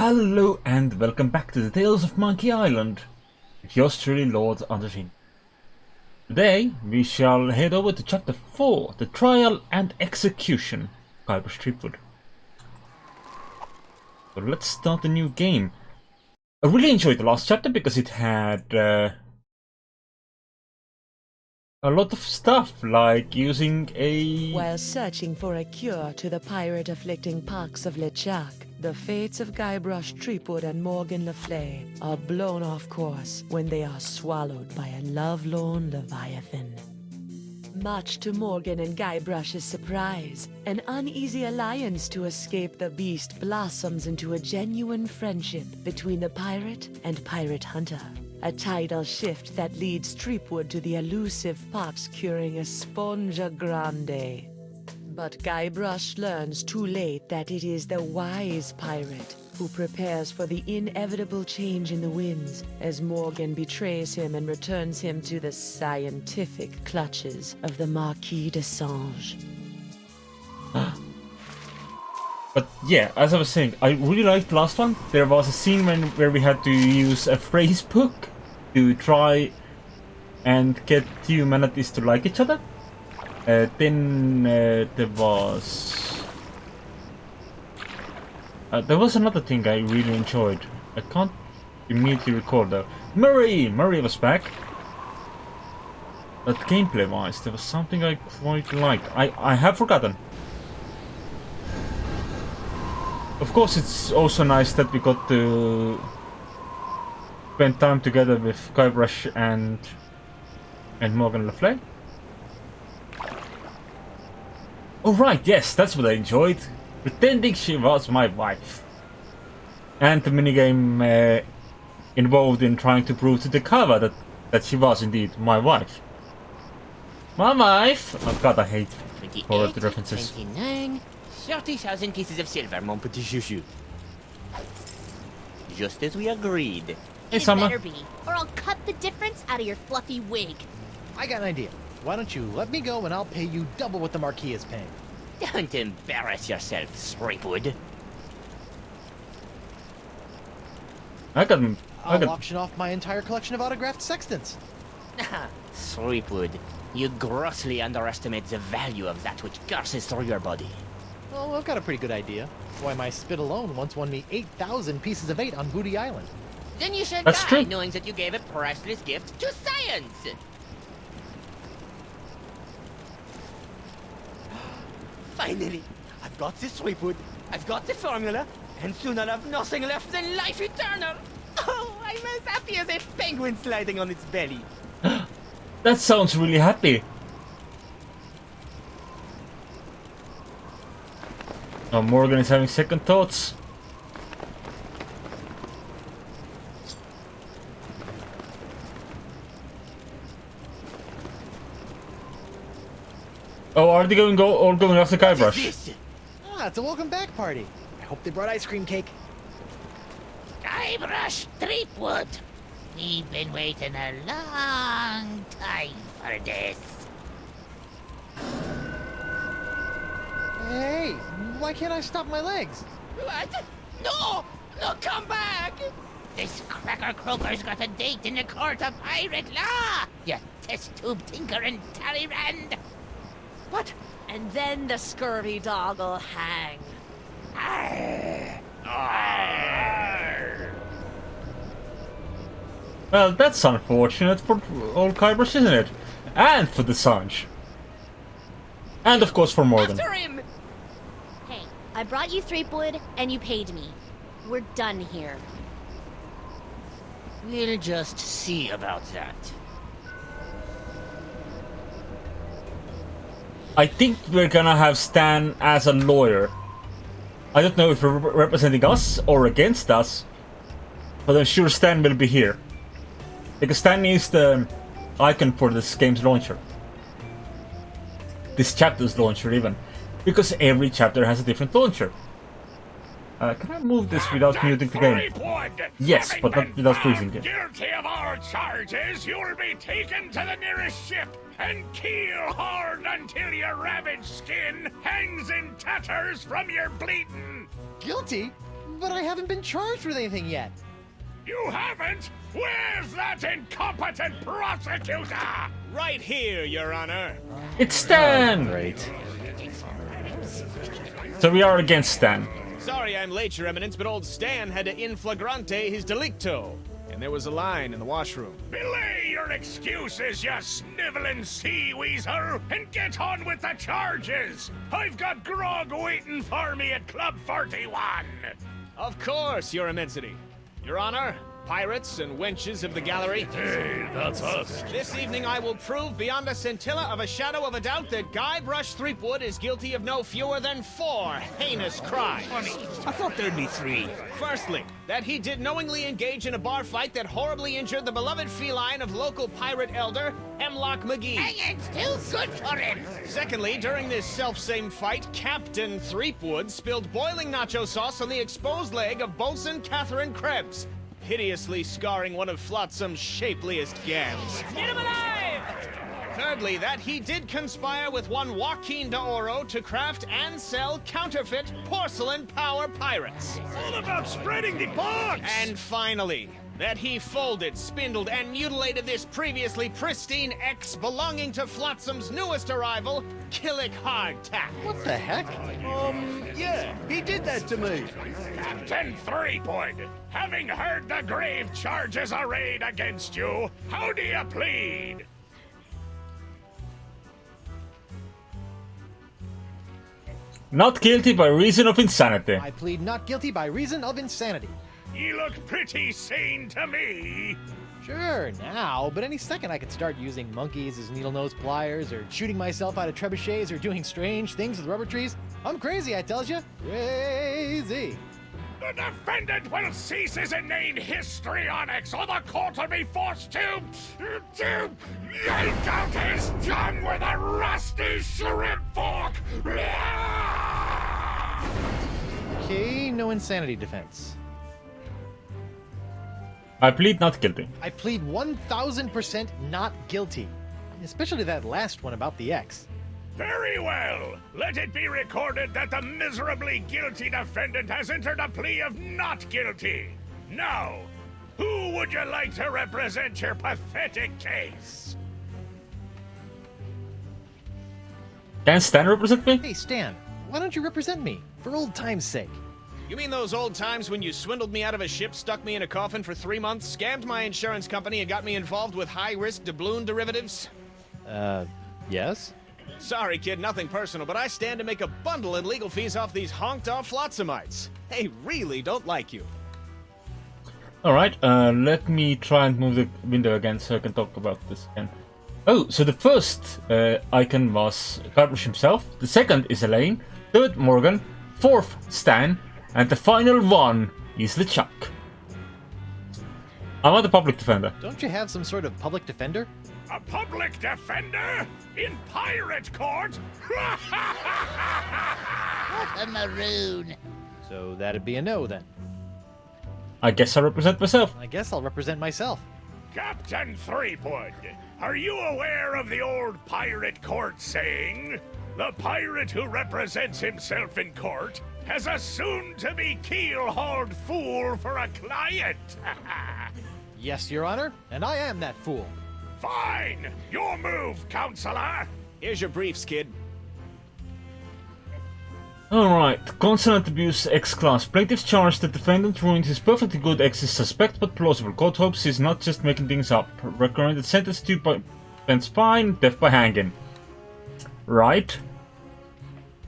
Hello and welcome back to the Tales of Monkey Island with yours truly, Lord Andersin. Today we shall head over to chapter 4, the trial and execution, Guybrush Threepwood. So let's start the new game. I really enjoyed the last chapter because it had a lot of stuff, like using a... While searching for a cure to the pirate-afflicting pox of LeChuck, the fates of Guybrush Threepwood and Morgan Le Fay are blown off course when they are swallowed by a lovelorn Leviathan. Much to Morgan and Guybrush's surprise, an uneasy alliance to escape the beast blossoms into a genuine friendship between the pirate and pirate hunter. A tidal shift that leads Threepwood to the elusive pox-curing Esponja Grande. But Guybrush learns too late that it is the wise pirate who prepares for the inevitable change in the winds as Morgan betrays him and returns him to the scientific clutches of the Marquis de Sange. But yeah, as I was saying, I really liked the last one. There was a scene where we had to use a phrase book to try and get humanities to like each other. Then there was another thing I really enjoyed. I can't immediately recall though. Murray was back. But gameplay-wise, there was something I quite liked. I have forgotten. Of course, it's also nice that we got to spend time together with Guybrush and Morgan Le Fay. Oh right, yes, that's what I enjoyed. Pretending she was my wife. And the minigame involved in trying to prove to the cover that she was indeed my wife. My wife! Oh god, I hate horror references. 29, 30,000 pieces of silver, mon petit chouchou. Just as we agreed. Hey, It Summer. better be, or I'll cut the difference out of your fluffy wig. I got an idea. Why don't you let me go and I'll pay you double what the Marquis is paying. Don't embarrass yourself, Threepwood. I got I'll auction off my entire collection of autographed sextants. Threepwood, you grossly underestimate the value of that which courses through your body. Oh, I've got a pretty good idea. Why, my spit alone once won me 8,000 pieces of 8 on Booty Island. Then you should That's die true. knowing that you gave a priceless gift to science. Finally, I've got this Threepwood, I've got the formula, and soon I'll have nothing left than life eternal. Oh, I'm as happy as a penguin sliding on its belly. That sounds really happy. Oh, Morgan is having second thoughts. Oh, are they all going after Guybrush? This Ah, it's a welcome back party. I hope they brought ice cream cake. Guybrush Threepwood. We've been waiting a long time for this. Hey, why can't I stop my legs? What? No! No, come back! This cracker croaker's got a date in the court of pirate law. You test tube tinker and Talleyrand. What? And then the scurvy dog'll hang. Well, that's unfortunate for old Guybrush, isn't it? And for the Sange. And of course for Morgan. After him! Hey, I brought you Threepwood, and you paid me. We're done here. We'll just see about that. I think we're gonna have Stan as a lawyer. I don't know if we're representing us or against us, but I'm sure Stan will be here. Because Stan is the icon for this game's launcher. This chapter's launcher even. Because every chapter has a different launcher. Can I move this without muting the game? Yes, but not without freezing it. Guilty of all charges, you'll be taken to the nearest ship and keel hard until your ravaged skin hangs in tatters from your bleeding. Guilty? But I haven't been charged with anything yet. You haven't? Where's that incompetent prosecutor? Right here, Your Honor. It's Stan! Great. So we are against Stan. Sorry I'm late, Your Eminence, but old Stan had to in flagrante his delicto. And there was a line in the washroom. Belay your excuses, you sniveling sea weasel, and get on with the charges. I've got grog waiting for me at Club 41. Of course, Your Immensity. Your Honor, pirates and wenches of the gallery. Hey, that's us. This evening I will prove beyond a scintilla of a shadow of a doubt that Guybrush Threepwood is guilty of no fewer than 4 heinous crimes. I thought there'd be 3. Firstly, that he did knowingly engage in a bar fight that horribly injured the beloved feline of local pirate elder, Hemlock McGee. And it's too good for him. Secondly, during this self-same fight, Captain Threepwood spilled boiling nacho sauce on the exposed leg of Bosun Catherine Krebs, hideously scarring one of Flotsam's shapeliest gams. Get him alive! Thirdly, that he did conspire with one Joaquin de Oro to craft and sell counterfeit porcelain power pirates. All about spreading the box. And finally, that he folded, spindled, and mutilated this previously pristine ex belonging to Flotsam's newest arrival, Killick Hardtack. What the heck? Yeah, he did that to me. Captain Threepwood, having heard the grave charges arrayed against you, how do you plead? Not guilty by reason of insanity. I plead not guilty by reason of insanity. You look pretty sane to me. Sure, now, but any second I could start using monkeys as needle nose pliers, or shooting myself out of trebuchets, or doing strange things with rubber trees. I'm crazy, I tells you. Crazy. The defendant will cease his inane histrionics, or the court will be forced to yank out his tongue with a rusty shrimp fork. Okay, no insanity defense. I plead not guilty. I plead 1000% not guilty. Especially that last one about the X. Very well. Let it be recorded that the miserably guilty defendant has entered a plea of not guilty. Now, who would you like to represent your pathetic case? Can Stan represent me? Hey, Stan, why don't you represent me? For old time's sake. You mean those old times when you swindled me out of a ship, stuck me in a coffin for 3 months, scammed my insurance company, and got me involved with high-risk doubloon derivatives? Yes? Sorry, kid, nothing personal, but I stand to make a bundle in legal fees off these honked-off Flotsamites. They really don't like you. Alright, let me try and move the window again so I can talk about this again. Oh, so the first icon was Guybrush himself, the second is Elaine, third Morgan, fourth Stan, and the final one is LeChuck. I want a public defender. Don't you have some sort of public defender? A public defender? In pirate court? A maroon. So that'd be a no then. I guess I represent myself. I guess I'll represent myself. Captain Threepwood, are you aware of the old pirate court saying? The pirate who represents himself in court has a soon-to-be keel-hauled fool for a client. Yes, Your Honor, and I am that fool. Fine! Your move, counselor! Here's your briefs, kid. Alright, consonant abuse X-Class. Plaintiff's charged that defendant ruined his perfectly good ex's suspect but plausible. Court hopes he's not just making things up. Recommended sentence 2 points fine, death by hanging. Right.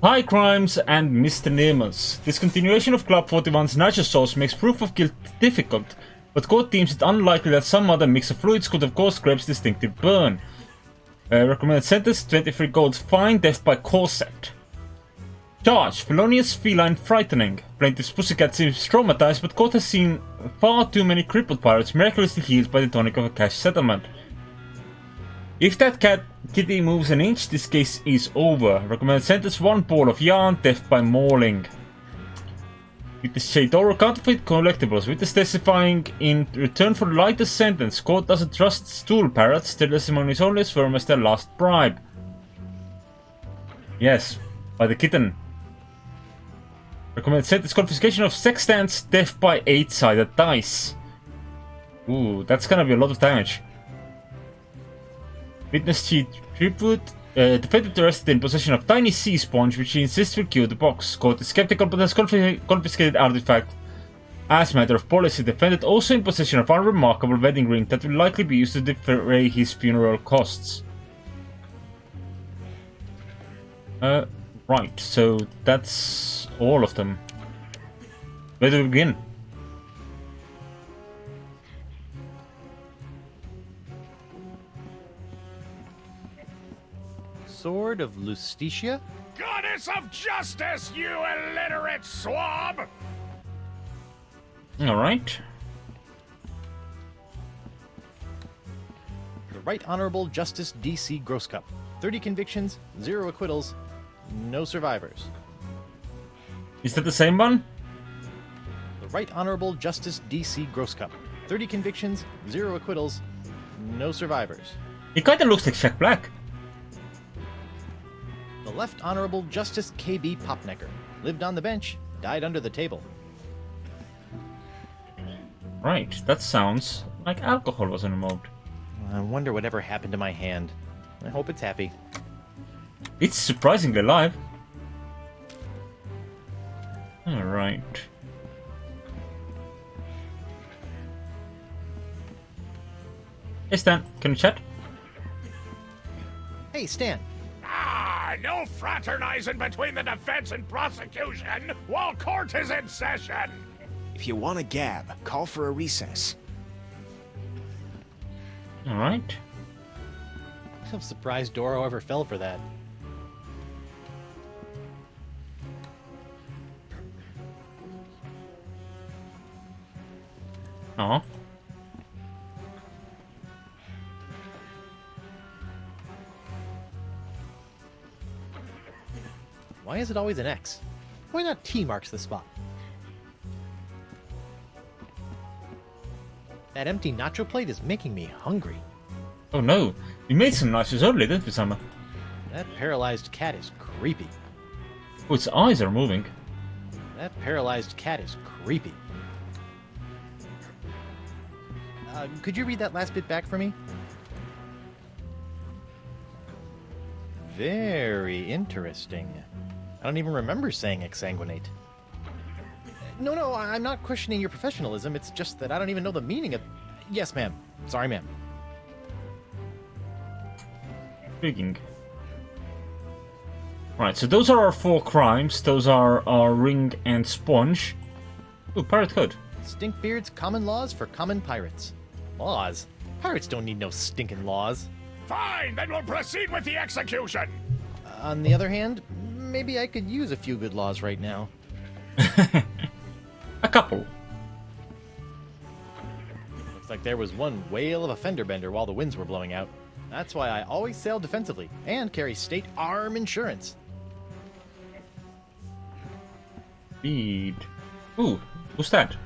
High crimes and misdemeanors. Discontinuation of Club 41's nacho sauce makes proof of guilt difficult, but court deems it unlikely that some other mix of fluids could have caused Krebs' distinctive burn. Recommended sentence 23 gold fine, death by corset. Charge, felonious feline frightening. Plaintiff's pussycat seems traumatized, but court has seen far too many crippled pirates miraculously healed by the tonic of a cash settlement. If that kitty moves an inch, this case is over. Recommended sentence 1 ball of yarn, death by mauling. Witness Shadoro counterfeit collectibles. Witness testifying in return for the lightest sentence. Court doesn't trust stool parrots. Their testimony is only as firm as their last bribe. Yes, by the kitten. Recommend set is confiscation of sextants, death by 8-sided dice. Ooh, that's gonna be a lot of damage. Witness cheat tribute. Defendant arrested in possession of tiny sea sponge, which he insists will kill the box. Caught is skeptical but has confiscated artifact. As a matter of policy, defendant also in possession of unremarkable wedding ring that will likely be used to defray his funeral costs. Right, so that's all of them. Where do we begin? Sword of Lustitia? Goddess of justice, you illiterate swab! Alright. The Right Honorable Justice D.C. Grosscup. 30 convictions, 0 acquittals, no survivors. Is that the same one? The Right Honorable Justice D.C. Grosscup. 30 convictions, 0 acquittals, no survivors. He kinda looks like Shaq Black. The Left Honorable Justice K.B. Popnecker. Lived on the bench, died under the table. Right, that sounds like alcohol was involved. I wonder whatever happened to my hand. I hope it's happy. It's surprisingly alive. Alright. Hey Stan, can you chat? Hey, Stan. No fraternizing between the defense and prosecution while court is in session! If you want to gab, call for a recess. Alright. I'm surprised Doro ever fell for that. Aw. Why is it always an X? Why not T marks the spot? That empty nacho plate is making me hungry. Oh no, we made some nachos earlier, didn't we, Summer? That paralyzed cat is creepy. Oh, its eyes are moving. That paralyzed cat is creepy. Could you read that last bit back for me? Very interesting. I don't even remember saying exsanguinate. No, I'm not questioning your professionalism. It's just that I don't even know the meaning of... Yes, ma'am. Sorry, ma'am. Intriguing. Right, so those are our 4 crimes. Those are our ring and sponge. Ooh, pirate code. Stinkbeard's common laws for common pirates. Laws? Pirates don't need no stinking laws. Fine, then we'll proceed with the execution! On the other hand, maybe I could use a few good laws right now. A couple. Looks like there was one whale of a fender bender while the winds were blowing out. That's why I always sail defensively and carry state arm insurance. Speed. Ooh, who's that?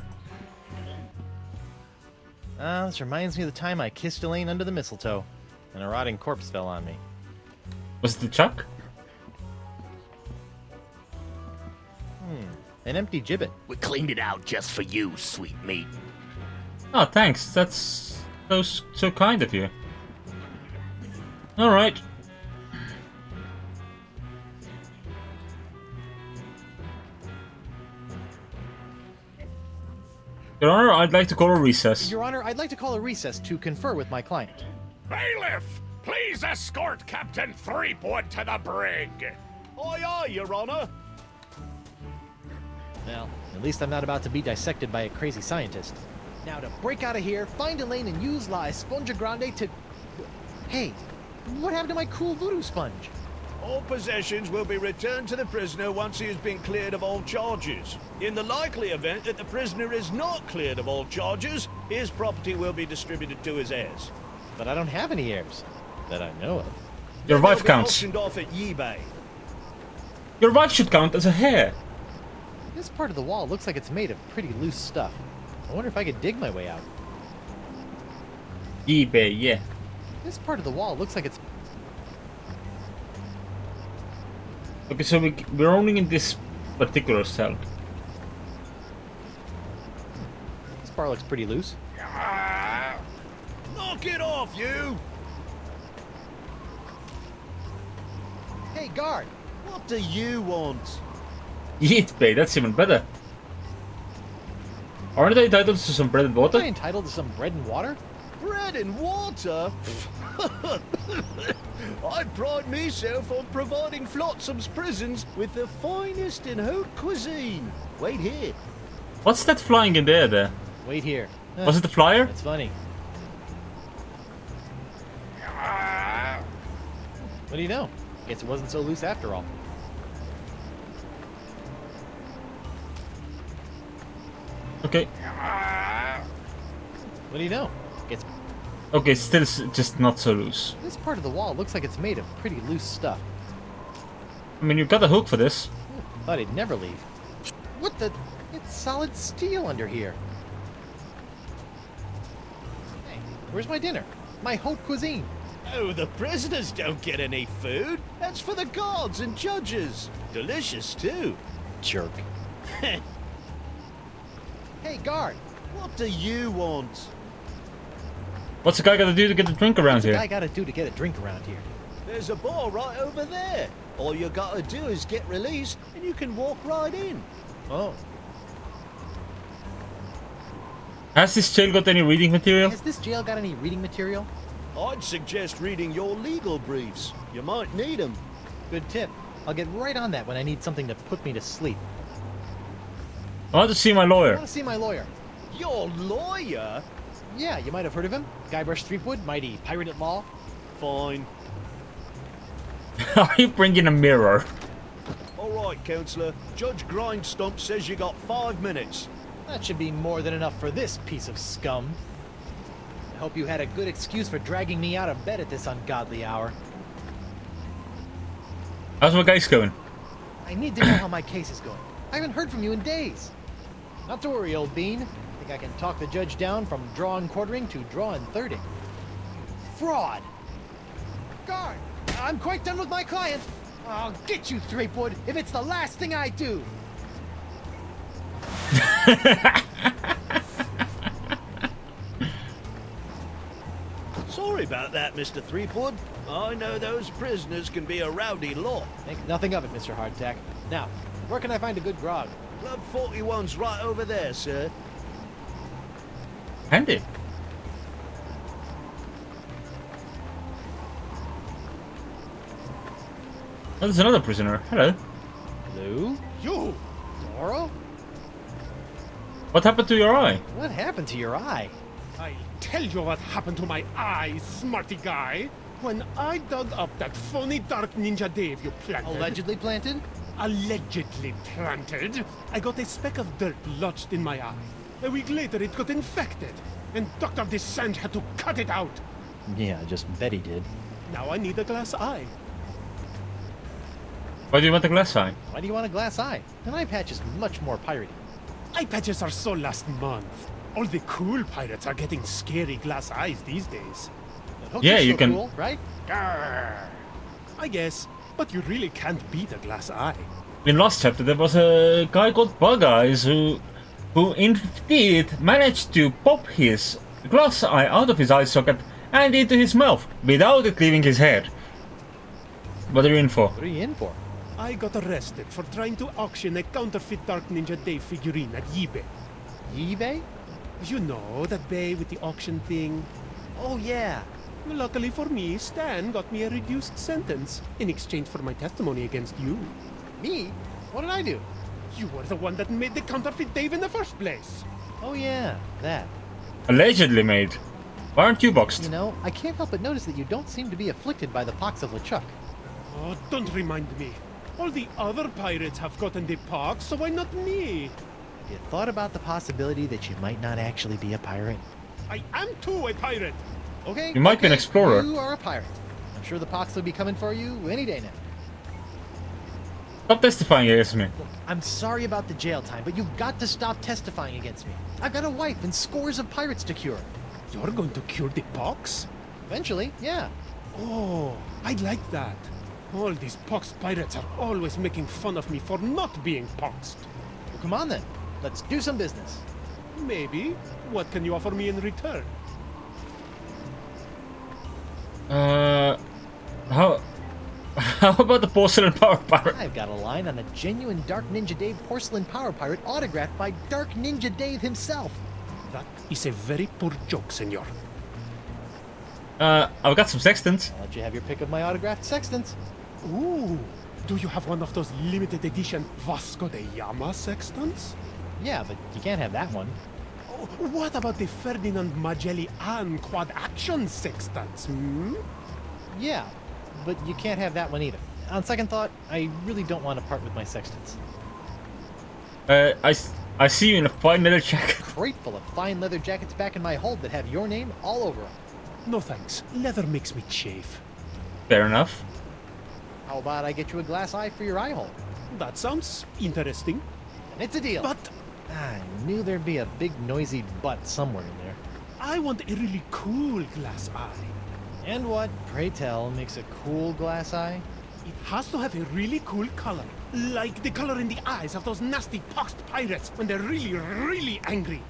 This reminds me of the time I kissed Elaine under the mistletoe, and a rotting corpse fell on me. Was it the Chuck? An empty gibbet. We cleaned it out just for you, sweet meat. Oh, thanks. That's so kind of you. Alright. Your Honor, I'd like to call a recess. Your Honor, I'd like to call a recess to confer with my client. Bailiff, please escort Captain Threepwood to the brig! Aye, aye, Your Honor. Well, at least I'm not about to be dissected by a crazy scientist. Now to break out of here, find Elaine and use La Esponja Grande to... Hey, what happened to my cool voodoo sponge? All possessions will be returned to the prisoner once he has been cleared of all charges. In the likely event that the prisoner is not cleared of all charges, his property will be distributed to his heirs. But I don't have any heirs that I know of. Your wife They'll be counts. auctioned off at eBay. Your wife should count as a hair. This part of the wall looks like it's made of pretty loose stuff. I wonder if I could dig my way out. eBay, yeah. This part of the wall looks like it's... Okay, so we're only in this particular cell. bar looks pretty loose. Knock it off, you! Hey, guard! What do you want? Eat pay, that's even better. Aren't they entitled to some bread and Am I water? entitled to some bread and water? Bread and water? I pride myself on providing Flotsam's prisons with the finest in haute cuisine. Wait here. What's that flying in the air there? Wait here. Was it the flyer? That's funny. What do you know? Guess it wasn't so loose after all. Okay. What do you know? Guess Okay, still just not so loose. this part of the wall looks like it's made of pretty loose stuff. I mean, you've got a hook for this. Thought it'd never leave. What the? It's solid steel under here. Hey, where's my dinner? My haute cuisine. Oh, the prisoners don't get any food. That's for the guards and judges. Delicious, too. Jerk. Hey, guard. What do you want? What's the guy gotta do to get a drink around What's a here? guy gotta do to get a drink around here? There's a bar right over there. All you gotta do is get released, and you can walk right in. Oh. Has this jail got any reading material? Has this jail got any reading material? I'd suggest reading your legal briefs. You might need them. Good tip. I'll get right on that when I need something to put me to sleep. I want to see my I lawyer. want to see my lawyer. Your lawyer? Yeah, you might have heard of him. Guybrush Threepwood, mighty pirate at law. Fine. Are you bringing a mirror? All right, Counselor. Judge Grindstump says you got 5 minutes. That should be more than enough for this piece of scum. I hope you had a good excuse for dragging me out of bed at this ungodly hour. How's my case going? I need to know how my case is going. I haven't heard from you in days. Not to worry, old bean. I think I can talk the judge down from draw and quartering to draw and thirding. Fraud! Guard! I'm quite done with my client. I'll get you, Threepwood, if it's the last thing I do. Sorry about that, Mr. Threepwood. I know those prisoners can be a rowdy lot. Think nothing of it, Mr. Hardtack. Now, where can I find a good grog? Club 41's right over there, sir. Handy. Oh, there's another prisoner. Hello. Lou? You! Doro? What happened to your eye? What happened to your eye? I'll tell you what happened to my eye, smarty guy. When I dug up that phony Dark Ninja Dave you planted... Allegedly planted? Allegedly planted, I got a speck of dirt lodged in my eye. A week later, it got infected, and Dr. Descent had to cut it out. Yeah, just bet he did. Now I need a glass eye. Why do you want a glass eye? Why do you want a glass eye? An eye patch is much more piratey. Eye patches are so last month. All the cool pirates are getting scary glass eyes these days. But hooks Yeah, are you so can- cool, right? Grr. I guess, but you really can't beat a glass eye. In last chapter, there was a guy called Bug Eyes who indeed managed to pop his glass eye out of his eye socket and into his mouth without it leaving his head. What are you in for? What are you in for? I got arrested for trying to auction a counterfeit Dark Ninja Dave figurine at eBay. eBay? You know, that bay with the auction thing. Oh, yeah. Luckily for me, Stan got me a reduced sentence in exchange for my testimony against you. Me? What did I do? You were the one that made the counterfeit Dave in the first place. Oh, yeah, that. Allegedly made. Why aren't you You boxed? know, I can't help but notice that you don't seem to be afflicted by the pox of LeChuck. Oh, don't remind me. All the other pirates have gotten the pox, so why not me? You thought about the possibility that you might not actually be a pirate? I am too a pirate. Okay. You might be an okay, explorer. You are a pirate. I'm sure the pox will be coming for you any day now. Stop testifying against me. Look, I'm sorry about the jail time, but you've got to stop testifying against me. I've got a wife and scores of pirates to cure. You're going to cure the pox? Eventually, yeah. Oh, I like that. All these poxed pirates are always making fun of me for not being poxed. Well, come on then. Let's do some business. Maybe. What can you offer me in return? How about the porcelain power pirate? I've got a line on a genuine Dark Ninja Dave porcelain power pirate autographed by Dark Ninja Dave himself. That is a very poor joke, senor. I've got some sextants. I'll let you have your pick of my autographed sextants. Ooh, do you have one of those limited edition Vasco de Gama sextants? Yeah, but you can't have that one. Oh, what about the Ferdinand Magellan quad action sextants? Yeah, but you can't have that one either. On second thought, I really don't want to part with my sextants. I see you in a fine leather jacket. Crate full of fine leather jackets back in my hold that have your name all over them. No thanks. Leather makes me chafe. Fair enough. How about I get you a glass eye for your eye hole? That sounds interesting. And it's a deal. But I knew there'd be a big noisy butt somewhere in there. I want a really cool glass eye. And what, pray tell, makes a cool glass eye? It has to have a really cool color. Like the color in the eyes of those nasty poxed pirates when they're really, really angry.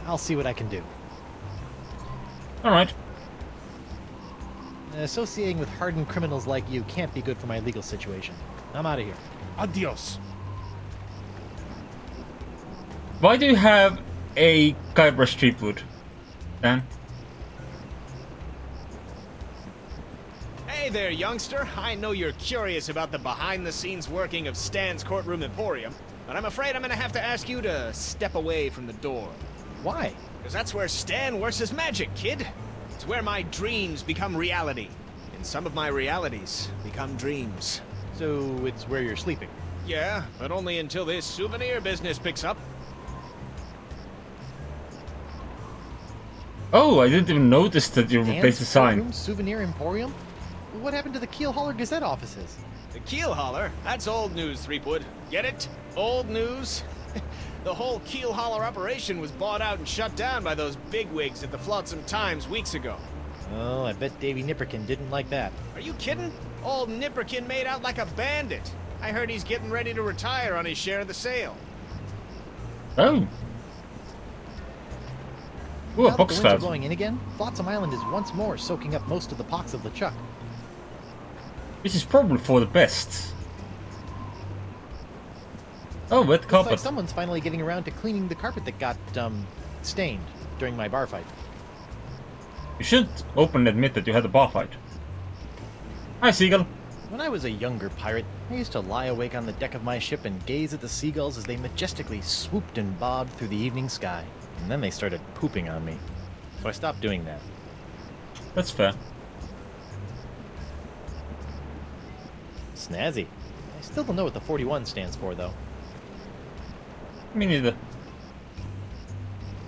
I'll see what I can do. Alright. Associating with hardened criminals like you can't be good for my legal situation. I'm out of here. Adios. Why do you have a Guybrush Threepwood, Dan? Hey there, youngster. I know you're curious about the behind-the-scenes working of Stan's Courtroom Emporium, but I'm afraid I'm gonna have to ask you to step away from the door. Why? Because that's where Stan works his magic, kid. It's where my dreams become reality. And some of my realities become dreams. So it's where you're sleeping. Yeah, but only until this souvenir business picks up. Oh, I didn't even notice that you replaced the sign. Courtroom Souvenir Emporium? What happened to the Keel Holler Gazette offices? The Keel Holler? That's old news, Threepwood. Get it? Old news? The whole Keel Holler operation was bought out and shut down by those bigwigs at the Flotsam Times weeks ago. Oh, I bet Davy Nipperkin didn't like that. Are you kidding? Old Nipperkin made out like a bandit. I heard he's getting ready to retire on his share of the sale. Oh. Ooh, a Now that box the winds are cloud. blowing in again, Flotsam Island is once more soaking up most of the pox of LeChuck. Which is probably for the best. Oh, wet Looks carpet. like someone's finally getting around to cleaning the carpet that got, stained during my bar fight. You should openly admit that you had a bar fight. Hi, Seagull. When I was a younger pirate, I used to lie awake on the deck of my ship and gaze at the seagulls as they majestically swooped and bobbed through the evening sky. And then they started pooping on me. So I stopped doing that. That's fair. Snazzy. I still don't know what the 41 stands for, though. Me neither.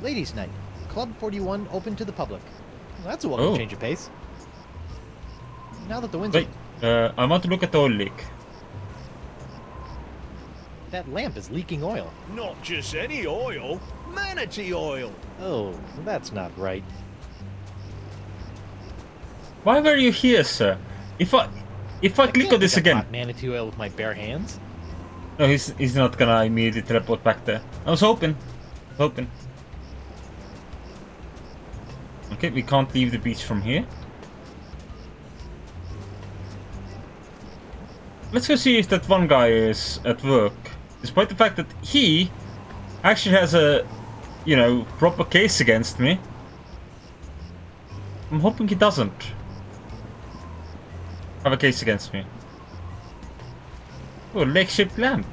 Ladies' Night. Club 41 open to the public. Well, that's a welcome Oh. change of pace. Now that the winds Wait, I want to look at the oil leak. That lamp is leaking oil. Not just any oil, manatee oil. Oh, that's not right. Why were you here, sir? If I click can't on this pick up again. hot manatee oil with my bare hands. No, he's not gonna immediately teleport back there. I was hoping. Okay, we can't leave the beach from here. Let's go see if that one guy is at work. Despite the fact that he actually has a, proper case against me. I'm hoping he doesn't have a case against me. Oh, lake-shaped lamp.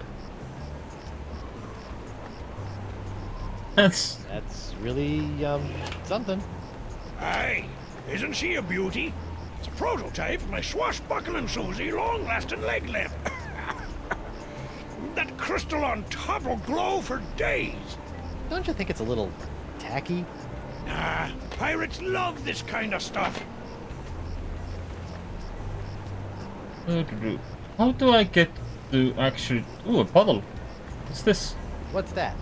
That's really, something. Aye, isn't she a beauty? It's a prototype of my swashbuckling Susie long-lasting leg lamp. That crystal on top will glow for days. Don't you think it's a little tacky? Nah, pirates love this kind of stuff. How do I get to actually... Ooh, a puddle. What's this? What's that?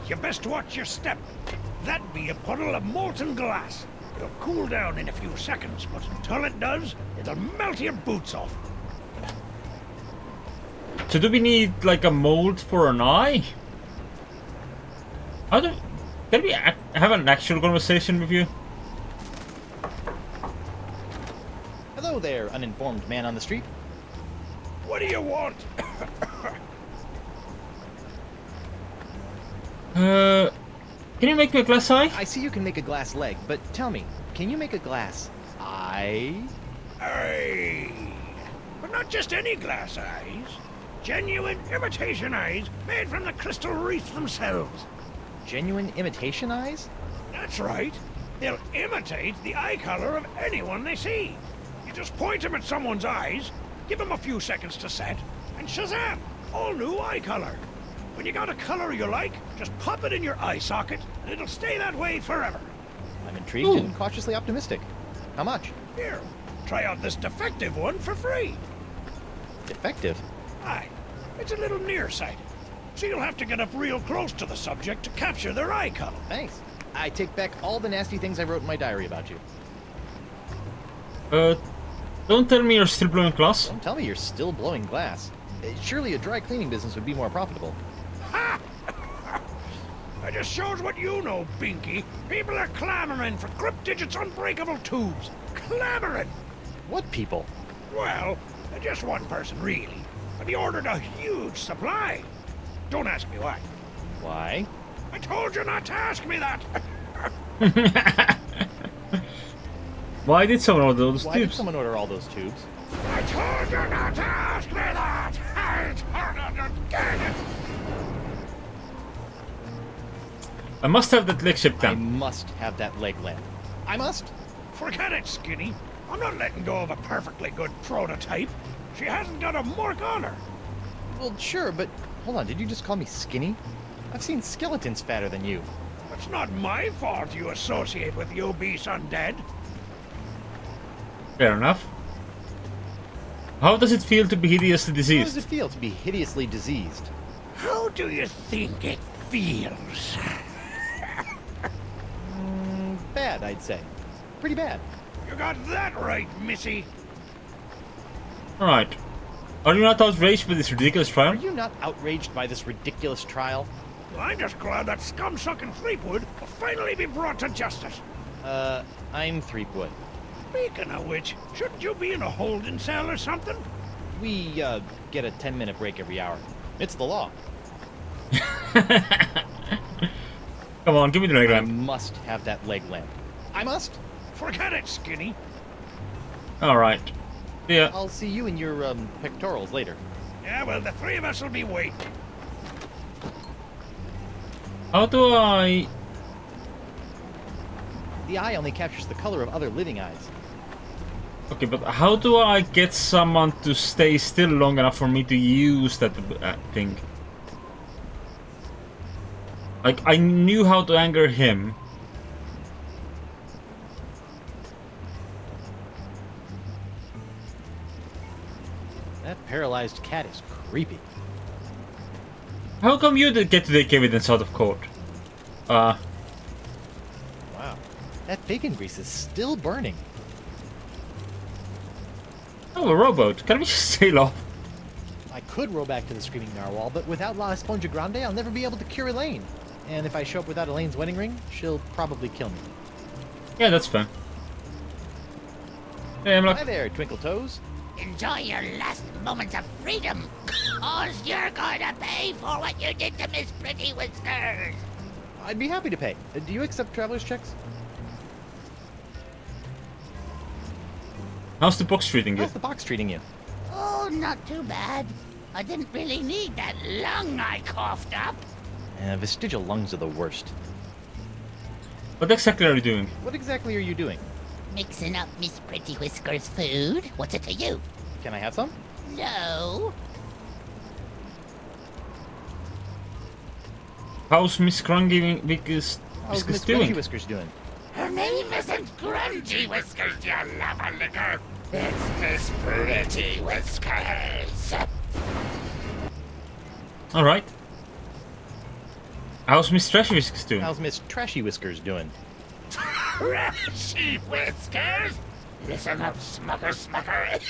You best watch your step. That be a puddle of molten glass. It'll cool down in a few seconds, but until it does, it'll melt your boots off. So do we need like a mold for an eye? How do... Can we have an actual conversation with you? Hello there, uninformed man on the street. What do you want? Can you make me a glass eye? I see you can make a glass leg, but tell me, can you make a glass eye? Aye. But not just any glass eyes. Genuine imitation eyes made from the crystal wreaths themselves. Genuine imitation eyes? That's right. They'll imitate the eye color of anyone they see. You just point them at someone's eyes, give them a few seconds to set, and shazam! All new eye color. When you got a color you like, just pop it in your eye socket, and it'll stay that way forever. I'm intrigued and cautiously optimistic. How much? Here, try out this defective one for free. Defective? Aye, it's a little nearsighted, so you'll have to get up real close to the subject to capture their eye color. Thanks. I take back all the nasty things I wrote in my diary about you. Don't tell me you're still blowing glass. Don't tell me you're still blowing glass. Surely a dry cleaning business would be more profitable. Ha! That just shows what you know, Binky. People are clamoring for Grip Digit's unbreakable tubes. Clamoring! What people? Well, just one person, really. But he ordered a huge supply. Don't ask me why. Why? I told you not to ask me that! Why did someone order those Why did tubes? someone order all those tubes? I told you not to ask me that! I told you again! I must have that leg shipped I down. must have that leg lamp. I must? Forget it, Skinny. I'm not letting go of a perfectly good prototype. She hasn't got a mark on her. Well, sure, but hold on, did you just call me skinny? I've seen skeletons fatter than you. It's not my fault you associate with the obese undead. Fair enough. How does it feel to be hideously How does it diseased? feel to be hideously diseased? How do you think it feels? Bad, I'd say. Pretty bad. You got that right, Missy. Alright. Are you not outraged by this ridiculous Are trial? you not outraged by this ridiculous trial? Well, I'm just glad that scum-sucking Threepwood will finally be brought to justice. I'm Threepwood. Speaking of which, shouldn't you be in a holding cell or something? We, get a 10-minute break every hour. It's the law. Come on, give me the leg I lamp. must have that leg lamp. I must? Forget it, Skinny. Alright. Yeah. I'll see you in your, pectorals later. Yeah, well, the three of us will be waiting. How do I... The eye only captures the color of other living eyes. Okay, but how do I get someone to stay still long enough for me to use that thing? Like, I knew how to anger him. That paralyzed cat is creepy. How come you did get to take evidence out of court? Wow. That bacon grease is still burning. Oh, a rowboat. Can we just sail off? I could row back to the Screaming Narwhal, but without La Esponja Grande, I'll never be able to cure Elaine. And if I show up without Elaine's wedding ring, she'll probably kill me. Yeah, that's fine. Hey, I'm Hi like... there, Twinkle Toes. Enjoy your last moments of freedom, cause you're going to pay for what you did to Miss Pretty Whiskers. I'd be happy to pay. Do you accept traveler's checks? How's the box treating you? How's the box treating you? Oh, not too bad. I didn't really need that lung I coughed up. Vestigial lungs are the worst. What exactly are you doing? What exactly are you doing? Mixing up Miss Pretty Whiskers' food. What's it to you? Can I have some? No. How's Miss Grungy Whiskers How's Miss doing? Grungy Whiskers doing? Her name isn't Grungy Whiskers, you lava licker. It's Miss Pretty Whiskers. Alright. How's Miss Trashy Whiskers doing? How's Miss Trashy Whiskers doing? Trashy Whiskers? Listen up, Smucker.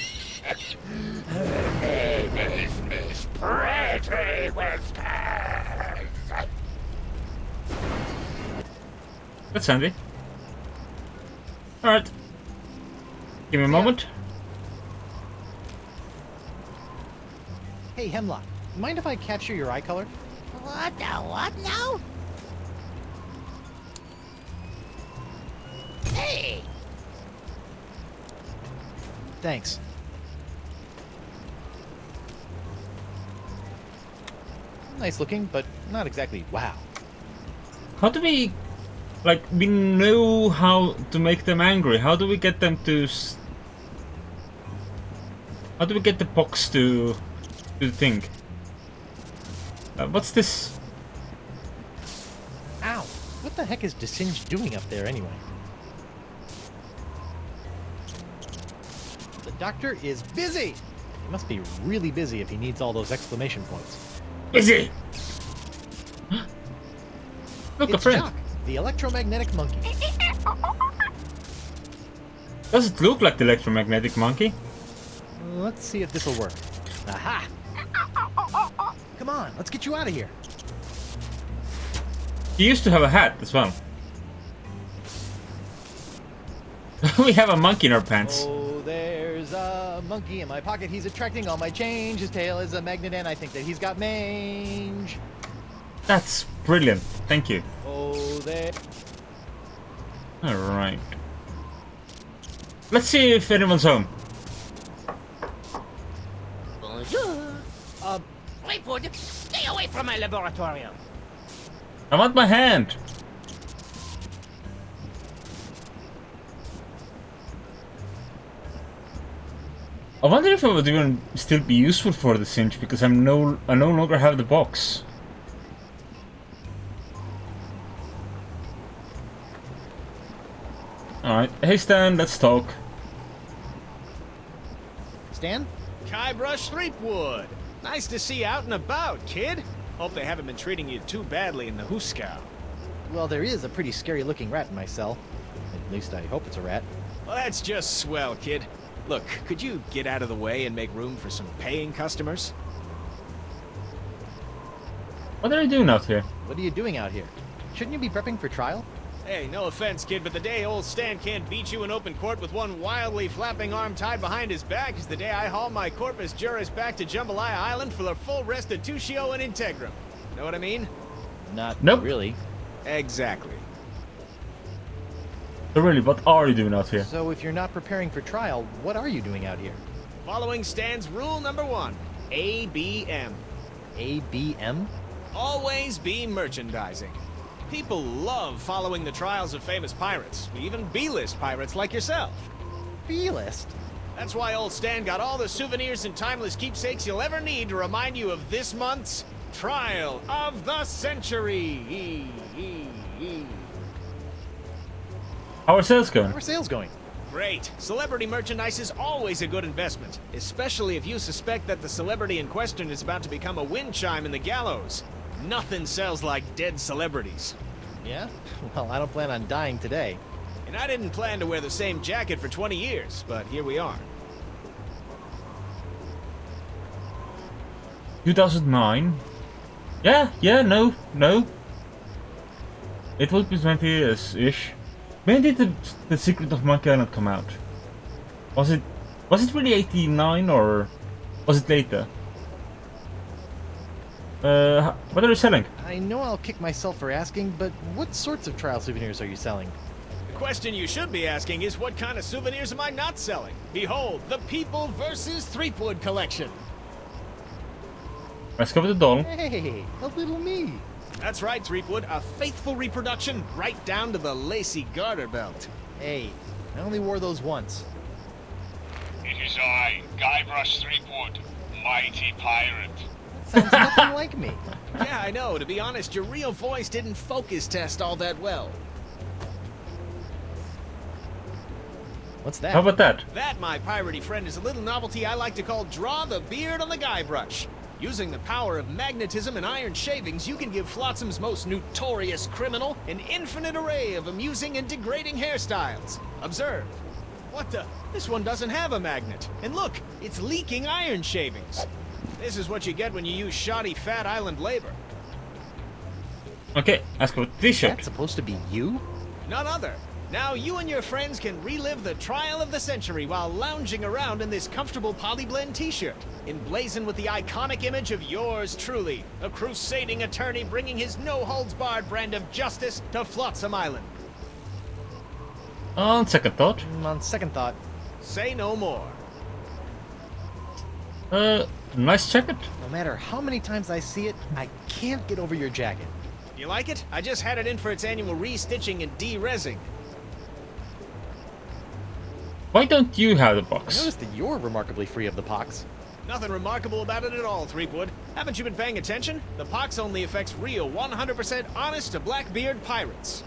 Her name is Miss Pretty Whiskers. That's handy. Alright. Give me a moment. Hey, Hemlock, mind if I capture your eye color? What the what now? Hey! Thanks. Nice looking, but not exactly wow. How do we... Like, we know how to make them angry. How do we get them to... How do we get the box to think? What's this? Ow! What the heck is Desinged doing up there anyway? The doctor is busy! He must be really busy if he needs all those exclamation points. Busy! Look, a It's friend. Jock, the electromagnetic monkey. Does it look like the electromagnetic monkey? Let's see if this'll work. Aha! Come on, let's get you out of here. He used to have a hat as well. We have a monkey in our pants. Oh, there's a monkey in my pocket. He's attracting all my change. His tail is a magnet, and I think that he's got mange. That's brilliant. Thank you. Oh, there. Alright. Let's see if anyone's home. Bonjour. Threepwood, stay away from my laboratorium. I want my hand. I wonder if it would even still be useful for the cinch because I no longer have the box. Alright, hey Stan, let's talk. Stan? Guybrush Threepwood. Nice to see you out and about, kid. Hope they haven't been treating you too badly in the Hooskow. Well, there is a pretty scary-looking rat in my cell. At least I hope it's a rat. Well, that's just swell, kid. Look, could you get out of the way and make room for some paying customers? What are you doing out here? What are you doing out here? Shouldn't you be prepping for trial? Hey, no offense, kid, but the day old Stan can't beat you in open court with one wildly flapping arm tied behind his back is the day I haul my corpus juris back to Jambalaya Island for the full restitutio and integrum. Know what I mean? Not Nope. really. Exactly. So really, what are you doing out here? So if you're not preparing for trial, what are you doing out here? Following Stan's rule number 1, ABM. ABM? Always be merchandising. People love following the trials of famous pirates, even B-list pirates like yourself. B-list? That's why old Stan got all the souvenirs and timeless keepsakes you'll ever need to remind you of this month's Trial of the Century. How are sales going? How are sales going? Great. Celebrity merchandise is always a good investment, especially if you suspect that the celebrity in question is about to become a wind chime in the gallows. Nothing sells like dead celebrities. Yeah? Well, I don't plan on dying today. And I didn't plan to wear the same jacket for 20 years, but here we are. 2009? Yeah, no. It will be 20 years-ish. When did the Secret of Monkey Island come out? Was it really 89 or was it later? What are you selling? I know I'll kick myself for asking, but what sorts of trial souvenirs are you selling? The question you should be asking is what kind of souvenirs am I not selling? Behold, the People vs. Threepwood collection. Let's go with the doll. Hey, a little me. That's right, Threepwood, a faithful reproduction right down to the lacy garter belt. Hey, I only wore those once. It is I, Guybrush Threepwood, mighty pirate. Sounds nothing like me. Yeah, I know. To be honest, your real voice didn't focus test all that well. What's that? How about that? That, my piratey friend, is a little novelty I like to call Draw the Beard on the Guybrush. Using the power of magnetism and iron shavings, you can give Flotsam's most notorious criminal an infinite array of amusing and degrading hairstyles. Observe. What the? This one doesn't have a magnet. And look, it's leaking iron shavings. This is what you get when you use shoddy fat island labor. Okay, let's go with t-shirt. That's supposed to be you? None other. Now you and your friends can relive the trial of the century while lounging around in this comfortable polyblend t-shirt, emblazoned with the iconic image of yours truly, a crusading attorney bringing his no-holds-barred brand of justice to Flotsam Island. On second thought. On second thought, Say no more. Nice jacket. no matter how many times I see it, I can't get over your jacket. You like it? I just had it in for its annual re-stitching and de-resing. Why don't you have the I box? noticed that you're remarkably free of the pox. Nothing remarkable about it at all, Threepwood. Haven't you been paying attention? The pox only affects real, 100% honest to Blackbeard pirates.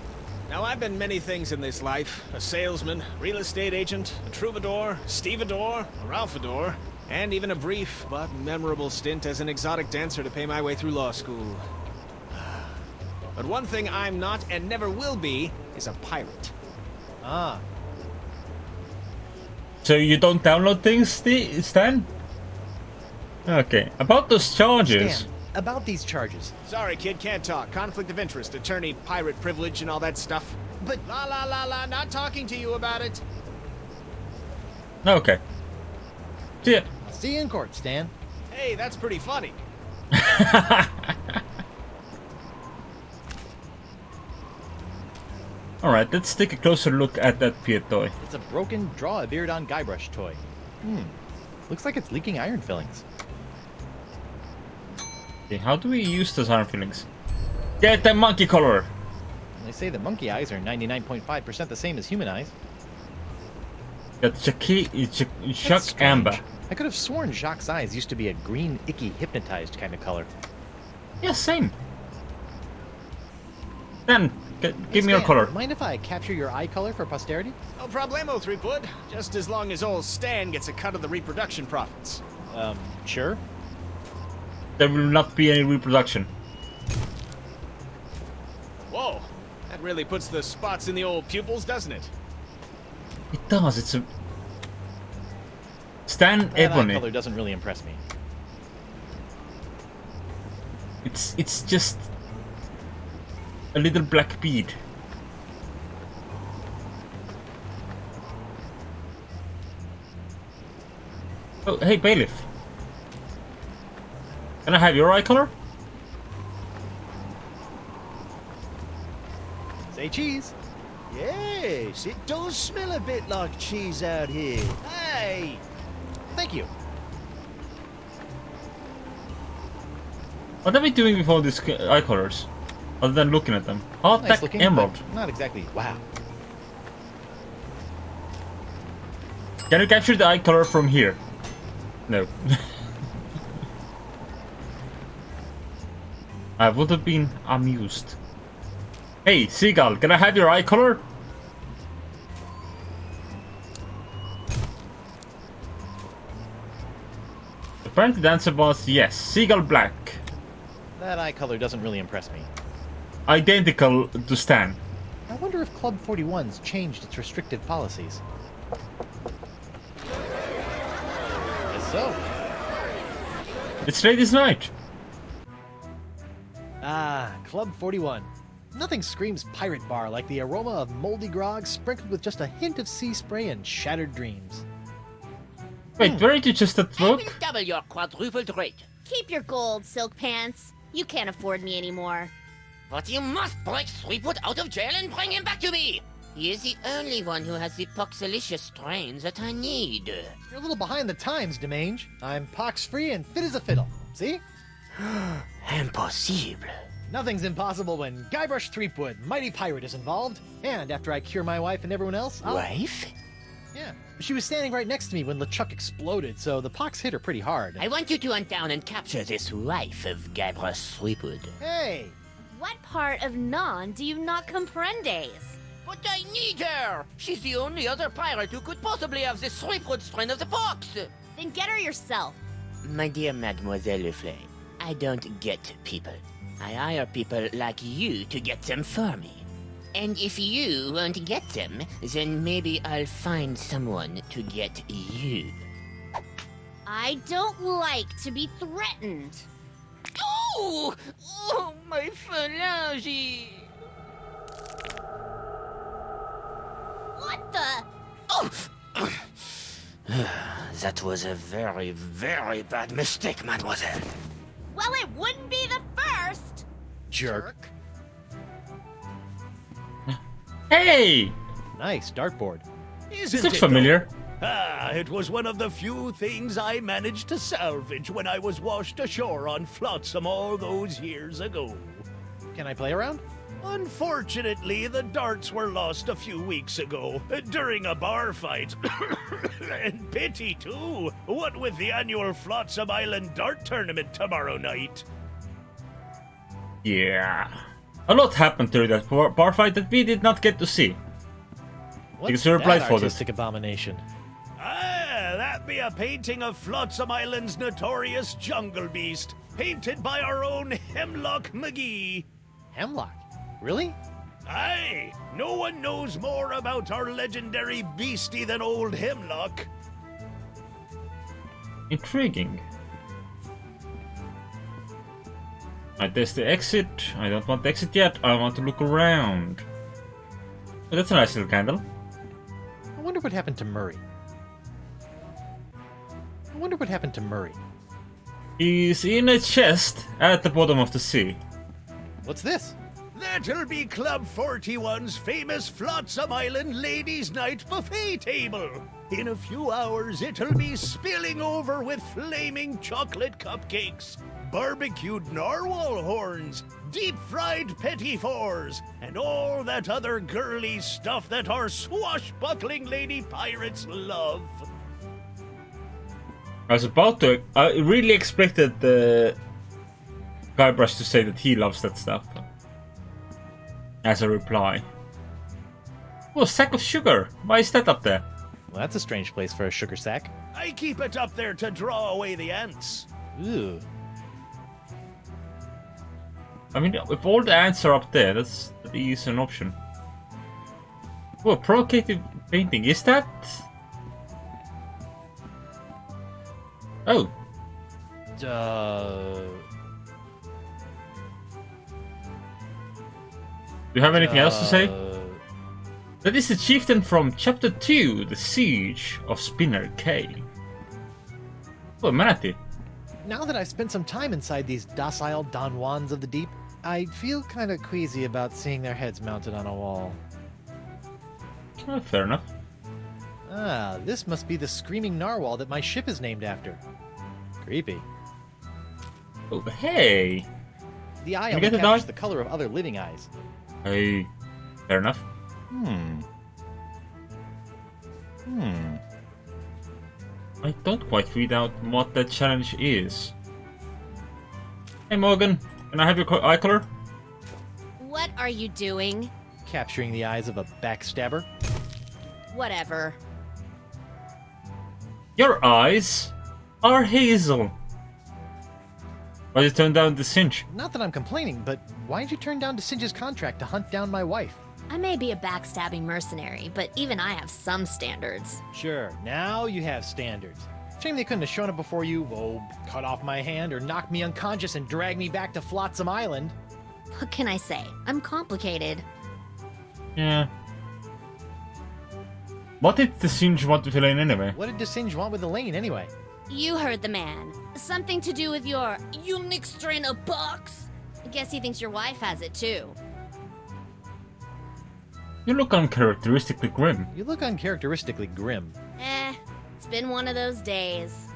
Now, I've been many things in this life. A salesman, real estate agent, a troubadour, stevedore, a ralphador, and even a brief but memorable stint as an exotic dancer to pay my way through law school. But one thing I'm not and never will be is a pirate. Ah, So you don't download things, Stan? Okay. About those charges. Stan, about these charges. Sorry, kid, can't talk. Conflict of interest, attorney, pirate privilege, and all that stuff. But La la la la, not talking to you about it. Okay. See ya. I'll see you in court, Stan. Hey, that's pretty funny. Alright, let's take a closer look at that Piet toy. It's a broken draw-a-beard-on Guybrush toy. Looks like it's leaking iron fillings. Okay, how do we use those iron fillings? Get the monkey color! They say the monkey eyes are 99.5% the same as human eyes. Got That's Chuck strange. Amber. I could have sworn Jacques' eyes used to be a green, icky, hypnotized kind of color. Yeah, same. Then, give me your Stan, color. Mind if I capture your eye color for posterity? No problemo, Threepwood. Just as long as old Stan gets a cut of the reproduction profits. Sure. There will not be any reproduction. Whoa, that really puts the spots in the old pupils, doesn't it? It does, it's a... Stan That eye Ebony. color doesn't really impress me. It's just... a little black bead. Oh, hey, bailiff. Can I have your eye color? Say cheese. Yes, it does smell a bit like cheese out here. Hey! Thank you. What are we doing with all these eye colors? Other than looking at them. Oh, Nice that looking, emerald. but not exactly. Wow. Can you capture the eye color from here? No. I would have been amused. Hey, Seagull, can I have your eye color? Apparently the answer was yes. Seagull black. That eye color doesn't really impress me. Identical to Stan. I wonder if Club 41's changed its restrictive policies. Guess so. It's ladies' night. Ah, Club 41. Nothing screams pirate bar like the aroma of moldy grog sprinkled with just a hint of sea spray and shattered dreams. Wait, where did you just that I will book? double your quadrupled rate. Keep your gold, Silk Pants. You can't afford me anymore. But you must break Threepwood out of jail and bring him back to me. He is the only one who has the poxalicious strains that I need. You're a little behind the times, Demange. I'm pox-free and fit as a fiddle. See? Impossible. Nothing's impossible when Guybrush Threepwood, mighty pirate, is involved. And after I cure my wife and everyone else, I'll... Wife? Yeah. She was standing right next to me when LeChuck exploded, so the pox hit her pretty hard. I want you to hunt down and capture this wife of Guybrush Threepwood. Hey! What part of non do you not comprendes? But I need her! She's the only other pirate who could possibly have the Threepwood strain of the pox! Then get her yourself. My dear Mademoiselle Leflay, I don't get people. I hire people like you to get them for me. And if you won't get them, then maybe I'll find someone to get you. I don't like to be threatened. Oh! Oh, my phalange! That was a very, very bad mistake, mademoiselle. Well, it wouldn't be the first. Jerk. Hey! Nice dartboard. Isn't Looks it, familiar. though? Ah, it was one of the few things I managed to salvage when I was washed ashore on Flotsam all those years ago. Can I play around? Unfortunately, the darts were lost a few weeks ago during a bar fight. And pity, too, what with the annual Flotsam Island dart tournament tomorrow night. Yeah. A lot happened during that bar fight that we did not get to see. What's Because we replied that for this. artistic abomination? Ah, that be a painting of Flotsam Island's notorious jungle beast, painted by our own Hemlock McGee. Hemlock? Really? Aye, no one knows more about our legendary beastie than old Hemlock. Intriguing. Right, there's the exit. I don't want the exit yet. I want to look around. Oh, that's a nice little candle. I wonder what happened to Murray. He's in a chest at the bottom of the sea. What's this? That'll be Club 41's famous Flotsam Island Ladies' Night buffet table. In a few hours, it'll be spilling over with flaming chocolate cupcakes, barbecued narwhal horns, deep-fried petit fours, and all that other girly stuff that our swashbuckling lady pirates love. I was about to. I really expected the Guybrush to say that he loves that stuff. As a reply. Oh, a sack of sugar. Why is that up there? Well, that's a strange place for a sugar sack. I keep it up there to draw away the ants. Ooh. I mean, if all the ants are up there, that is an option. Oh, provocative painting. Is that? Oh. Do you have anything else to say? That is the chieftain from Chapter 2, The Siege of Spinner Cay. Oh, manatee. Now that I've spent some time inside these docile Don Juans of the deep, I feel kind of queasy about seeing their heads mounted on a wall. Oh, fair enough. Ah, this must be the screaming narwhal that my ship is named after. Creepy. Oh, hey. The eye You only get the captures dog? the color of other living eyes. Hey. Fair enough. I don't quite read out what the challenge is. Hey Morgan, can I have your eye color? What are you doing? Capturing the eyes of a backstabber. Whatever. Your eyes are hazel. Why'd you turn down the cinch? Not that I'm complaining, but why'd you turn down DeSinge's contract to hunt down my wife? I may be a backstabbing mercenary, but even I have some standards. Sure, now you have standards. Shame they couldn't have shown up before you, cut off my hand or knocked me unconscious and dragged me back to Flotsam Island. What can I say? I'm complicated. Yeah. What did the cinch want to fill in anyway? What did DeSinge want with Elaine anyway? You heard the man. Something to do with your unique strain of bucks. I guess he thinks your wife has it too. You look uncharacteristically grim. You look uncharacteristically grim. It's been one of those days.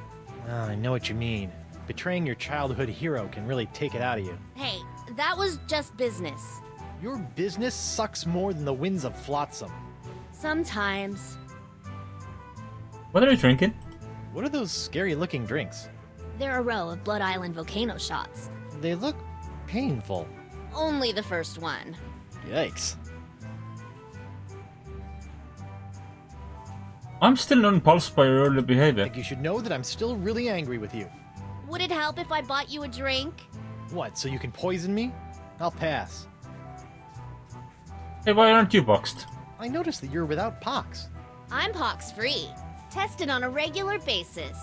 Ah, I know what you mean. Betraying your childhood hero can really take it out of you. Hey, that was just business. Your business sucks more than the winds of Flotsam. Sometimes. What are you drinking? What are those scary-looking drinks? They're a row of Blood Island volcano shots. They look painful. Only the first one. Yikes. I'm still unpulsed by your early I behavior. think you should know that I'm still really angry with you. Would it help if I bought you a drink? What, so you can poison me? I'll pass. Hey, why aren't you boxed? I noticed that you're without pox. I'm pox-free. Tested on a regular basis.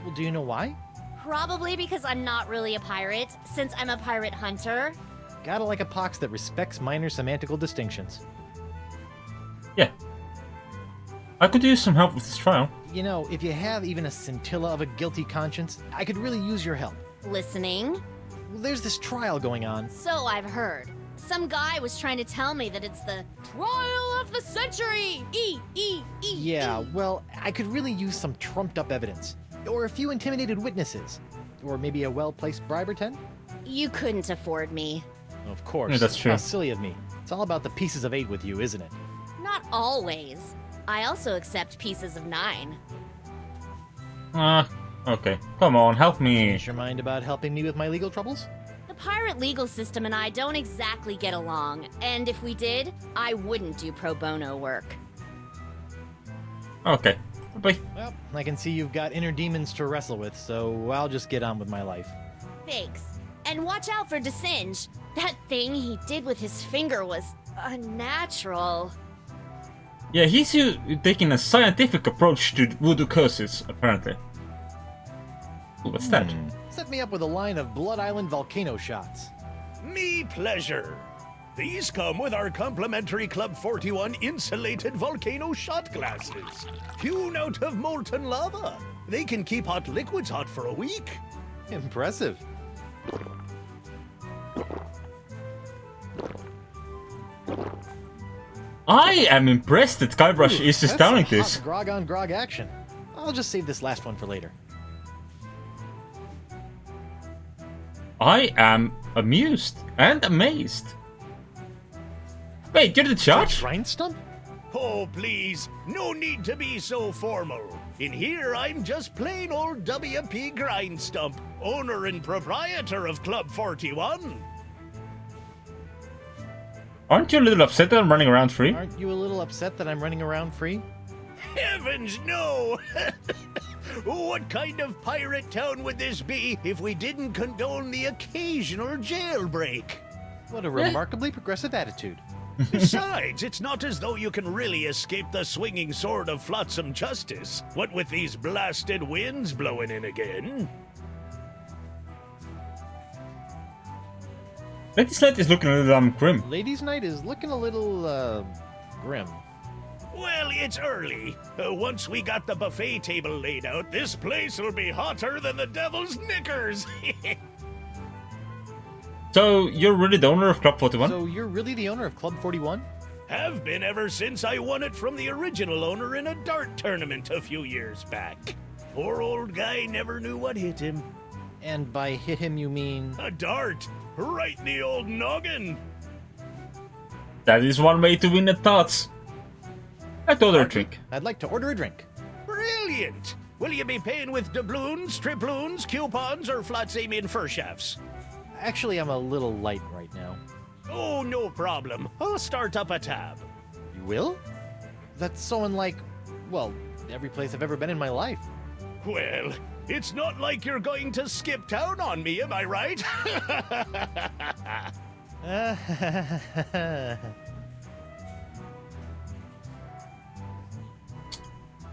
Well, do you know why? Probably because I'm not really a pirate, since I'm a pirate hunter. Gotta like a pox that respects minor semantical distinctions. Yeah. I could use some help with this trial. You know, if you have even a scintilla of a guilty conscience, I could really use your help. Listening? There's this trial going on. So I've heard. Some guy was trying to tell me that it's the trial of the century! Yeah, well, I could really use some trumped up evidence. Or a few intimidated witnesses. Or maybe a well-placed bribe or 10? You couldn't afford me. Of course. Yeah, that's true. How silly of me. It's all about the pieces of 8 with you, isn't it? Not always. I also accept pieces of 9. Okay. Come on, help me. Change your mind about helping me with my legal troubles? The pirate legal system and I don't exactly get along, and if we did, I wouldn't do pro bono work. Okay. Bye. Well, I can see you've got inner demons to wrestle with, so I'll just get on with my life. Thanks. And watch out for DeSinge. That thing he did with his finger was unnatural. Yeah, he's taking a scientific approach to voodoo curses, apparently. Ooh, what's that? Set me up with a line of Blood Island volcano shots. Me pleasure. These come with our complimentary Club 41 insulated volcano shot glasses. Hewn out of molten lava. They can keep hot liquids hot for a week. Impressive. I am impressed that Guybrush is just That's downing some this. hot grog on grog action. I'll just save this last one for later. I am amused and amazed. Wait, you're the judge? Shrine stump? Oh, please, no need to be so formal. In here, I'm just plain old W.P. Grindstump, owner and proprietor of Club 41. Aren't you a little upset that I'm running around free? Aren't you a little upset that I'm running around free? Heavens, no! What kind of pirate town would this be if we didn't condone the occasional jailbreak? What a remarkably progressive attitude. Besides, it's not as though you can really escape the swinging sword of Flotsam justice. What with these blasted winds blowing in again? Ladies' Night is looking a little grim. Ladies' Night is looking a little, grim. Well, it's early. Once we got the buffet table laid out, this place will be hotter than the devil's knickers. So, you're really the owner of Club 41? So you're really the owner of Club 41? Have been ever since I won it from the original owner in a dart tournament a few years back. Poor old guy never knew what hit him. And by hit him you mean... A dart! Right in the old noggin! That is one way to win at darts. I'd order a drink. I'd like to order a drink. Brilliant! Will you be paying with doubloons, triploons, coupons, or Flotsam in fur shafts? Actually, I'm a little light right now. Oh, no problem. I'll start up a tab. You will? That's so unlike, well, every place I've ever been in my life. Well, it's not like you're going to skip town on me, am I right?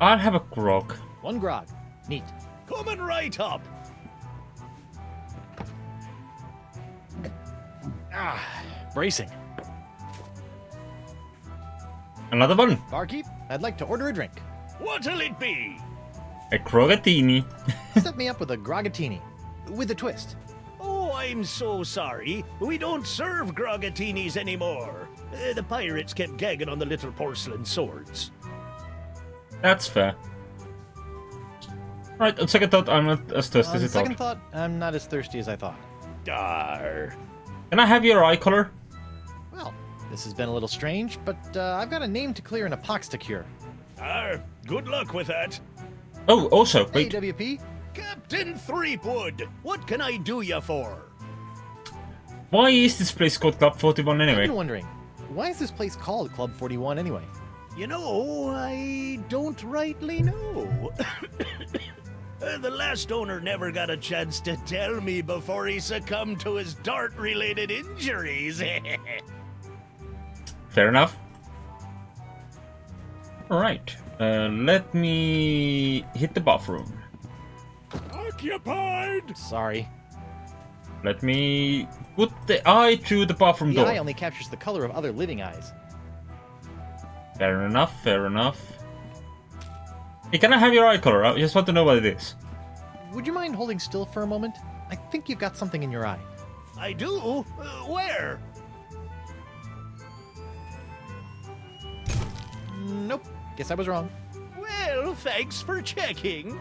I'll have a grog. One grog. Neat. Coming right up. Bracing. Another one. Barkeep, I'd like to order a drink. What'll it be? A grogatini. Set me up with a grogatini. With a twist. Oh, I'm so sorry. We don't serve grogatinis anymore. The pirates kept gagging on the little porcelain swords. That's fair. Right, on second thought, I'm not as thirsty as I On second thought. thought, I'm not as thirsty as I thought. Dar. Can I have your eye color? Well, this has been a little strange, but I've got a name to clear and a pox to cure. Good luck with that. Oh, also, Hey, wait. WP. Captain Threepwood, what can I do you for? Why is this place called Club 41 I've anyway? been wondering, why is this place called Club 41 anyway? You know, I don't rightly know. The last owner never got a chance to tell me before he succumbed to his dart-related injuries. Fair enough. Alright, let me hit the bathroom. Occupied! Sorry. Let me put the eye to the bathroom The door. eye only captures the color of other living eyes. Fair enough, fair enough. Hey, can I have your eye color? I just want to know what it is. Would you mind holding still for a moment? I think you've got something in your eye. I do? Where? Nope. Guess I was wrong. Well, thanks for checking.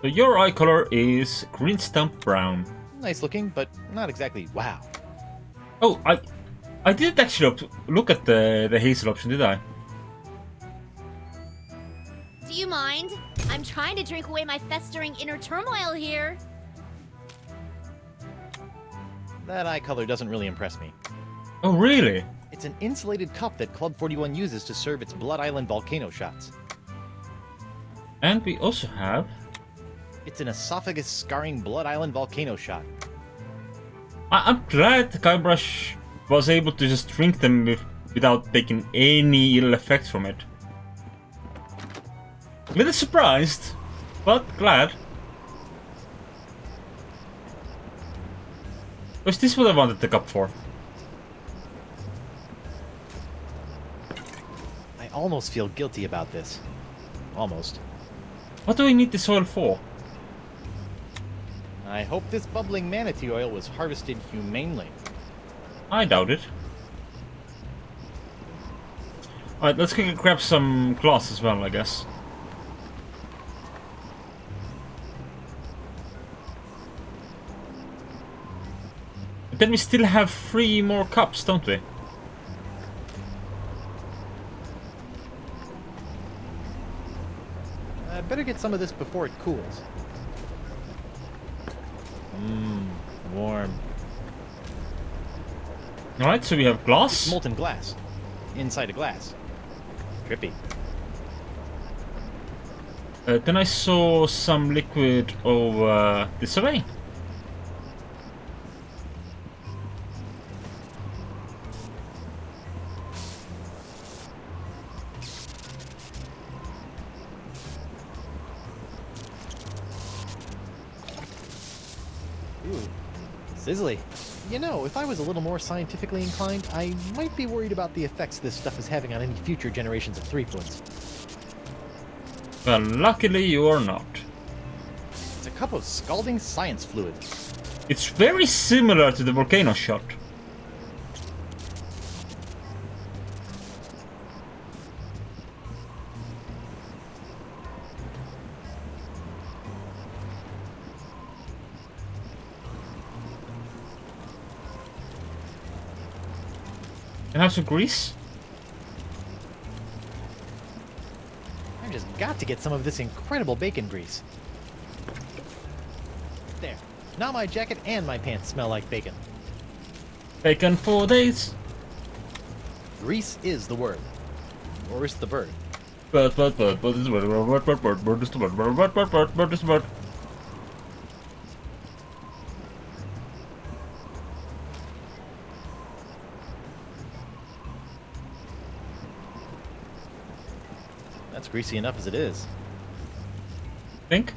So your eye color is green stump brown. Nice looking, but not exactly wow. Oh, I didn't actually look at the hazel option, did I? Do you mind? I'm trying to drink away my festering inner turmoil here. That eye color doesn't really impress me. Oh, really? It's an insulated cup that Club 41 uses to serve its Blood Island volcano shots. And we also have... It's an esophagus scarring Blood Island volcano shot. I'm glad Guybrush was able to just drink them without taking any ill effects from it. A little surprised, but glad. Was this what I wanted the cup for? I almost feel guilty about this. Almost. What do we need this oil for? I hope this bubbling manatee oil was harvested humanely. I doubt it. Alright, let's go grab some glass as well, I guess. But then we still have 3 more cups, don't we? I better get some of this before it cools. Warm. Alright, so we have glass. Molten glass. Inside a glass. Trippy. Then I saw some liquid over this way. Ooh. Sizzly. You know, if I was a little more scientifically inclined, I might be worried about the effects this stuff is having on any future generations of threepwoods. Well, luckily you are not. It's a cup of scalding science fluid. It's very similar to the volcano shot. Can I have some grease? I've just got to get some of this incredible bacon grease. There. Now my jacket and my pants smell like bacon. Bacon for days. Grease is the word. Or is the bird. Bird is the word. Bird is the word. Bird is the word. Bird is the word. That's greasy enough as it is. Think?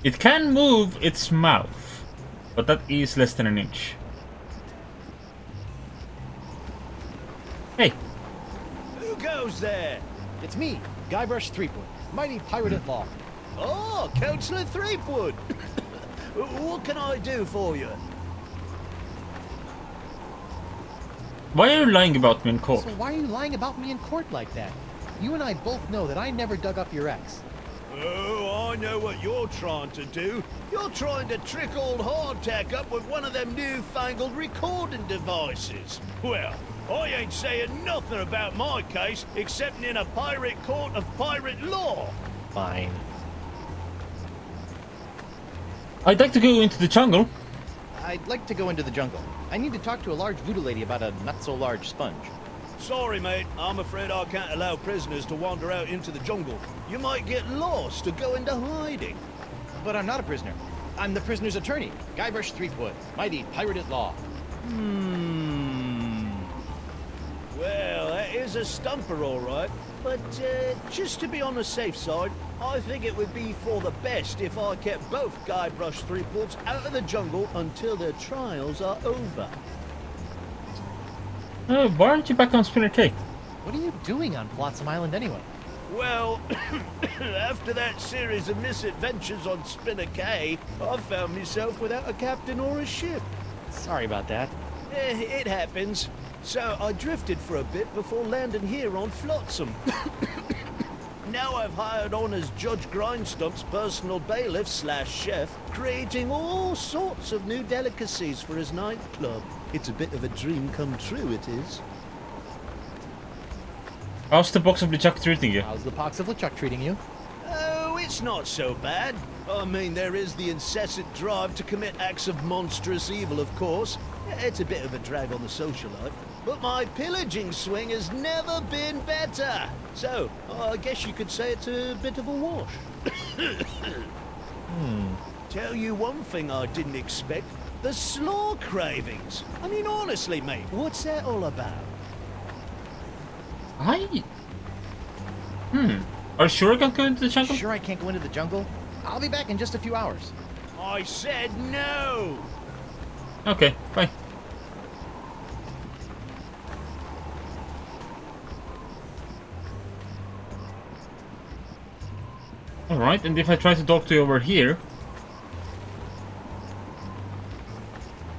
It can move its mouth, but that is less than an inch. Hey, Who goes there? It's me, Guybrush Threepwood, mighty pirate at law. Oh, Councillor Threepwood. What can I do for you? why are you lying about me in court? So why are you lying about me in court like that? You and I both know that I never dug up your ex. Oh, I know what you're trying to do. You're trying to trick old Hardtack up with one of them newfangled recording devices. Well, I ain't saying nothing about my case except in a pirate court of pirate law. Fine. I'd like to go into the jungle. I'd like to go into the jungle. I need to talk to a large voodoo lady about a not-so-large sponge. Sorry, mate. I'm afraid I can't allow prisoners to wander out into the jungle. You might get lost or go into hiding. But I'm not a prisoner. I'm the prisoner's attorney, Guybrush Threepwood, mighty pirate at law. Well, that is a stumper, all right. But just to be on the safe side, I think it would be for the best if I kept both Guybrush Threepwoods out of the jungle until their trials are over. Why aren't you back on Spinner Cake? What are you doing on Flotsam Island anyway? Well, after that series of misadventures on Spinner Cay, I found myself without a captain or a ship. Sorry about that. It happens. So I drifted for a bit before landing here on Flotsam. Now I've hired on as Judge Grindstump's personal bailiff / chef, creating all sorts of new delicacies for his nightclub. It's a bit of a dream come true, it is. How's the box of LeChuck treating you? How's the pox of LeChuck treating you? Oh, it's not so bad. I mean, there is the incessant drive to commit acts of monstrous evil, of course. It's a bit of a drag on the social life. But my pillaging swing has never been better. So, I guess you could say it's a bit of a wash. Tell you one thing I didn't expect. The slaw cravings. I mean, honestly, mate, what's that all about? Are you sure I can't go into the jungle? Sure I can't go into the jungle? I'll be back in just a few hours. I said no! Okay, bye. Alright, and if I try to talk to you over here...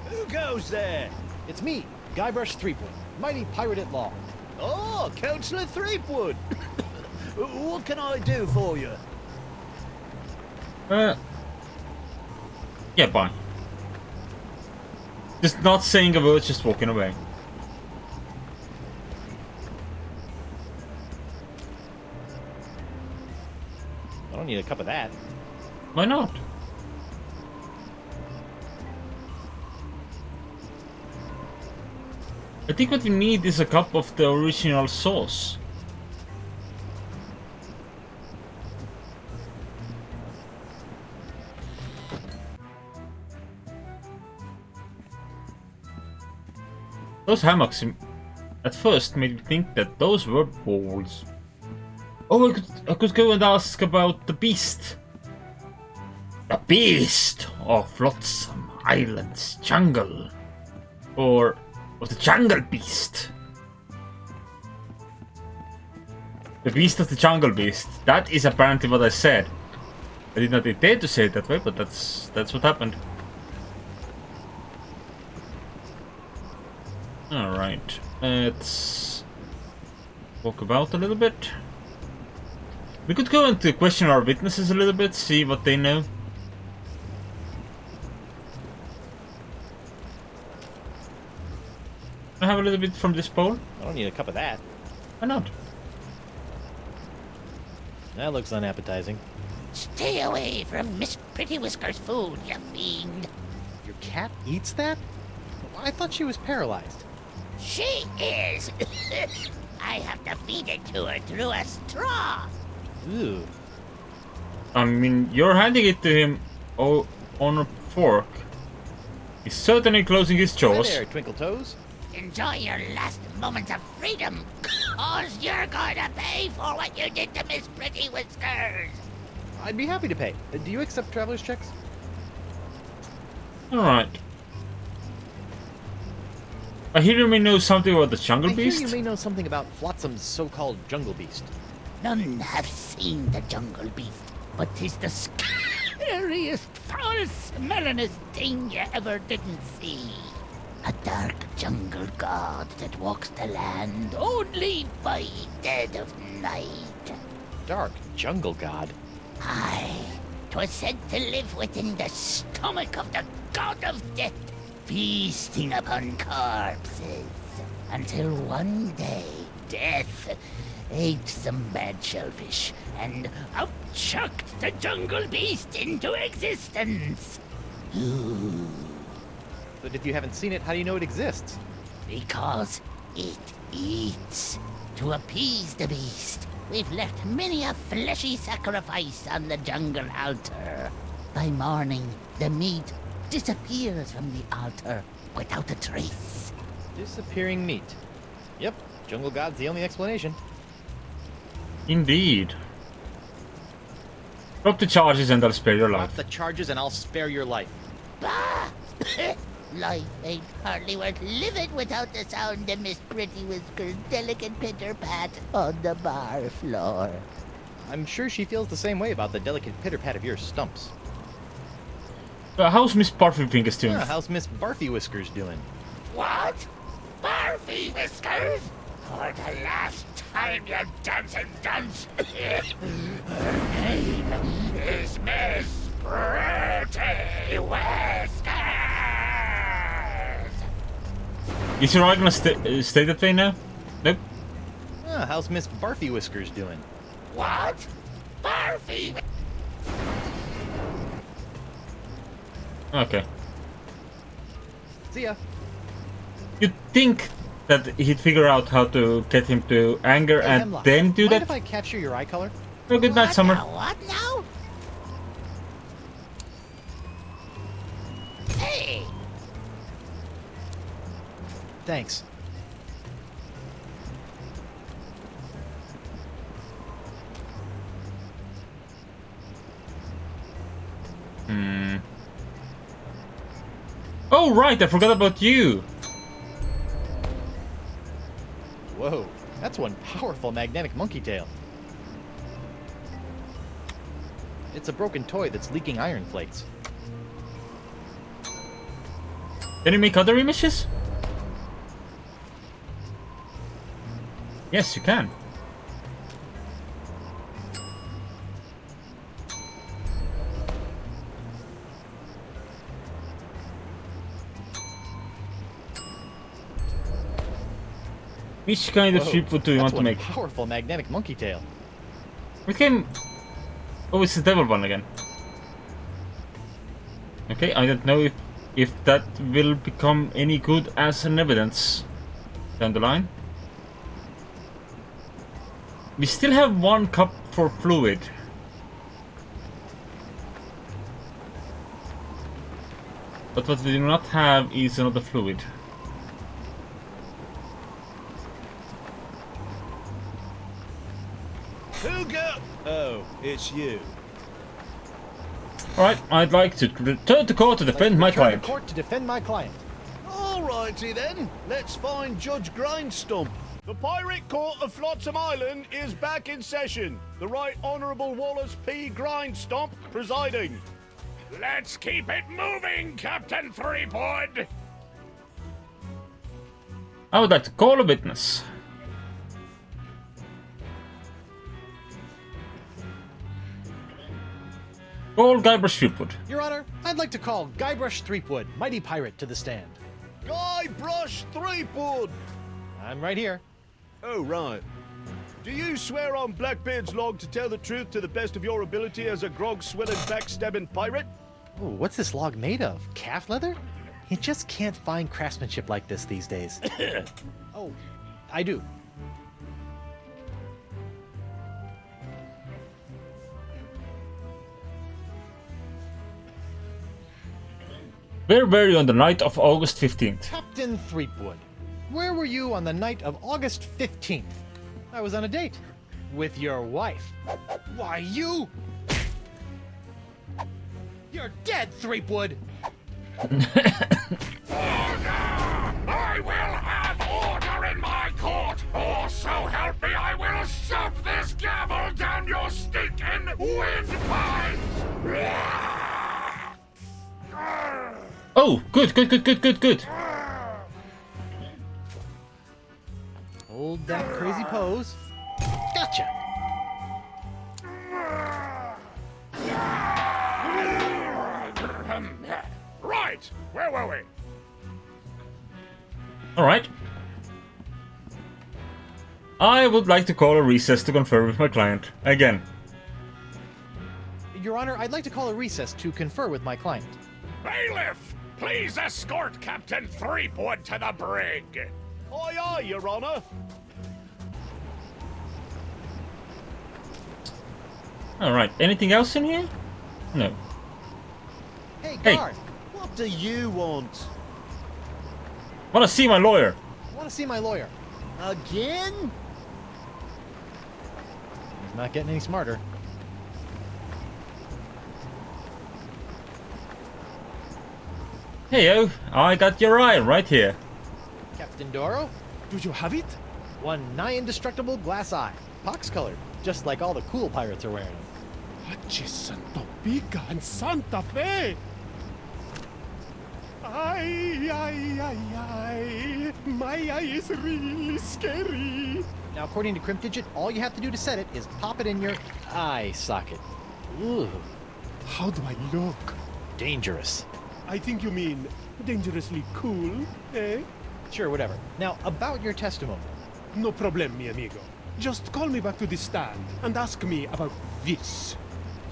Who goes there? It's me, Guybrush Threepwood, mighty pirate at law. Oh, Councillor Threepwood. What can I do for you? Yeah, bye. Just not saying a word, just walking away. I don't need a cup of that. Why not? I think what we need is a cup of the original sauce. Those hammocks at first made me think that those were balls. Oh, I could go and ask about the beast. The beast of Flotsam Island's jungle. Or of the jungle beast. The beast of the jungle beast. That is apparently what I said. I did not intend to say it that way, but that's what happened. Alright, let's walk about a little bit. We could go and question our witnesses a little bit, see what they know. Can I have a little bit from this bowl? I don't need a cup of that. Why not? That looks unappetizing. Stay away from Miss Pretty Whisker's food, you fiend. Your cat eats that? I thought she was paralyzed. She is. I have to feed it to her through a straw. Ooh. I mean, you're handing it to him on a fork. He's certainly closing his Hi jaws. there, Twinkle Toes. Enjoy your last moments of freedom, cause you're going to pay for what you did to Miss Pretty Whiskers. I'd be happy to pay. Do you accept traveler's checks? Alright. I hear you may know something about the jungle I beast. hear you may know something about Flotsam's so-called jungle beast. None have seen the jungle beast, but 'tis the scariest, foul-smellingest thing you ever didn't see. A dark jungle god that walks the land only by dead of night. Dark jungle god? Aye, 'twas said to live within the stomach of the god of death, feasting upon corpses, until one day death ate some bad shellfish and upchucked the jungle beast into existence. But if you haven't seen it, how do you know it exists? Because it eats. To appease the beast, we've left many a fleshy sacrifice on the jungle altar. By morning, the meat disappears from the altar without a trace. Disappearing meat. Yep, jungle god's the only explanation. Indeed. Drop the charges and I'll spare your Drop life. the charges and I'll spare your life. Bah! Life ain't hardly worth living without the sound of Miss Pretty Whisker's delicate pitter-pat on the bar floor. I'm sure she feels the same way about the delicate pitter-pat of your stumps. How's Miss Barfy Fingers doing? How's Miss Barfy Whiskers doing? What? Barfy Whiskers? For the last time, you dancing dunce. Her name is Miss Pretty Whiskers. Is your eye gonna stay that way now? Nope. How's Miss Barfy Whiskers doing? What? Barfy? Okay. See ya. You'd think that he'd figure out how to get him to anger Hey, and Hemlock, then do mind that? if I capture your eye color? Oh, good night, Summer. What now? Hey! Thanks. Oh, right, I forgot about you. Whoa, that's one powerful magnetic monkey tail. It's a broken toy that's leaking iron flakes. Can you make other images? Yes, you can. Which kind of ship do you want to make? That's one powerful magnetic monkey tail. We can... Oh, it's the devil one again. Okay, I don't know if that will become any good as an evidence down the line. We still have one cup for fluid. But what we do not have is another fluid. Who go? Oh, it's you. Alright, I'd like to return to court to defend my Return to client. court to defend my client. Alrighty then, let's find Judge Grindstump. The Pirate Court of Flotsam Island is back in session. The Right Honourable Wallace P. Grindstump presiding. Let's keep it moving, Captain Threepwood! I would like to call a witness. Call Guybrush Threepwood. Your Honor, I'd like to call Guybrush Threepwood, mighty pirate, to the stand. Guybrush Threepwood! I'm right here. Oh, right. Do you swear on Blackbeard's log to tell the truth to the best of your ability as a grog-swilling, backstabbing pirate? Oh, what's this log made of? Calf leather? You just can't find craftsmanship like this these days. Oh, I do. Where were you on the night of August 15th? Captain Threepwood, where were you on the night of August 15th? I was on a date. With your wife. Why, you... You're dead, Threepwood! I will have order in my court, or so help me, I will shove this gavel down your stinking windpipe! Oh, good. Hold that crazy pose. Gotcha! Right, where were we? Alright. I would like to call a recess to confer with my client. Again. Your Honor, I'd like to call a recess to confer with my client. Bailiff, please escort Captain Threepwood to the brig. Aye, aye, Your Honour. Alright, anything else in here? No. Hey, Hey. guard! What do you want? Wanna see my lawyer? I want to see my lawyer. Again? He's not getting any smarter. Heyo, I got your eye right here. Captain Doro? Do you have it? One nigh indestructible glass eye. Pox-colored, just like all the cool pirates are wearing. Achis Santo Pica and Santa Fe! Ay, ay, ay, ay. My eye is really scary. Now, according to Cryptdigit, all you have to do to set it is pop it in your eye socket. Ooh, How do I look? dangerous. I think you mean dangerously cool, eh? Sure, whatever. Now, about your testimony. No problem, mi amigo. Just call me back to the stand and ask me about this.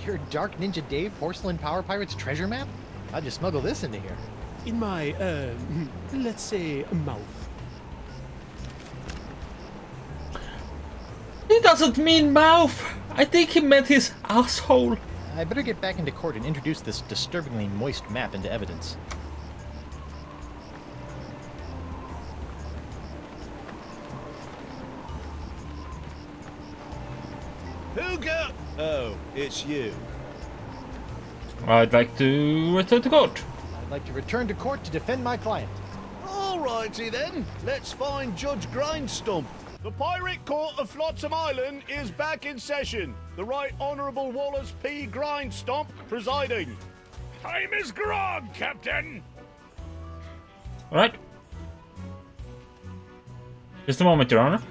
Your Dark Ninja Dave Porcelain Power Pirates treasure map? I'll just smuggle this into here. In my, let's say, mouth. He doesn't mean mouth. I think he meant his asshole. I better get back into court and introduce this disturbingly moist map into evidence. Who got... Oh, it's you. I'd like to return to court. I'd like to return to court to defend my client. Alrighty then, let's find Judge Grindstump. The Pirate Court of Flotsam Island is back in session. The Right Honourable Wallace P. Grindstump presiding. Time is grog, Captain. Alright. Just a moment, Your Honor.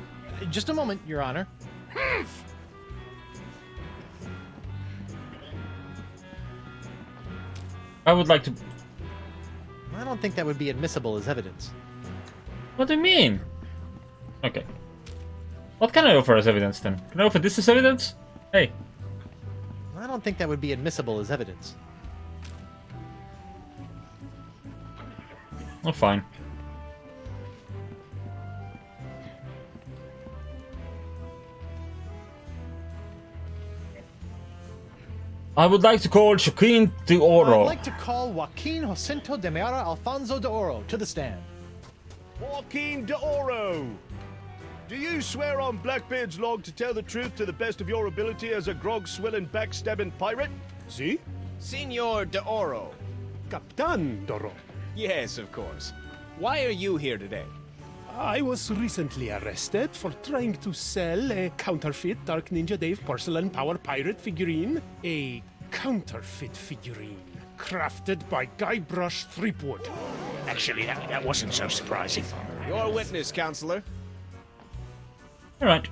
Just a moment, Your Honor. I would like to... I don't think that would be admissible as evidence. What do you mean? Okay. What can I offer as evidence then? Can I offer this as evidence? Hey. I don't think that would be admissible as evidence. Oh, fine. I would like to call Joaquin de Oro. I'd like to call Joaquin Jacinto de Meara Alfonso de Oro to the stand. Joaquin de Oro. Do you swear on Blackbeard's log to tell the truth to the best of your ability as a grog-swilling, backstabbing pirate? See? Senor de Oro. Captain Doro. Yes, of course. Why are you here today? I was recently arrested for trying to sell a counterfeit Dark Ninja Dave porcelain power pirate figurine. A counterfeit figurine crafted by Guybrush Threepwood. Actually, that wasn't so surprising. Your witness, counselor. Alright.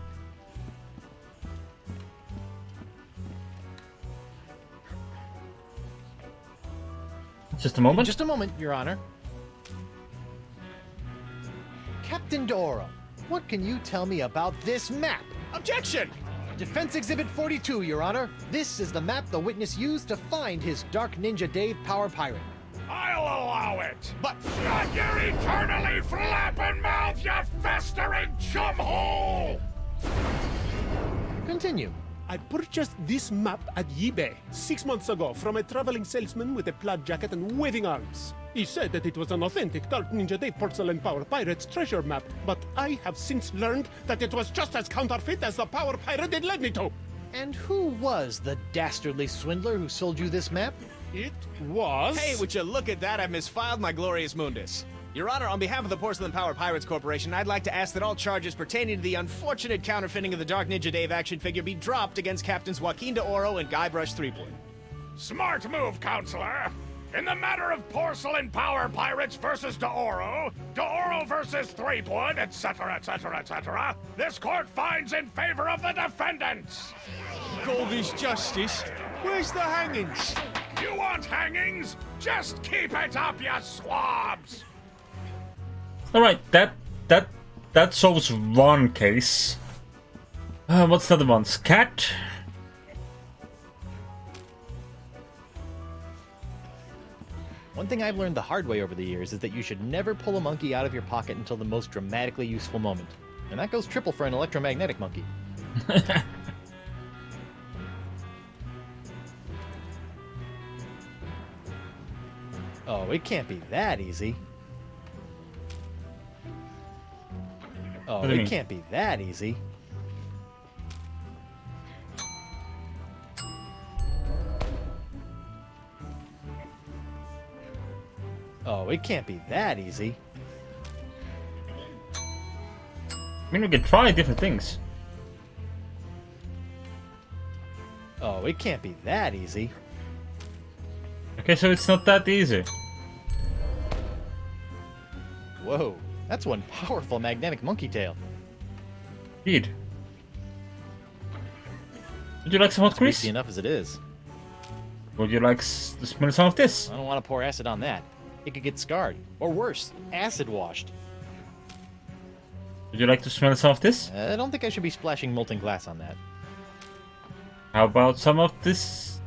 Just a moment. Just a moment, Your Honor. Captain Doro, what can you tell me about this map? Objection! Defense Exhibit 42, Your Honor. This is the map the witness used to find his Dark Ninja Dave Power Pirate. I'll allow it. But Shut your eternally flapping mouth, you festering chumhole! Continue. I purchased this map at eBay 6 months ago from a traveling salesman with a plaid jacket and waving arms. He said that it was an authentic Dark Ninja Dave Porcelain Power Pirate's treasure map, but I have since learned that it was just as counterfeit as the Power Pirate it led me to. And who was the dastardly swindler who sold you this map? It was... hey, would you look at that? I've misfiled my glorious mundus. Your Honor, on behalf of the Porcelain Power Pirates Corporation, I'd like to ask that all charges pertaining to the unfortunate counterfeiting of the Dark Ninja Dave action figure be dropped against Captains Joaquin de Oro and Guybrush Threepwood. Smart move, counselor. In the matter of porcelain power pirates versus De Oro versus Threepwood, etc., etc., etc., this court finds in favor of the defendants. Goldie's justice. Where's the hangings? You want hangings? Just keep it up, you swabs! Alright, that solves one case. What's the other one? Cat? One thing I've learned the hard way over the years is that you should never pull a monkey out of your pocket until the most dramatically useful moment. And that goes triple for an electromagnetic monkey. Oh, it can't be that easy. Oh, What do you it mean? can't be that easy. Oh, Oh, it can't be that easy. I mean, we can try different things. Oh, it can't be that easy. Okay, so it's not that easy. Whoa, that's one powerful magnetic monkey tail. Indeed. Would you like some hot grease? Greasy enough as it is. Would you like to smell some of this? I don't want to pour acid on that. It could get scarred. Or worse, acid washed. Would you like to smell some of this? I don't think I should be splashing molten glass on that. How about some of this?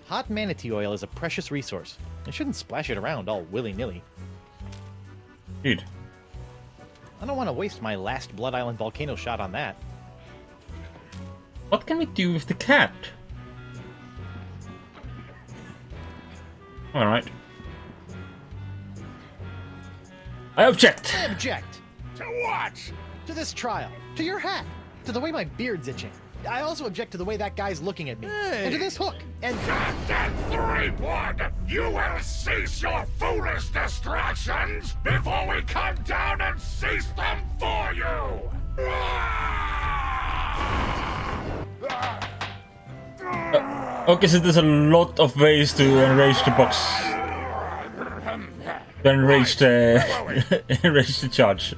Hot manatee oil is a precious resource. I shouldn't splash it around all willy-nilly. Dude. I don't want to waste my last Blood Island volcano shot on that. What can we do with the cat? Alright. I object! I object! To what? To this trial. To your hat. To the way my beard's itching. I also object to the way that guy's looking at me. And to this hook. And... Captain Threepwood, you will cease your foolish distractions before we come down and seize them for you! Okay, so there's a lot of ways to enrage the box. To enrage the... enrage the charge.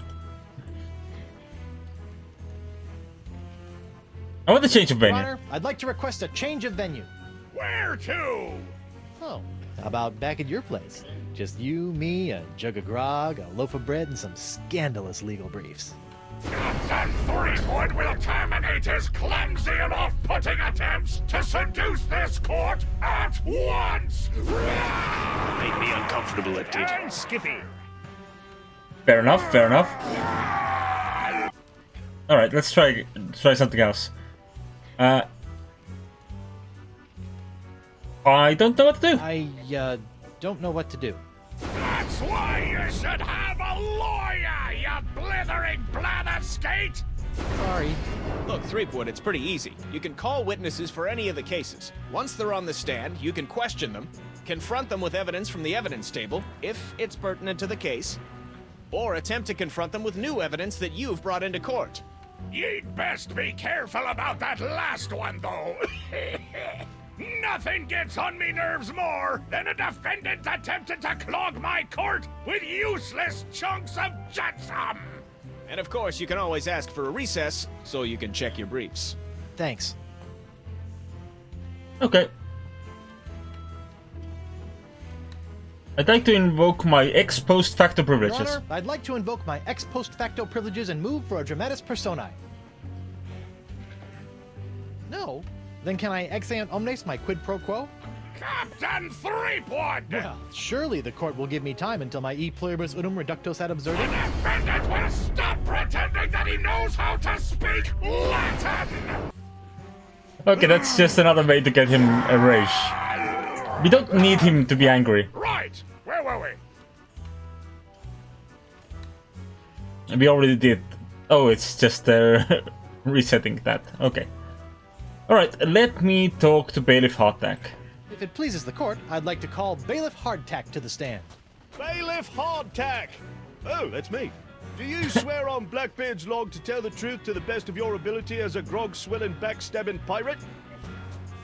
I want to change of venue. Honor, I'd like to request a change of venue. Where to? Oh, how about back at your place? Just you, me, a jug of grog, a loaf of bread, and some scandalous legal briefs. Captain Threepwood will terminate his clumsy and off-putting attempts to seduce this court at once! Made me uncomfortable, it did. And Skippy! Fair enough, fair enough. Alright, let's try something else. I don't know what to do. I don't know what to do. That's why you should have a lawyer, you blithering blatherskate! Sorry. Look, Threepwood, it's pretty easy. You can call witnesses for any of the cases. Once they're on the stand, you can question them, confront them with evidence from the evidence table, if it's pertinent to the case, or attempt to confront them with new evidence that you've brought into court. You'd best be careful about that last one, though. Nothing gets on me nerves more than a defendant attempting to clog my court with useless chunks of jetsam. And of course, you can always ask for a recess so you can check your briefs. Thanks. Okay. I'd like to invoke my ex post facto Your privileges. Honor, I'd like to invoke my ex post facto privileges and move for a dramatis personae. No? Then can I ex ante omnes my quid pro quo? Captain Threepwood! Well, surely the court will give me time until my e pluribus unum reductus ad absurdum. The defendant will stop pretending that he knows how to speak Latin! Okay, that's just another way to get him enraged. We don't need him to be angry. Right! Where were we? We already did. Oh, it's just resetting that. Okay. Alright, let me talk to Bailiff Hardtack. If it pleases the court, I'd like to call Bailiff Hardtack to the stand. Bailiff Hardtack! Oh, that's me. Do you swear on Blackbeard's log to tell the truth to the best of your ability as a grog-swilling, backstabbing pirate?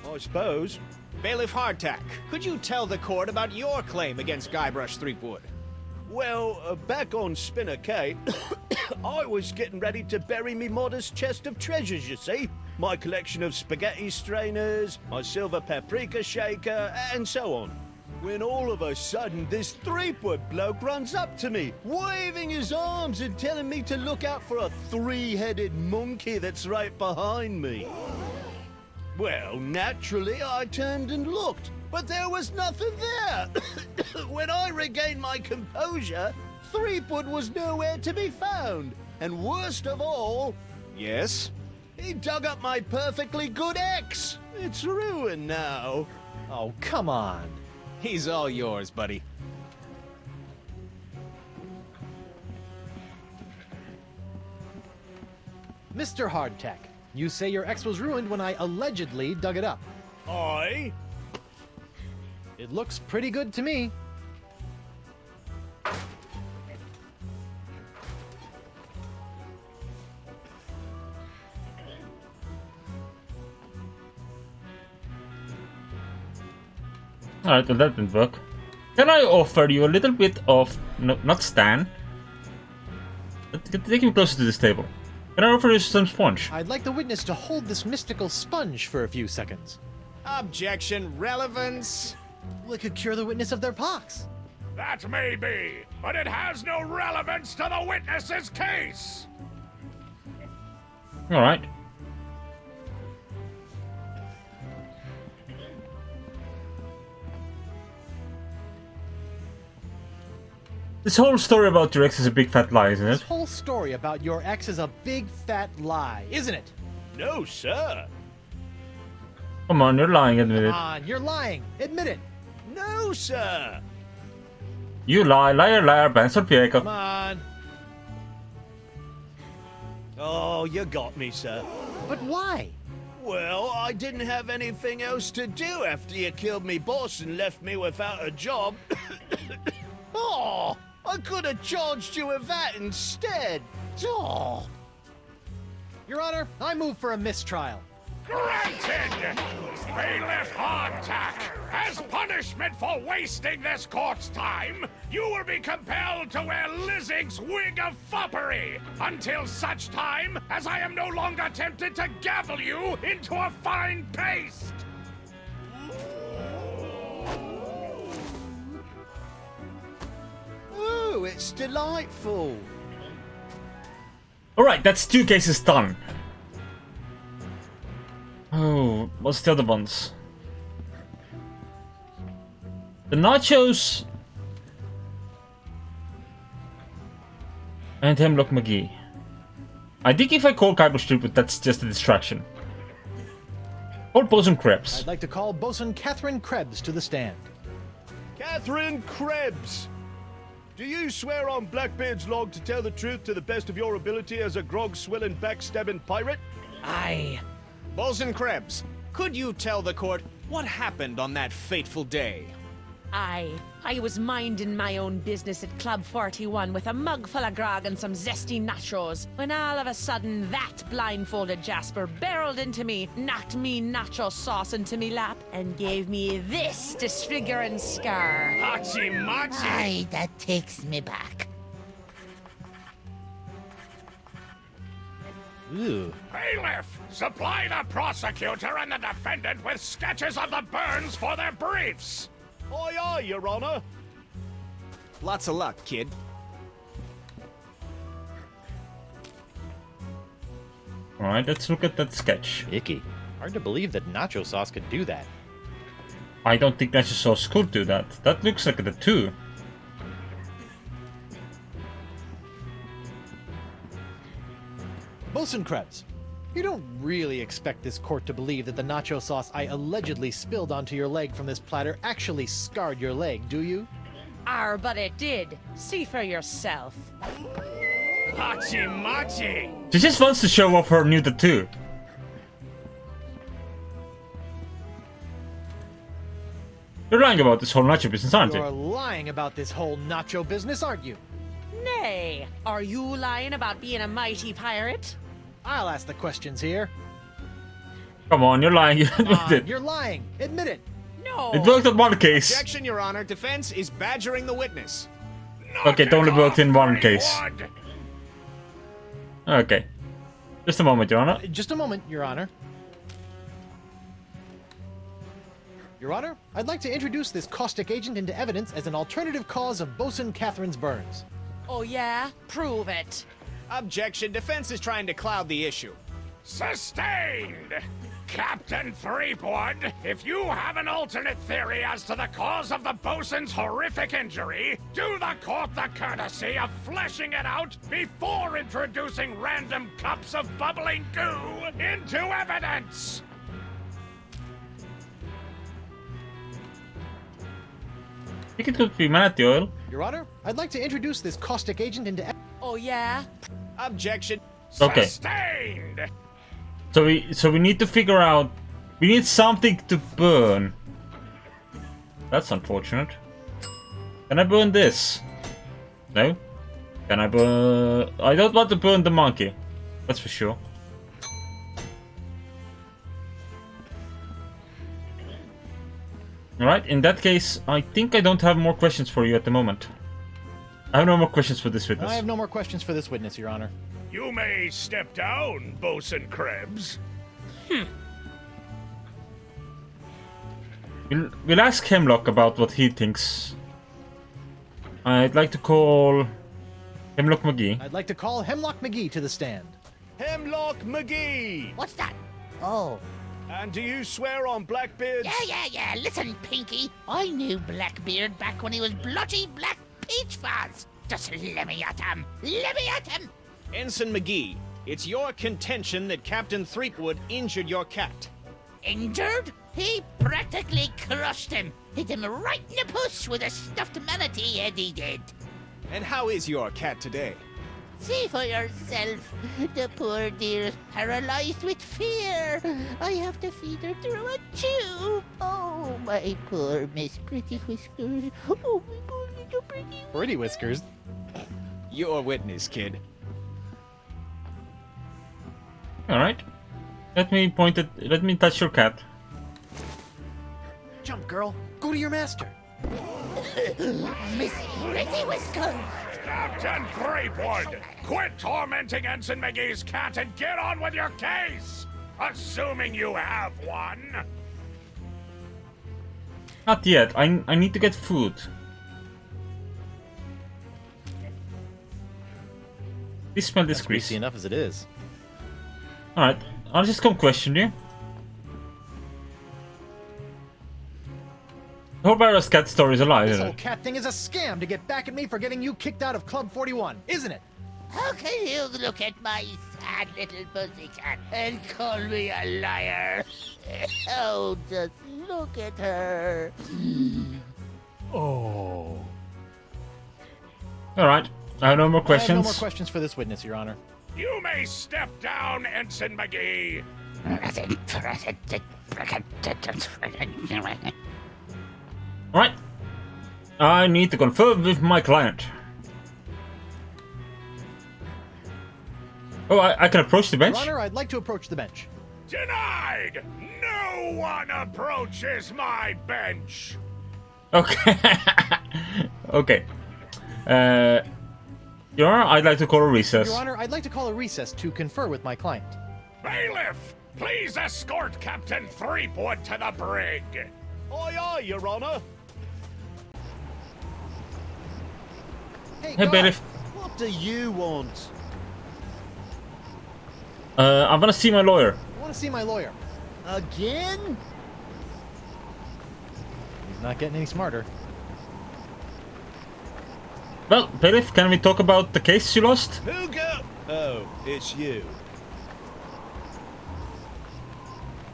I suppose. Bailiff Hardtack, could you tell the court about your claim against Guybrush Threepwood? Well, back on Spinner Cay, I was getting ready to bury me modest chest of treasures, you see. My collection of spaghetti strainers, my silver paprika shaker, and so on. When all of a sudden, this Threepwood bloke runs up to me, waving his arms and telling me to look out for a three-headed monkey that's right behind me. Well, naturally, I turned and looked, but there was nothing there. When I regained my composure, Threepwood was nowhere to be found. And worst of all... Yes? He dug up my perfectly good ex. It's ruined now. Oh, come on. He's all yours, buddy. Mr. Hardtack, you say your ex was ruined when I allegedly dug it up. I? It looks pretty good to me. Alright, well that didn't work. Can I offer you a little bit of... No, not Stan. Take him closer to this table. Can I offer you some sponge? I'd like the witness to hold this mystical sponge for a few seconds. Objection, relevance. Well, it could cure the witness of their pox. That may be, but it has no relevance to the witness's case. Alright. This whole story about your ex is a big fat lie, isn't This it? whole story about your ex is a big fat lie, isn't it? No, sir. Come on, you're lying, admit Come it. on, you're lying. Admit it. No, sir. You lie, liar, liar, pencil pieko. Come on. Oh, you got me, sir. But why? Well, I didn't have anything else to do after you killed me boss and left me without a job. Oh, I could have charged you with that instead. Oh. Your Honor, I move for a mistrial. Granted! Bailiff Hardtack, as punishment for wasting this court's time, you will be compelled to wear Lizzig's wig of foppery until such time as I am no longer tempted to gavel you into a fine paste! Ooh, it's delightful. Alright, that's 2 cases done. Oh, what's the other ones? The nachos and Hemlock McGee. I think if I call Kyber Street, that's just a distraction. Or Bosun Krebs. I'd like to call Bosun Catherine Krebs to the stand. Catherine Krebs. Do you swear on Blackbeard's log to tell the truth to the best of your ability as a grog-swilling, backstabbing pirate? Aye. Bosun Krebs, could you tell the court what happened on that fateful day? Aye. I was minding my own business at Club 41 with a mug full of grog and some zesty nachos, when all of a sudden that blindfolded Jasper barreled into me, knocked me nacho sauce into me lap, and gave me this disfiguring scar. Hachi-machi! Aye, that takes me back. Ooh. Bailiff, supply the prosecutor and the defendant with sketches of the burns for their briefs! Aye, aye, Your Honor. Lots of luck, kid. Alright, let's look at that sketch. Icky. Hard to believe that nacho sauce could do that. I don't think Nacho Sauce could do that. That looks like the 2. Bosun Krebs, you don't really expect this court to believe that the nacho sauce I allegedly spilled onto your leg from this platter actually scarred your leg, do you? But it did. See for yourself. Hachi-machi! She just wants to show off her new tattoo. You're lying about this whole nacho business, aren't You're you? lying about this whole nacho business, aren't you? Nay, are you lying about being a mighty pirate? I'll ask the questions here. Come on, you're lying. You Come admit on, it. you're lying. Admit it. No. It worked on one case. Objection, Your Honor. Defense is badgering the witness. Okay, it only worked in one Knock it case. off, Greenwood. Okay. Just a moment, Your Honor. Just a moment, Your Honor. Your Honor, I'd like to introduce this caustic agent into evidence as an alternative cause of Bosun Catherine's burns. Oh yeah? Prove it. Objection. Defense is trying to cloud the issue. Sustained! Captain Threepwood, if you have an alternate theory as to the cause of the bosun's horrific injury, do the court the courtesy of fleshing it out before introducing random cups of bubbling goo into evidence! I think it could be Matty Oil. Your Honor, I'd like to introduce this caustic agent into Oh yeah? Objection. Okay. Sustained! So we need to figure out. We need something to burn. That's unfortunate. Can I burn this? No? Can I burn... I don't want to burn the monkey. That's for sure. Alright, in that case, I think I don't have more questions for you at the moment. I have no more questions for this witness. I have no more questions for this witness, Your Honor. You may step down, Bosun Krebs. We'll ask Hemlock about what he thinks. I'd like to call Hemlock McGee. I'd like to call Hemlock McGee to the stand. Hemlock McGee! What's that? Oh. And do you swear on Blackbeard's... Yeah. Listen, Pinky. I knew Blackbeard back when he was blotchy Black Peach Fuzz. Just let me at him. Let me at him. Ensign McGee, it's your contention that Captain Threepwood injured your cat. Injured? He practically crushed him. Hit him right in the puss with a stuffed manatee, Eddie did. And how is your cat today? See for yourself. The poor dear is paralyzed with fear. I have to feed her through a tube. Oh, my poor Miss Pretty Whiskers. Oh, my poor little Pretty. Pretty Whiskers. Your witness, kid. Alright. Let me touch your cat. Jump, girl. Go to your master. Miss Pretty Whiskers. Captain Threepwood, quit tormenting Ensign McGee's cat and get on with your case! Assuming you have one. Not yet. I need to get food. Please smell this That's grease. greasy enough as it is. Alright, I'll just come question you. The whole Barrow's cat story is a lie, This isn't whole it? cat thing is a scam to get back at me for getting you kicked out of Club 41, isn't it? How can you look at my sad little pussycat and call me a liar? Oh, just look at her. Oh. Alright, I have no more I have questions. no more questions for this witness, Your Honor. You may step down, Ensign McGee. Alright. I need to confirm with my client. Oh, I can approach the bench? Your Honor, I'd like to approach the bench. Denied! No one approaches my bench! Okay. Okay. Your Honor, I'd like to call a recess. Your Honor, I'd like to call a recess to confer with my client. Bailiff, please escort Captain Threepwood to the brig. Aye, Your Honor. Hey, Hey, guard, bailiff. What do you want? I want to see my lawyer. I want to see my lawyer. Again? He's not getting any smarter. Well, bailiff, can we talk about the case you lost? Who go? Oh, it's you.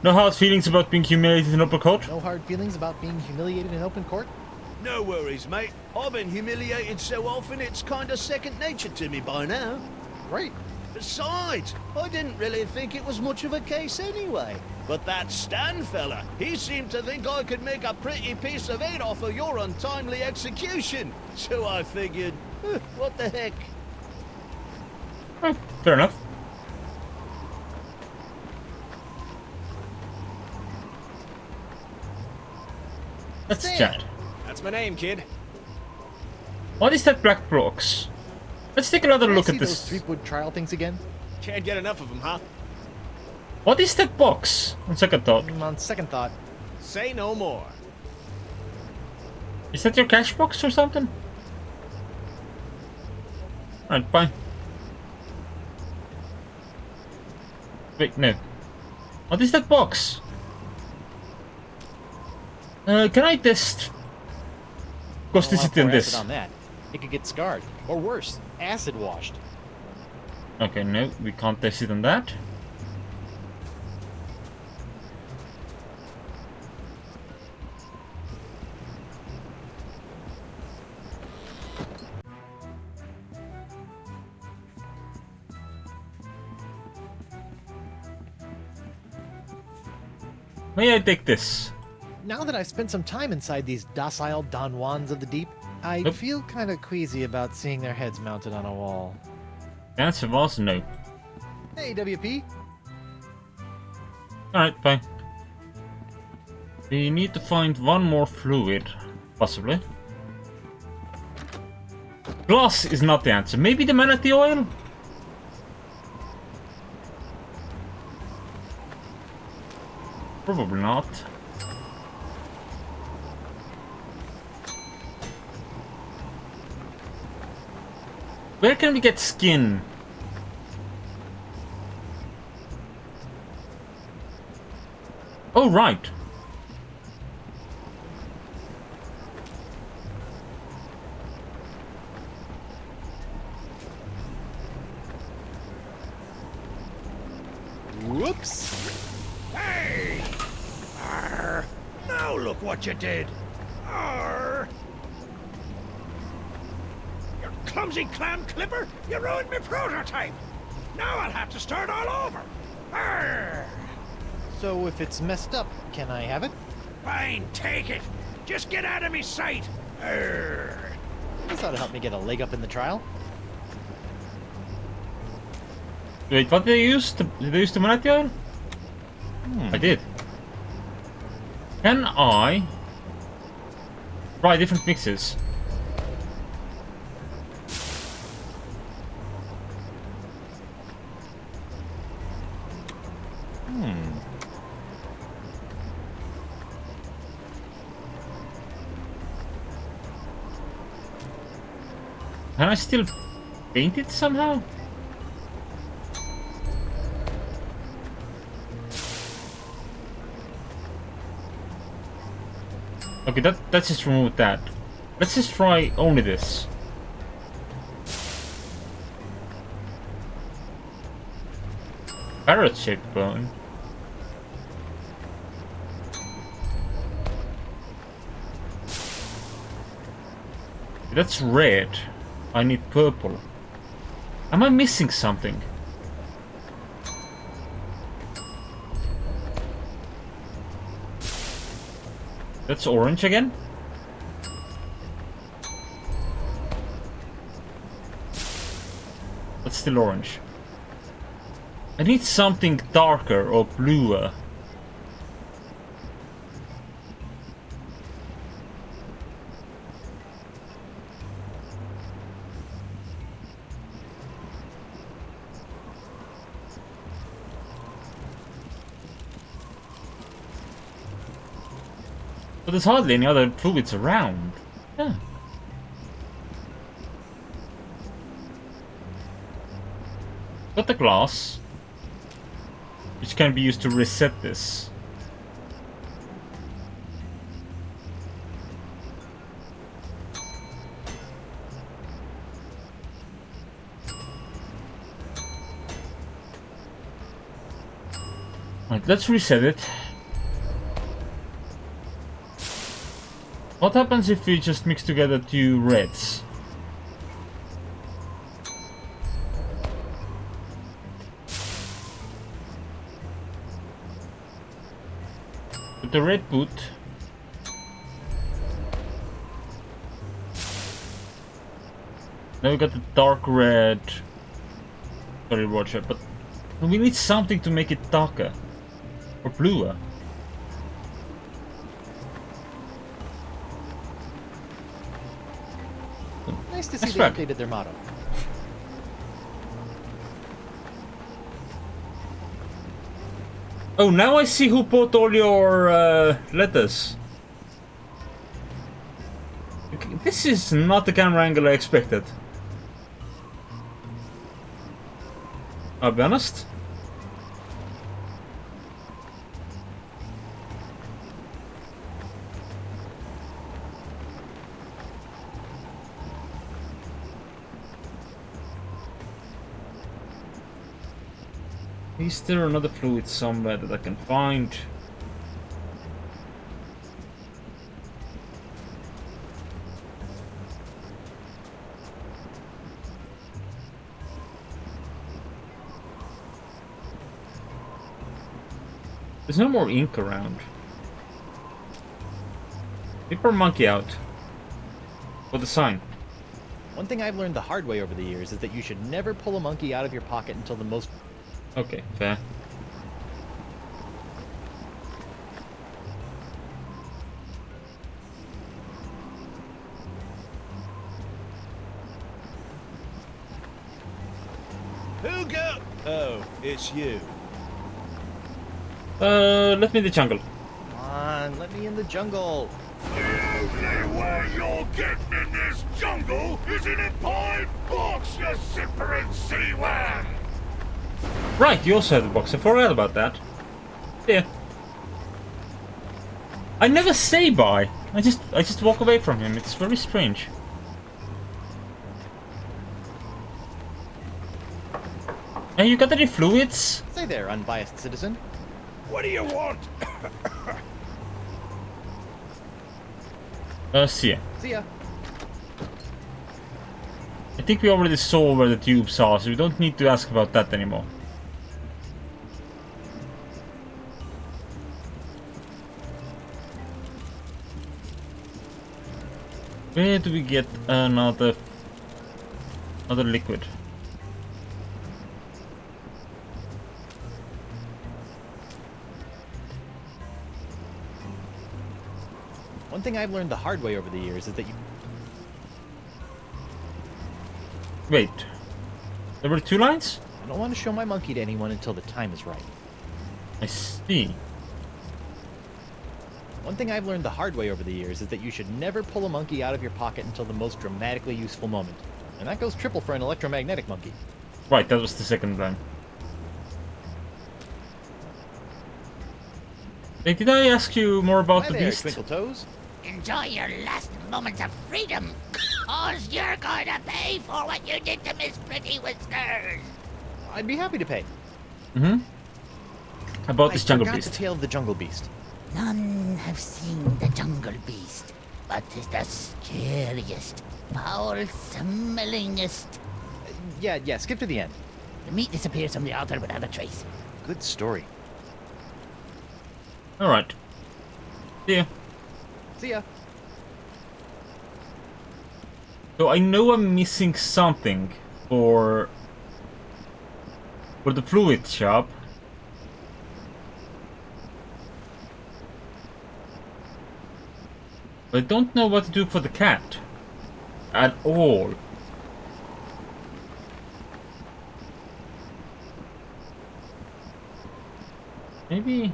No hard feelings about being humiliated in open court? No hard feelings about being humiliated in open court? No worries, mate. I've been humiliated so often it's kinda second nature to me by now. Great. Besides, I didn't really think it was much of a case anyway. But that Stan fella, he seemed to think I could make a pretty piece of it off of your untimely execution. So I figured, what the heck? Fair enough. Let's Stan. chat. That's my name, kid. What is that black box? Let's take another Can I look see at those this. Threepwood trial things again? Can't get enough of them, huh? What is that box? On second thought. On second thought, Say no more. Is that your cash box or something? Alright, fine. Wait, no. What is that box? Can I test causticity on pour this? acid on that. It could get scarred. Or worse, acid washed. Okay, no, we can't test it on that. May I take this? Now that I've spent some time inside these docile Don Juans of the deep, I Nope. feel kind of queasy about seeing their heads mounted on a wall. The answer was no. Hey, WP. Alright, fine. We need to find one more fluid, possibly. Glass is not the answer. Maybe the manatee oil? Probably not. Where can we get skin? Oh, right. Whoops. Hey! Arr! Now look what you did! Arr! You clumsy clam clipper! You ruined my prototype! Now I'll have to start all over! Arr! So if it's messed up, can I have it? Fine, take it! Just get out of me sight! Arr! This ought to help me get a leg up in the trial. Wait, what did they use? Did they use the manatee oil? I did. Can I try different mixes? Can I still paint it somehow? Okay, let's just remove that. Let's just try only this. Parrot-shaped bone. That's red. I need purple. Am I missing something? That's orange again? That's still orange. I need something darker or bluer. But there's hardly any other fluids around. Yeah. Got the glass, which can be used to reset this. Right, let's reset it. What happens if we just mix together two reds? Put the red boot. Now we got the dark red. Sorry, Roger, but we need something to make it darker or bluer. Nice to see That's they right. updated their motto. Oh, now I see who bought all your letters. Okay, this is not the camera angle I expected. I'll be honest. Is there another fluid somewhere that I can find? There's no more ink around. Paper monkey out. For the sign. One thing I've learned the hard way over the years is that you should never pull a monkey out of your pocket until the most... Okay, fair. Who go? Oh, it's you. Let me in the jungle. Come on, let me in the jungle. The only way you're getting in this jungle is in a pine box, you simpering sea worm! Right, you also have the box. I forgot about that. Yeah. I never say bye. I just walk away from him. It's very strange. Hey, you got any fluids? Say there, unbiased citizen. What do you want? See ya. See ya. I think we already saw where the tubes are, so we don't need to ask about that anymore. Where do we get another liquid? One thing I've learned the hard way over the years is that you... Wait. There were 2 lines? I don't want to show my monkey to anyone until the time is right. I see. One thing I've learned the hard way over the years is that you should never pull a monkey out of your pocket until the most dramatically useful moment. And that goes triple for an electromagnetic monkey. Right, that was the second line. Hey, did I ask you more about Hi the there, beast? Twinkle Toes. Enjoy your last moments of freedom, cause you're going to pay for what you did to Miss Pretty Whiskers. I'd be happy to pay. Mm-hmm. About this jungle I forgot beast. the tale of the jungle beast. None have seen the jungle beast, but 'tis the scariest, foul-smellingest. Yeah, skip to the end. The meat disappears from the altar without a trace. Good story. Alright. See ya. See ya. So I know I'm missing something for the fluid shop. But I don't know what to do for the cat. At all. Maybe...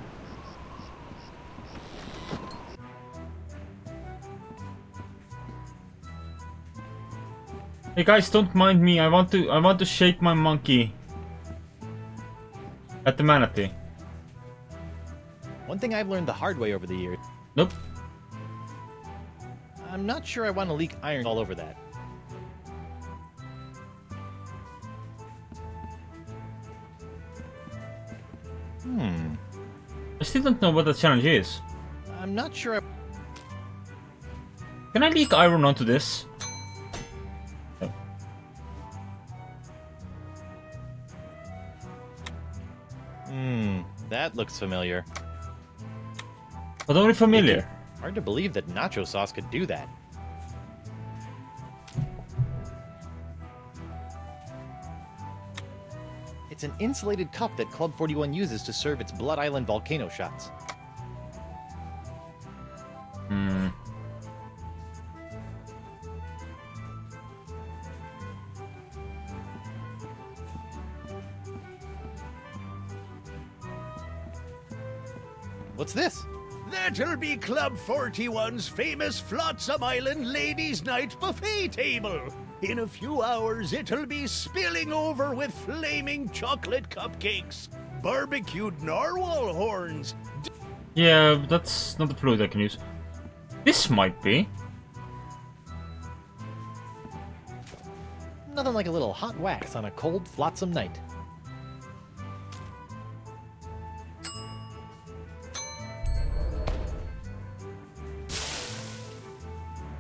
Hey guys, don't mind me. I want to shake my monkey at the manatee. One thing I've learned the hard way over the years. Nope. I'm not sure I want to leak iron all over that. I still don't know what the challenge is. I'm not sure I... Can I leak iron onto this? That looks familiar. But only familiar. Hard to believe that nacho sauce could do that. It's an insulated cup that Club 41 uses to serve its Blood Island volcano shots. What's this? That'll be Club 41's famous Flotsam Island Ladies' Night buffet table. In a few hours, it'll be spilling over with flaming chocolate cupcakes, barbecued narwhal horns. Yeah, that's not the fluid I can use. This might be. Nothing like a little hot wax on a cold Flotsam night.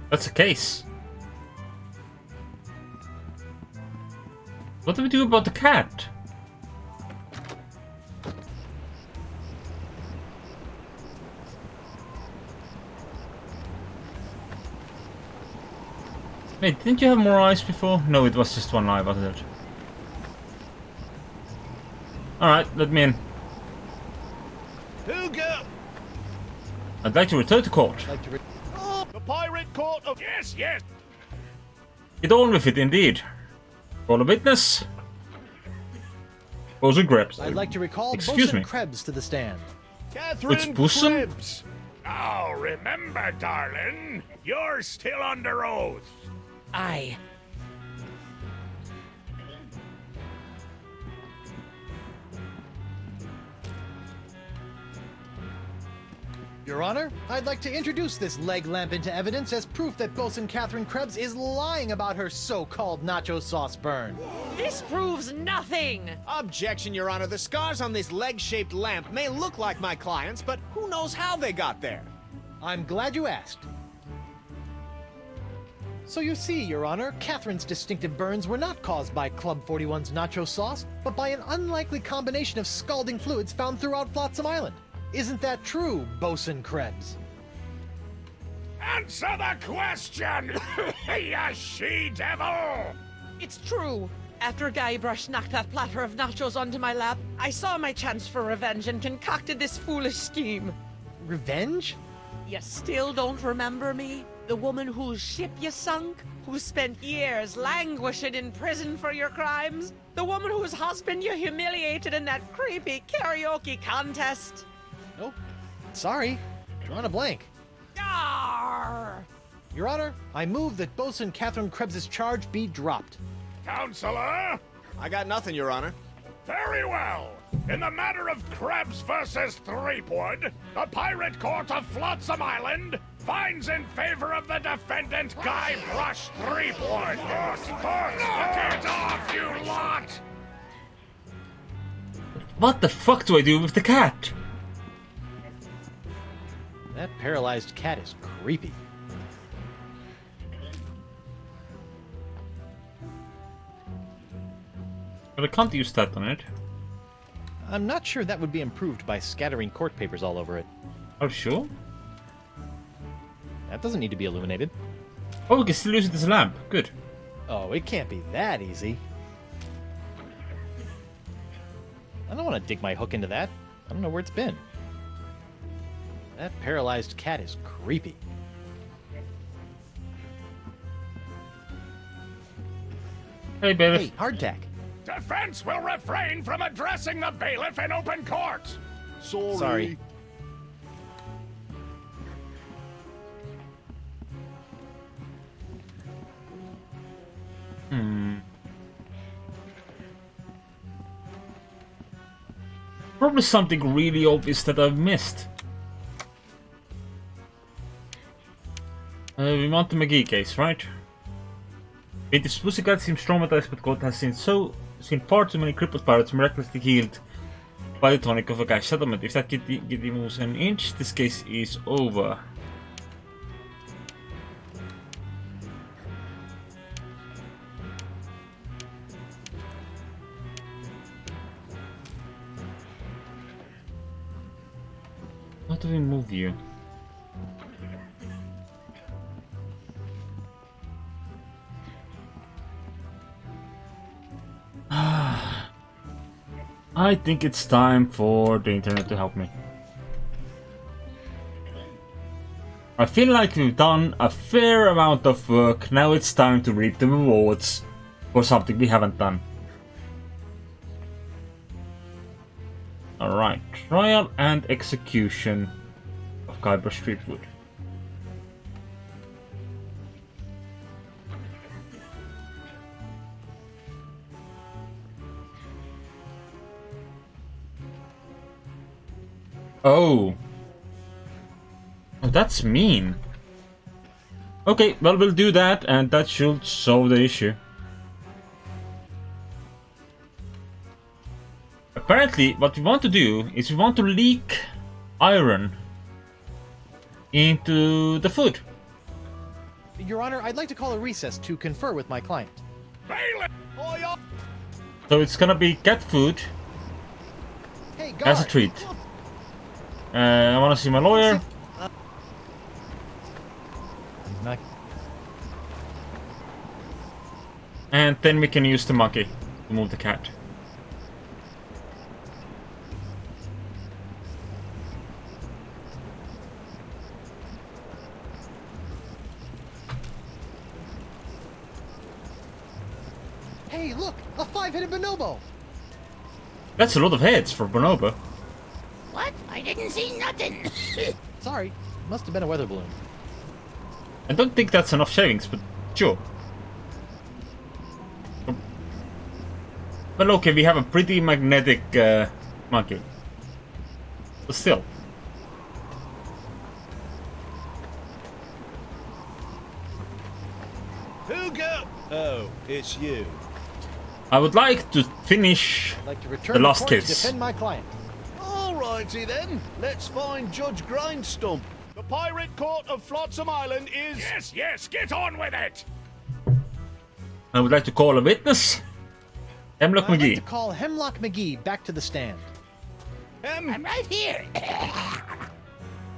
That's a case. What do we do about the cat? Wait, didn't you have more eyes before? No, it was just one eye, wasn't it? Alright, let me in. Who go? I'd like to return to court. Oh, the pirate court of... Yes. Get on with it, indeed. Call a witness. Bosun Krebs. I'd like to recall Excuse Bosun me. Krebs to the stand. Catherine Bosun? Krebs. Now remember, darling, you're still under oath. Aye. Your Honor, I'd like to introduce this leg lamp into evidence as proof that Bosun Catherine Krebs is lying about her so-called nacho sauce burn. This proves nothing! Objection, Your Honor. The scars on this leg-shaped lamp may look like my client's, but who knows how they got there? I'm glad you asked. So you see, Your Honor, Catherine's distinctive burns were not caused by Club 41's nacho sauce, but by an unlikely combination of scalding fluids found throughout Flotsam Island. Isn't that true, Bosun Krebs? Answer the question, you she-devil! It's true. After Guybrush knocked that platter of nachos onto my lap, I saw my chance for revenge and concocted this foolish scheme. Revenge? You still don't remember me? The woman whose ship you sunk? Who spent years languishing in prison for your crimes? The woman whose husband you humiliated in that creepy karaoke contest? Nope. Sorry. Drawing a blank. Arr! Your Honor, I move that Bosun Catherine Krebs' charge be dropped. Counselor? I got nothing, Your Honor. Very well. In the matter of Krebs versus Threepwood, the Pirate Court of Flotsam Island finds in favor of the defendant Guybrush Threepwood. Knock it off, you lot! What the fuck do I do with the cat? That paralyzed cat is creepy. But I can't use that on it. I'm not sure that would be improved by scattering court papers all over it. Oh, sure. That doesn't need to be illuminated. Oh, we can still use it as a lamp. Good. Oh, it can't be that easy. I don't want to dig my hook into that. I don't know where it's been. That paralyzed cat is creepy. Hey, bailiff. Hey, hardtack. Defense will refrain from addressing the bailiff in open court. Sorry. Probably something really obvious that I've missed. We want the McGee case, right? Plaintiff's pussycat seems traumatized, but God has seen far too many crippled pirates miraculously healed by the tonic of a cash settlement. If that kitty moves an inch, this case is over. How do we move you? I think it's time for the internet to help me. I feel like we've done a fair amount of work, now it's time to reap the rewards for something we haven't done. Alright, trial and execution of Guybrush Threepwood. Oh. Oh, that's mean. Okay, well, we'll do that, and that should solve the issue. Apparently, what we want to do is we want to leak iron into the food. Your Honor, I'd like to call a recess to confer with my client. Bailiff! So it's gonna be cat food Hey, guard. as a treat. I wanna see my lawyer. Not- And then we can use the monkey to move the cat. Hey, look! A 5-headed bonobo! That's a lot of heads for Bonobo. What? I didn't see nothing. Sorry, must have been a weather balloon. I don't think that's enough shavings, but sure. Well, okay, we have a pretty magnetic monkey. But still. Who go? Oh, it's you. I would like to finish I'd like to return the to last court to case. defend my client. Alrighty then. Let's find Judge Grindstump. The Pirate Court of Flotsam Island is... Yes, yes, get on with it! I would like to call a witness. Hemlock I'd like McGee. to call Hemlock McGee back to the stand. I'm right here.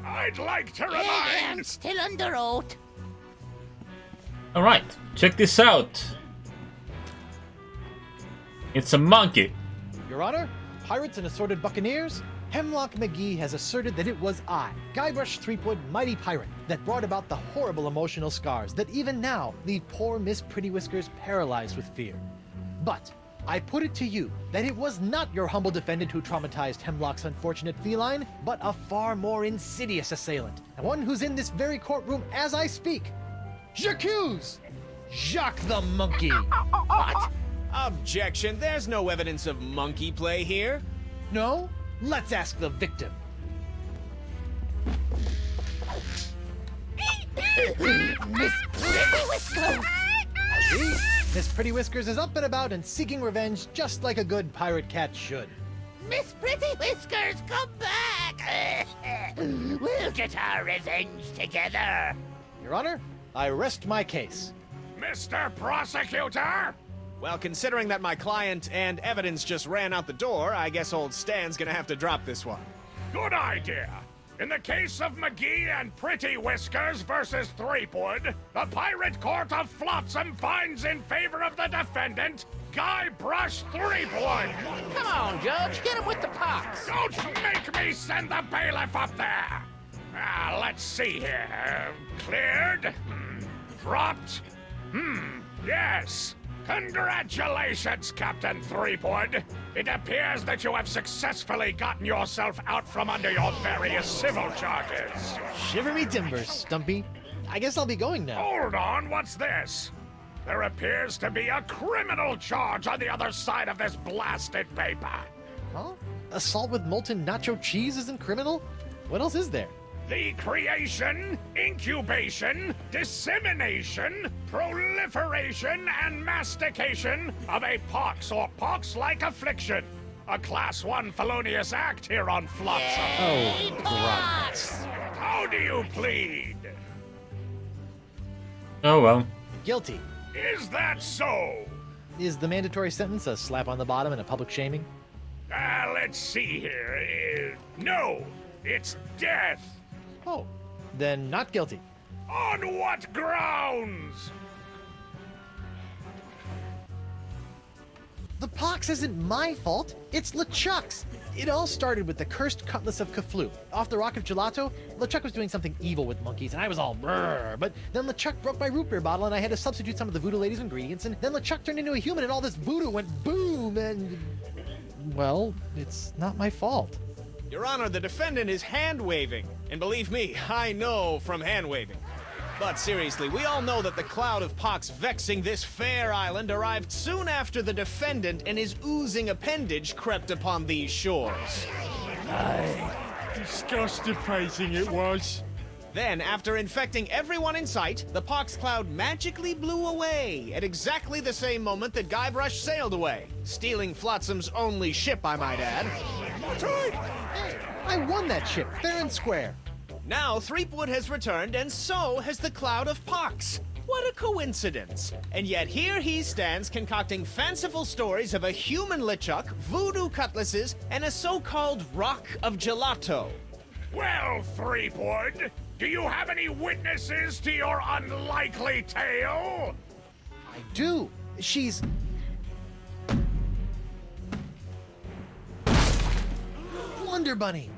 I'd like to Yeah, I'm remind... still under oath. Alright, check this out. It's a monkey. Your Honor, pirates and assorted buccaneers, Hemlock McGee has asserted that it was I, Guybrush Threepwood, mighty pirate, that brought about the horrible emotional scars that even now leave poor Miss Pretty Whiskers paralyzed with fear. But I put it to you that it was not your humble defendant who traumatized Hemlock's unfortunate feline, but a far more insidious assailant, and one who's in this very courtroom as I speak. J'accuse Jacques the Monkey. What? Objection, there's no evidence of monkey play here. No? Let's ask the victim. Miss Pretty Whiskers. See? Miss Pretty Whiskers is up and about and seeking revenge just like a good pirate cat should. Miss Pretty Whiskers, come back. We'll get our revenge together. Your Honor, I rest my case. Mr. Prosecutor! Well, considering that my client and evidence just ran out the door, I guess old Stan's gonna have to drop this one. Good idea. In the case of McGee and Pretty Whiskers versus Threepwood, the Pirate Court of Flotsam finds in favor of the defendant, Guybrush Threepwood. Come on, Judge, get him with the pox. Don't make me send the bailiff up there. Let's see here. Cleared? Dropped? Yes. Congratulations, Captain Threepwood. It appears that you have successfully gotten yourself out from under your various civil charges. Shiver me timbers, Stumpy. I guess I'll be going now. Hold on, what's this? There appears to be a criminal charge on the other side of this blasted paper. Huh? Assault with molten nacho cheese isn't criminal? What else is there? The creation, incubation, dissemination, proliferation, and mastication of a pox or pox-like affliction. A Class 1 felonious act here on Flotsam. Oh, right. How do you plead? Oh well. Guilty. Is that so? Is the mandatory sentence a slap on the bottom and a public shaming? Let's see here. No, it's death. Oh, then not guilty. On what grounds? The pox isn't my fault. It's LeChuck's. It all started with the cursed cutlass of Cthulhu. Off the Rock of Gelato, LeChuck was doing something evil with monkeys, and I was all brrr. But then LeChuck broke my root beer bottle, and I had to substitute some of the voodoo lady's ingredients, and then LeChuck turned into a human, and all this voodoo went boom, and... Well, it's not my fault. Your Honor, the defendant is hand-waving. And believe me, I know from hand-waving. But seriously, we all know that the cloud of pox vexing this fair island arrived soon after the defendant and his oozing appendage crept upon these shores. Disgusting pacing it was. Then, after infecting everyone in sight, the pox cloud magically blew away at exactly the same moment that Guybrush sailed away, stealing Flotsam's only ship, I might add. That's right. Hey, I won that ship, fair and square. Now Threepwood has returned, and so has the cloud of pox. What a coincidence! And yet here he stands concocting fanciful stories of a human LeChuck, voodoo cutlasses, and a so-called rock of gelato. Well, Threepwood, do you have any witnesses to your unlikely tale? I do. She's... Wonder Bunny.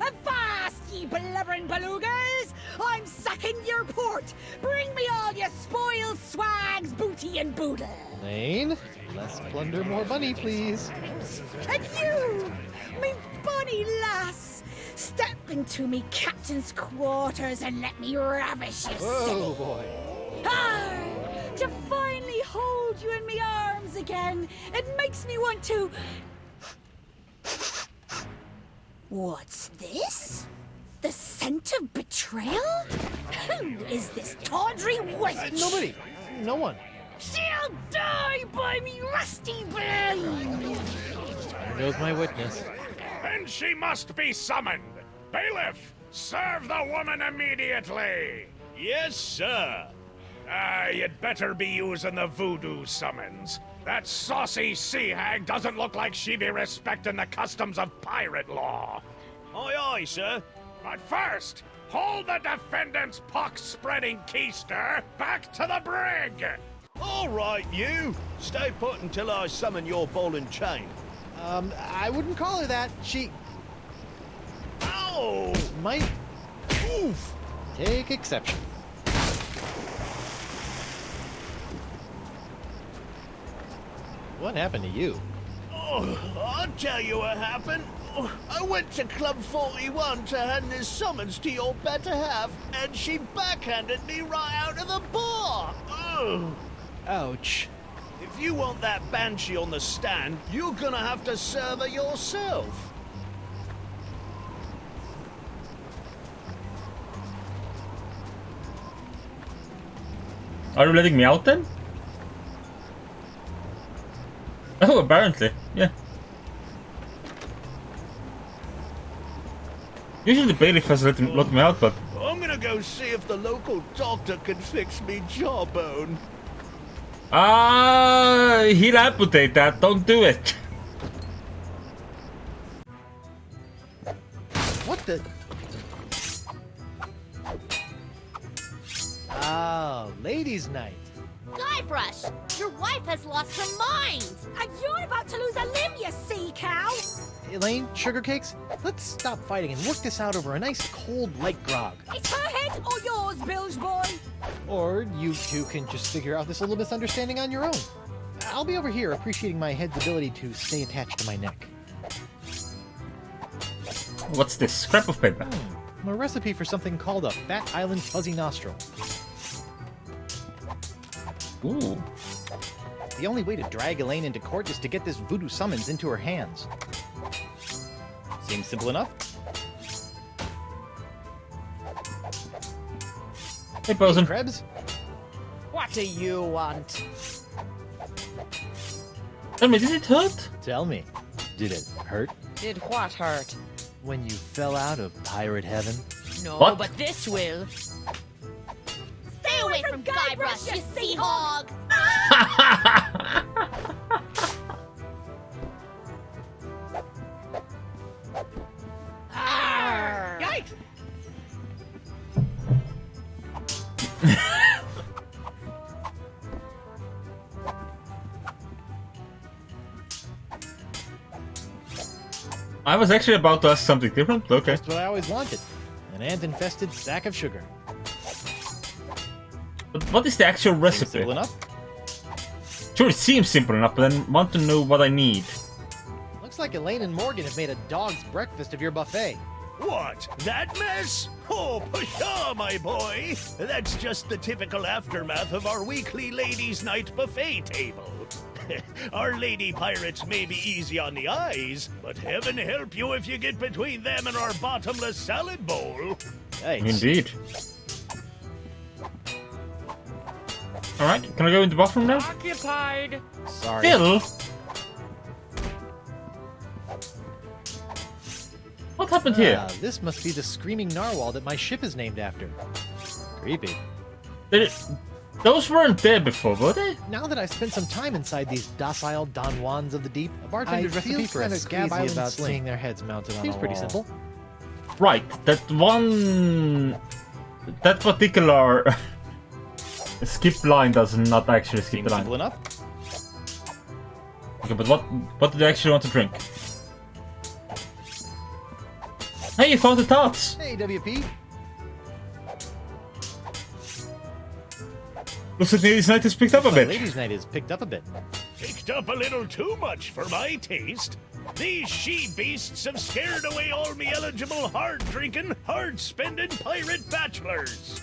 Avast, ye blubbering belugas! I'm sacking your port! Bring me all your spoils, swags, booty, and boodle! Lane, less plunder, more money, please. And you, me bonny lass, step into me captain's quarters and let me ravish you, Oh boy. Ah, to finally hold you in me arms again, it makes me want to... What's this? The scent of betrayal? Who is this tawdry wench? Nobody. No one. She'll die by me rusty blade! There goes my witness. And she must be summoned. Bailiff, serve the woman immediately. Yes, sir. You'd better be using the voodoo summons. That saucy sea hag doesn't look like she be respecting the customs of pirate law. Aye, aye, sir. But first, hold the defendant's pox-spreading keister back to the brig! All right, you. Stay put until I summon your ball and chain. I wouldn't call her that. She Ow! might take exception. What happened to you? Oh, I'll tell you what happened. I went to Club 41 to hand this summons to your better half, and she backhanded me right out of the bar. Ugh. Ouch. If you want that banshee on the stand, you're gonna have to serve her yourself. Are you letting me out then? Oh, apparently, yeah. Usually the bailiff has let me out, but... I'm gonna go see if the local doctor can fix me jawbone. He'll amputate that, don't do it. What the? Oh, ladies' night. Guybrush, your wife has lost her mind. And you're about to lose a limb, you sea cow! Elaine, sugar cakes, let's stop fighting and work this out over a nice cold light grog. It's her head or yours, bilge boy! Or you two can just figure out this little misunderstanding on your own. I'll be over here appreciating my head's ability to stay attached to my neck. What's this? Scrap of paper. A recipe for something called a Fat Island Fuzzy Nostril. Ooh. The only way to drag Elaine into court is to get this voodoo summons into her hands. Seems simple enough. Hey, Bosun. Krebs? What do you want? Tell me, did it hurt? Tell me, did it hurt Did what hurt? when you fell out of pirate heaven? No, What? but this will. Stay away from Guybrush, you sea hog. Yikes! I was actually about to ask something different. Okay. That's what I always wanted. An ant-infested sack of sugar. But what is the actual Seems recipe? simple enough. Sure, it seems simple enough, but I want to know what I need. Looks like Elaine and Morgan have made a dog's breakfast of your buffet. What? That mess? Oh, pshaw, my boy. That's just the typical aftermath of our weekly ladies' night buffet table. Our lady pirates may be easy on the eyes, but heaven help you if you get between them and our bottomless salad bowl. Yikes. Indeed. Alright, can I go in the bathroom now? Occupied. Sorry. Still? What happened here? Ah, this must be the screaming narwhal that my ship is named after. Creepy. Those weren't there before, were they? Now that I've spent some time inside these docile Don Juans of the deep, a bartender's recipe for a Scab Island about sling. Seeing their heads mounted on Seems pretty simple. Right, that one... That particular... skip line does not actually skip Seems the line. simple enough. Okay, but what do they actually want to drink? Hey, you found the tarts! Hey, WP. Looks like ladies' night has picked up a bit. Ladies' night is picked up a bit. Picked up a little too much for my taste. These she-beasts have scared away all me eligible, hard-drinking, hard-spending pirate bachelors.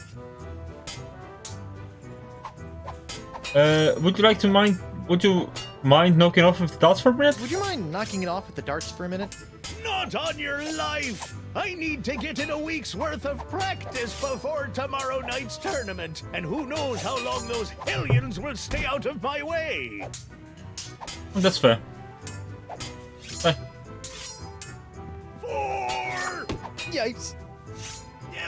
Would you mind knocking off with the darts for a minute? Would you mind knocking it off with the darts for a minute? Not on your life! I need to get in a week's worth of practice before tomorrow night's tournament, and who knows how long those hellions will stay out of my way! That's fair. Bye. 4! Yikes.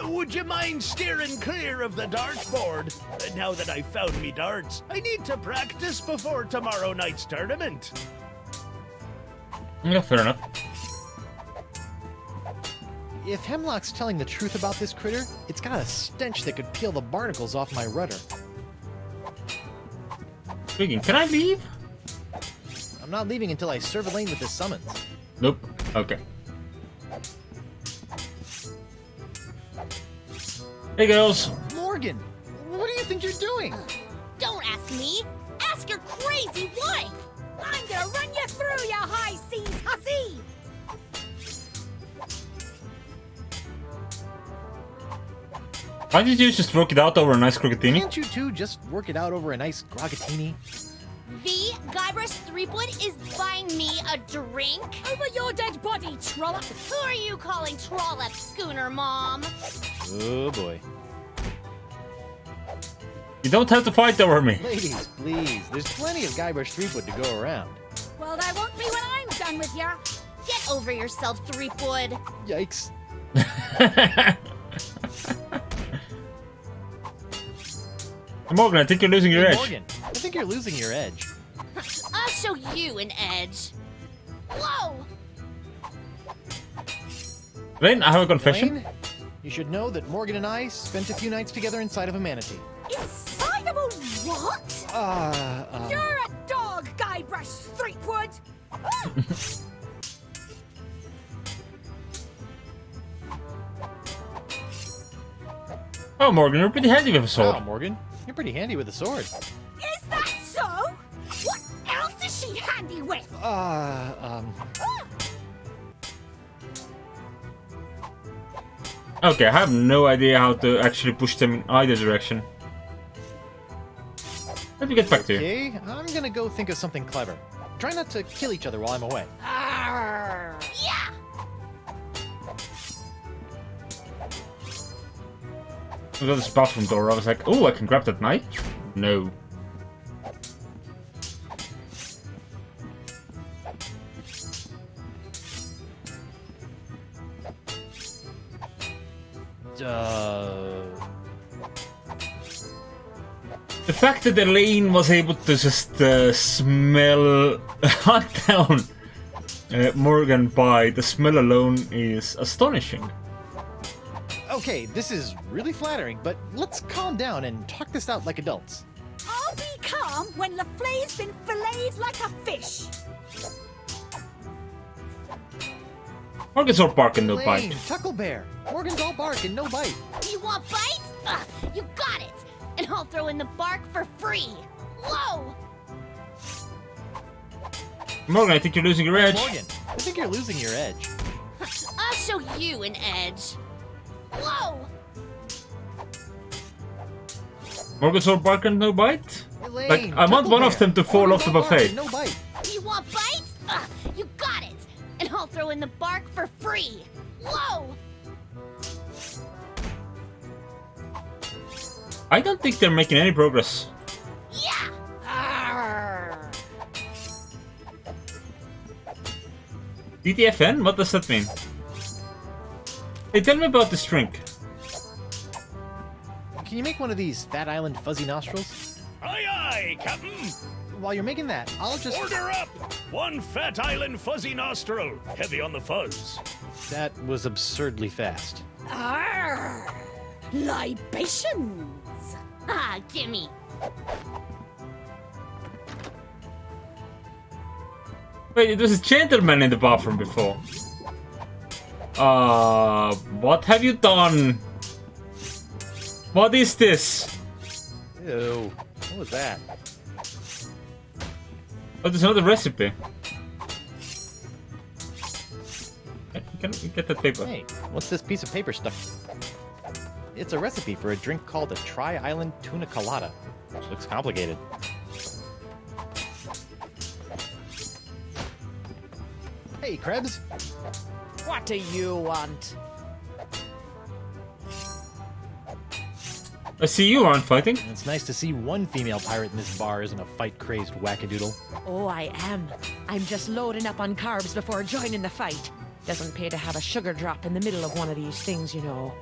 Would you mind steering clear of the dartboard? Now that I've found me darts, I need to practice before tomorrow night's tournament. Yeah, fair enough. If Hemlock's telling the truth about this critter, it's got a stench that could peel the barnacles off my rudder. Speaking, can I leave? I'm not leaving until I serve Elaine with this summons. Nope. Okay. Hey, girls. Morgan, what do you think you're doing? Don't ask me. Ask your crazy wife. I'm gonna run you through, you high seas hussy! Why did you just work it out over a nice crocodini? Can't you two just work it out over a nice grogatini? The Guybrush Threepwood is buying me a drink? Over your dead body, trollop! Who are you calling Trollop, Schooner Mom? Oh boy. You don't have to fight over me. Ladies, please. There's plenty of Guybrush Threepwood to go around. Well, there won't be when I'm done with you. Get over yourself, Threepwood. Yikes. Morgan, I think you're losing your Hey, edge. Morgan, I think you're losing your edge. I'll show you an edge. Whoa! Lane, I have a confession. Elaine, you should know that Morgan and I spent a few nights together inside of a manatee. Inside of a what? You're a dog, Guybrush Threepwood! Oh, Morgan, you're pretty handy with a sword. Wow, Morgan, you're pretty handy with a sword. Is that so? What else is she handy with? Okay, I have no idea how to actually push them in either direction. Let me get back to you. Okay, I'm gonna go think of something clever. Try not to kill each other while I'm away. Arr. Yeah! I got this bathroom door. I was like, oh, I can grab that knife? No. The fact that Elaine was able to just smell, hunt down Morgan by the smell alone is astonishing. Okay, this is really flattering, but let's calm down and talk this out like adults. I'll be calm when LaFlay's been filleted like a fish. Morgan's all bark and no Elaine, bite. Tucklebear. Morgan's all bark and no bite. You want bites? You got it! And I'll throw in the bark for free! Whoa! Morgan, I think you're losing your edge. Morgan, I think you're losing your edge. I'll show you an edge. Whoa! Morgan's all bark and no bite? Elaine, Like, I want one of them to fall off the Morgan's all bark buffet. and no bite. You want bites? You got it! And I'll throw in the bark for free! Whoa! I don't think they're making any progress. Yeah! Arr. DTFN? What does that mean? Hey, tell me about this drink. Can you make one of these Fat Island fuzzy nostrils? Aye, aye, Captain. While you're making that, I'll just... Order up! One Fat Island fuzzy nostril, heavy on the fuzz. That was absurdly fast. Arr. Libations! Gimme. Wait, it was a gentleman in the bathroom before. What have you done? What is this? Ew. What was that? Oh, there's another recipe. Can we get that paper? Hey, what's this piece of paper stuck? It's a recipe for a drink called a Tri-Island Tuna Colada. Looks complicated. Hey, Krebs. What do you want? I see you aren't fighting. It's nice to see one female pirate in this bar isn't a fight-crazed wackadoodle. Oh, I am. I'm just loading up on carbs before joining the fight. Doesn't pay to have a sugar drop in the middle of one of these things, you know.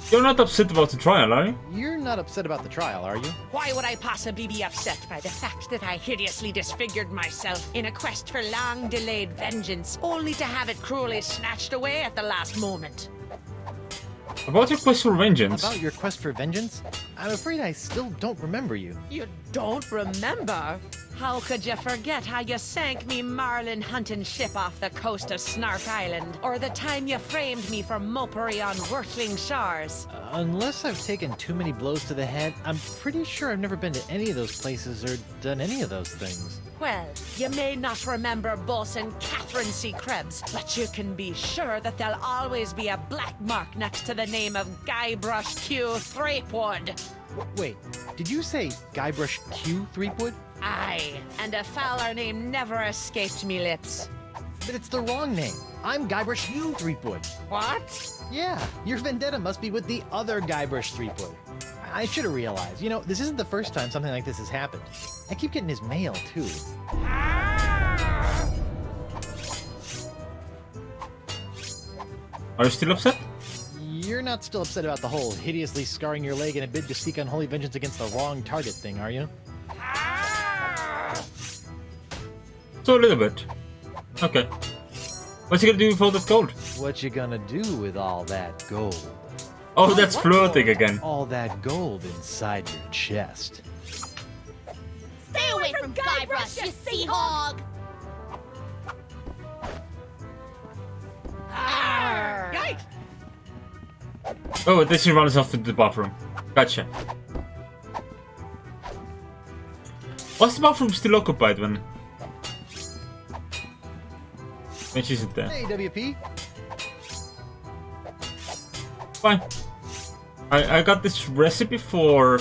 You're not upset about the trial, are you? You're not upset about the trial, are you? Why would I possibly be upset by the fact that I hideously disfigured myself in a quest for long-delayed vengeance, only to have it cruelly snatched away at the last moment? About your quest for vengeance. About your quest for vengeance? I'm afraid I still don't remember you. You don't remember? How could you forget how you sank me marlin hunting ship off the coast of Snark Island? Or the time you framed me for mopery on Wurtling shores? Unless I've taken too many blows to the head, I'm pretty sure I've never been to any of those places or done any of those things. Well, you may not remember Bosun Catherine C. Krebs, but you can be sure that there'll always be a black mark next to the name of Guybrush Q. Threepwood. Wait, did you say Guybrush Q. Threepwood? Aye, and a fouler name never escaped me lips. But it's the wrong name. I'm Guybrush U. Threepwood. What? Yeah, your vendetta must be with the other Guybrush Threepwood. I should have realized. You know, this isn't the first time something like this has happened. I keep getting his mail, too. Are you still upset? You're not still upset about the whole hideously scarring your leg in a bid to seek unholy vengeance against the wrong target thing, are you? So a little bit. Okay. What's he gonna do with all that gold? What you gonna do with all that gold? Oh, that's floating again. All that gold inside your chest. Stay away from Guybrush, you sea hog! Yikes! Oh, this he runs off into the bathroom. Gotcha. Was the bathroom still occupied when she isn't there? Hey, WP. Fine. I got this recipe for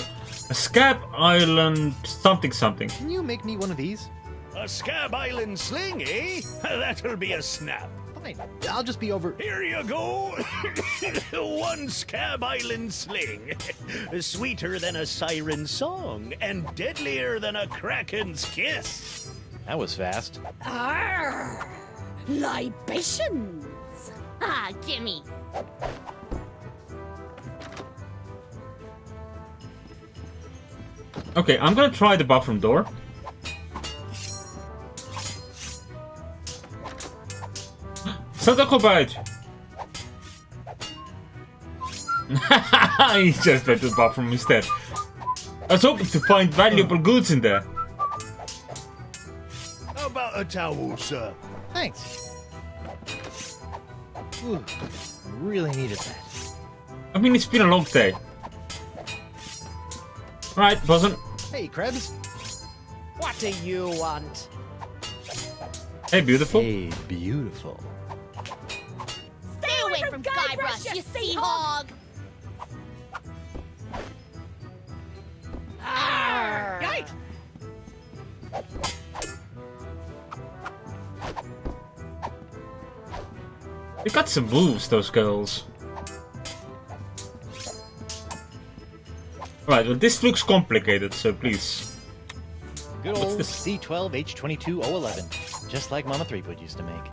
a Scab Island something something. Can you make me one of these? A Scab Island sling, eh? That'll be a snap. Fine. I'll just be over. Here you go. One Scab Island sling. Sweeter than a siren's song and deadlier than a kraken's kiss. That was fast. Arr! Libations! Ah, gimme. Okay, I'm gonna try the bathroom door. It's not occupied! He just went to the bathroom instead. I was hoping to find valuable goods in there. How about a towel, sir? Thanks. Ooh, really needed that. I mean, it's been a long day. Right, Bosun. Hey, Krebs. What do you want? Hey, beautiful. Hey, beautiful. Stay away from Guybrush, you sea hog! Yikes! They got some moves, those girls. Right, well, this looks complicated, so please. Good What's old this? C12H22011, just like Mama Threepwood used to make.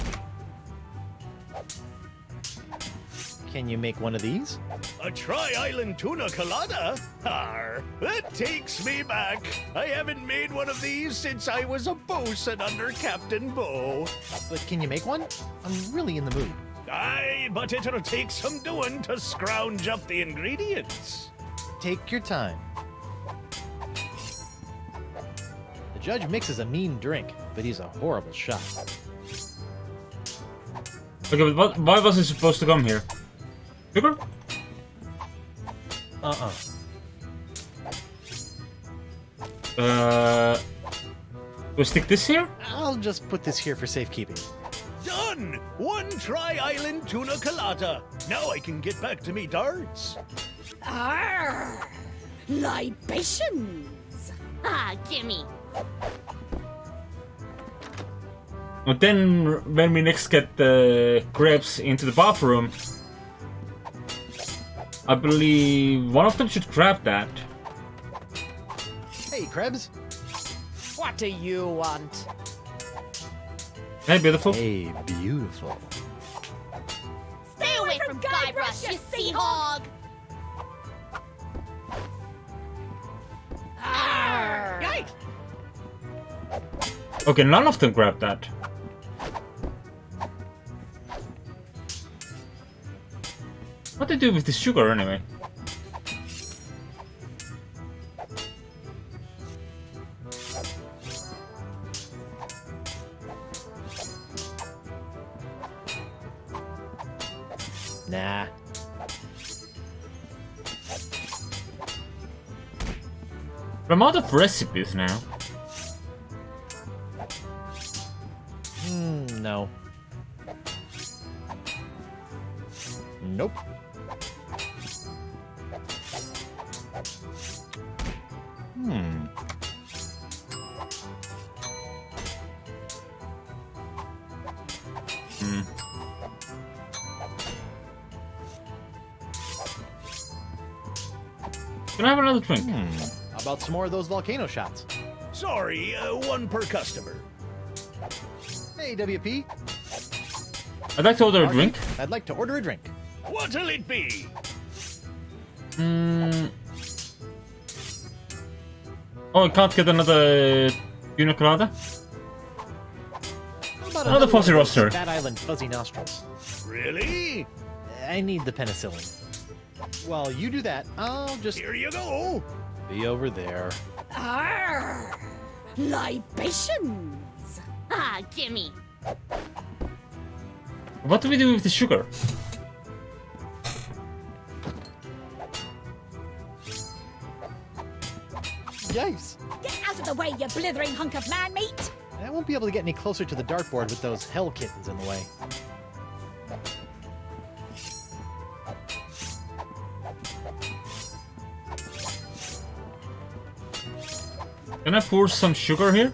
Can you make one of these? A Tri-Island Tuna Colada? Arr, that takes me back. I haven't made one of these since I was a bosun under Captain Bo. But can you make one? I'm really in the mood. Aye, but it'll take some doing to scrounge up the ingredients. Take your time. The judge mixes a mean drink, but he's a horrible shot. Okay, but why was it supposed to come here? Sugar? we stick this here? I'll just put this here for safekeeping. Done! One tri-island tuna colada. Now I can get back to me darts. Arr! Libations! Ah, gimme. And then, when we next get the crabs into the bathroom, I believe one of them should grab that. Hey, Krebs. What do you want? Hey, beautiful. Hey, beautiful. Stay away from Guybrush, you sea hog! Right. Okay, none of them grabbed that. What do they do with the sugar anyway? Nah. I'm out of recipes now. No. Nope. Can I have another drink? How about some more of those volcano shots? Sorry, one per customer. Hey, WP. I'd like to order a Barkeep, drink. I'd like to order a drink. What'll it be? Oh, I can't get another tuna colada? How about Another fuzzy one of those roster. Fat Island fuzzy nostrils. Really? I need the penicillin. While you do that, I'll just Here you go. be over there. Arr! Libations! Ah, gimme. What do we do with the sugar? Yikes! Get out of the way, you blithering hunk of man meat! I won't be able to get any closer to the dartboard with those hell kittens in the way. Can I pour some sugar here?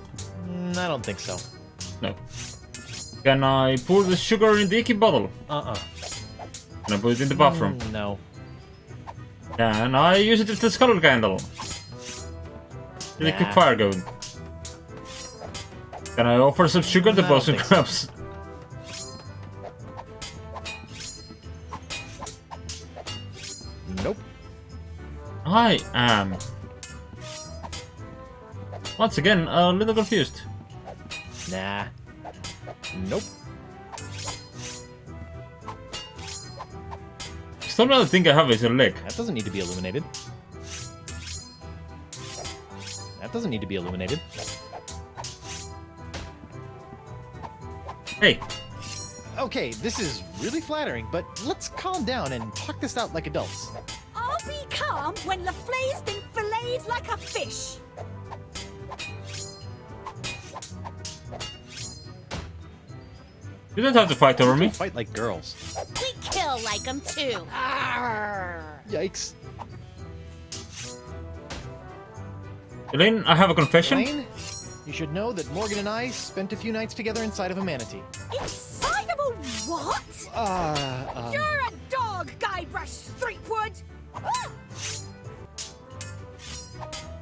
I don't think so. No. Can I pour the sugar in the icky bottle? Uh-uh. Can I put it in the bathroom? No. Can I use it with the scuttle candle? Did I keep Nah. fire going? Can I offer some sugar to No, I both don't some think so. crabs? Nope. I am. Once again, a little confused. Nah. Nope. Still another thing I have is a leg. That doesn't need to be illuminated. That doesn't need to be illuminated. Hey, Okay, this is really flattering, but let's calm down and talk this out like adults. I'll be calm when LaFlay's been filleted like a fish. you don't have to fight over me. Fight like girls. We kill like 'em too. Arr! Yikes. Elaine, I have a confession. Elaine, you should know that Morgan and I spent a few nights together inside of a manatee. Inside of a what? You're a dog, Guybrush Threepwood! Ah!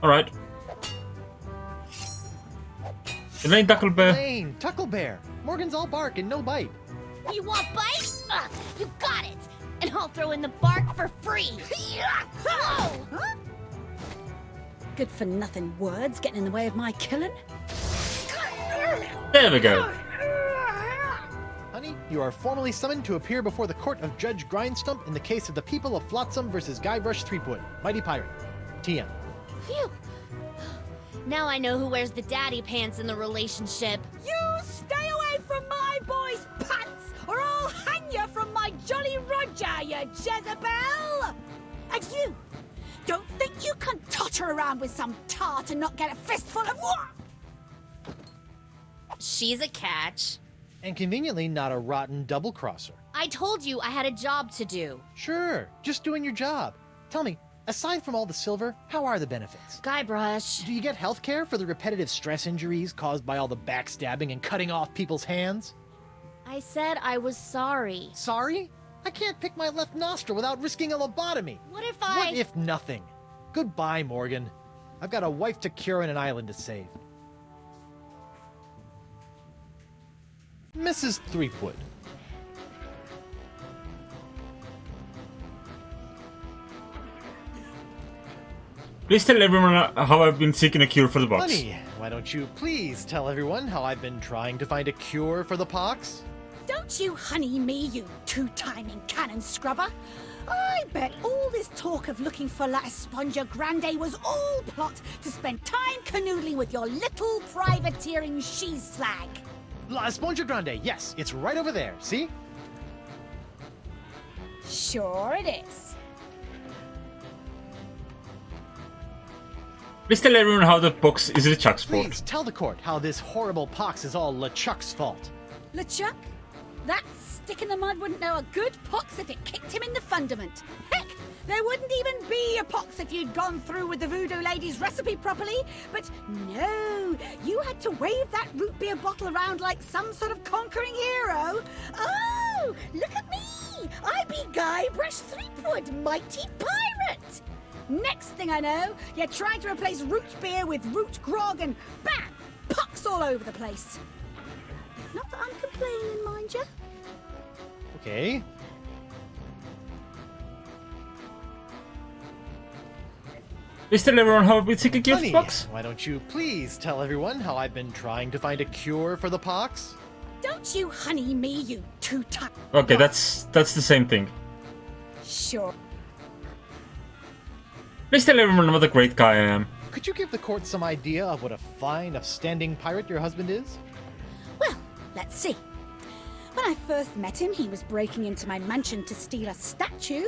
Alright. Elaine Ducklebear. Elaine, Tucklebear. Morgan's all bark and no bite. You want bite? You got it. And I'll throw in the bark for free. Huh? Good for nothing words getting in the way of my killing. There we go. Honey, you are formally summoned to appear before the court of Judge Grindstump in the case of the people of Flotsam versus Guybrush Threepwood, Mighty Pirate. TM. Phew. Now I know who wears the daddy pants in the relationship. You stay away from my boy's pants, or I'll hang you from my Jolly Roger, you Jezebel! And you, don't think you can totter around with some tart and not get a fistful of what? She's a catch. And conveniently not a rotten double-crosser. I told you I had a job to do. Sure, just doing your job. Tell me, aside from all the silver, how are the benefits? Guybrush. Do you get health care for the repetitive stress injuries caused by all the backstabbing and cutting off people's hands? I said I was sorry. Sorry? I can't pick my left nostril without risking a lobotomy. What if What if nothing? Goodbye, Morgan. I've got a wife to cure and an island to save. Mrs. Threepwood. Please tell everyone how I've been seeking a cure for the box. Honey, why don't you please tell everyone how I've been trying to find a cure for the pox? Don't you honey me, you two-timing cannon scrubber. I bet all this talk of looking for La Esponja Grande was all plot to spend time canoodling with your little privateering she-slag. La Esponja Grande, yes, it's right over there, see? Sure it is. Please tell everyone how the box is LeChuck's fault. Please tell the court how this horrible pox is all LeChuck's fault. LeChuck? That stick in the mud wouldn't know a good pox if it kicked him in the fundament. Heck, there wouldn't even be a pox if you'd gone through with the voodoo lady's recipe properly. But no, you had to wave that root beer bottle around like some sort of conquering hero. Oh, look at me! I be Guybrush Threepwood, mighty pirate! Next thing I know, you're trying to replace root beer with root grog and bam! Pox all over the place. Not that I'm complaining, mind you. Okay. Please tell everyone how I've been seeking a cure for Honey, the box. why don't you please tell everyone how I've been trying to find a cure for the pox? Don't you honey me, you two-time... Okay, that's the same thing. Sure. Please tell everyone what a great guy I am. Could you give the court some idea of what a fine, upstanding pirate your husband is? Well, let's see. When I first met him, he was breaking into my mansion to steal a statue.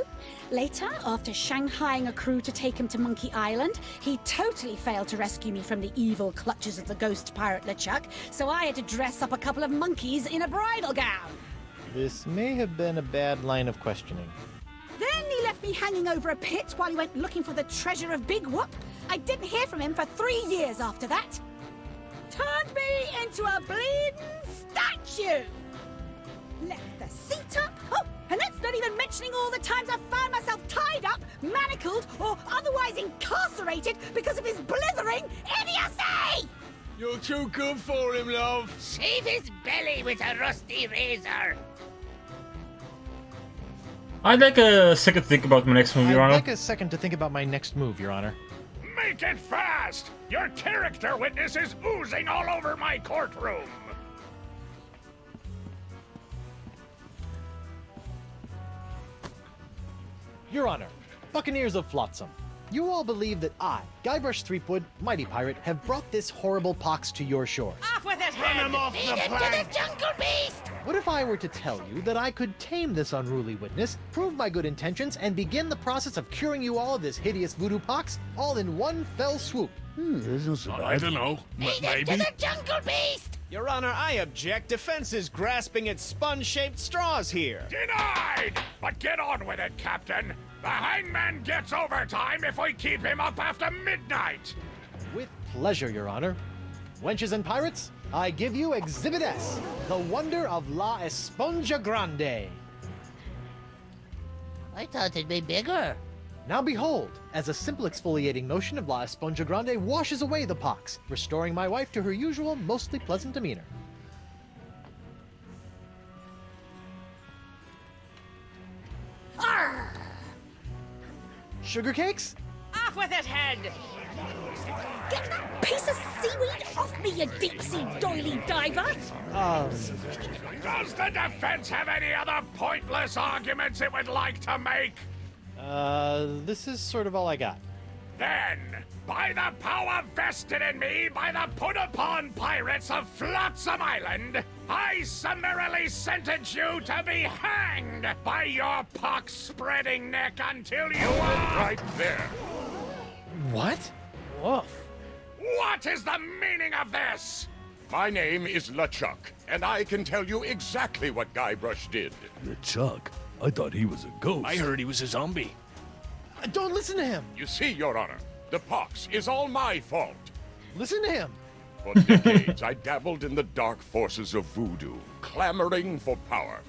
Later, after shanghaiing a crew to take him to Monkey Island, he totally failed to rescue me from the evil clutches of the ghost pirate LeChuck, so I had to dress up a couple of monkeys in a bridal gown. This may have been a bad line of questioning. Then he left me hanging over a pit while he went looking for the treasure of Big Whoop. I didn't hear from him for 3 years after that. Turned me into a bleeding statue. Left the seat up. Oh, and that's not even mentioning all the times I've found myself tied up, manacled, or otherwise incarcerated because of his blithering idiocy! You're too good for him, love. Shave his belly with a rusty razor. I'd like a second to think about my next move, Your I'd Honor. like a second to think about my next move, Your Honor. Make it fast! Your character witness is oozing all over my courtroom! Your Honor, Buccaneers of Flotsam, you all believe that I, Guybrush Threepwood, mighty pirate, have brought this horrible pox to your shores. Off with his head! Run him off Feed the him to plank! the jungle beast! What if I were to tell you that I could tame this unruly witness, prove my good intentions, and begin the process of curing you all of this hideous voodoo pox, all in one fell swoop? I don't know. Feed him to Maybe. the jungle beast! Your Honor, I object. Defense is grasping at sponge-shaped straws here. Denied! But get on with it, Captain. The hangman gets overtime if we keep him up after midnight. With pleasure, Your Honor. Wenches and pirates, I give you Exhibit S, the wonder of La Esponja Grande. I thought it'd be bigger. Now behold, as a simple exfoliating motion of La Esponja Grande washes away the pox, restoring my wife to her usual, mostly pleasant demeanor. Arr! Sugar cakes? Off with his head! Get that piece of seaweed off me, you deep-sea doily diver! Does the defense have any other pointless arguments it would like to make? This is sort of all I got. Then, by the power vested in me by the put-upon pirates of Flotsam Island, I summarily sentence you to be hanged by your pox-spreading neck until you are... Right there. What? Woof. What is the meaning of this? My name is LeChuck, and I can tell you exactly what Guybrush did. LeChuck? I thought he was a ghost. I heard he was a zombie. Don't listen to him. You see, Your Honor, the pox is all my fault. Listen to him. For decades, I dabbled in the dark forces of voodoo, clamoring for power.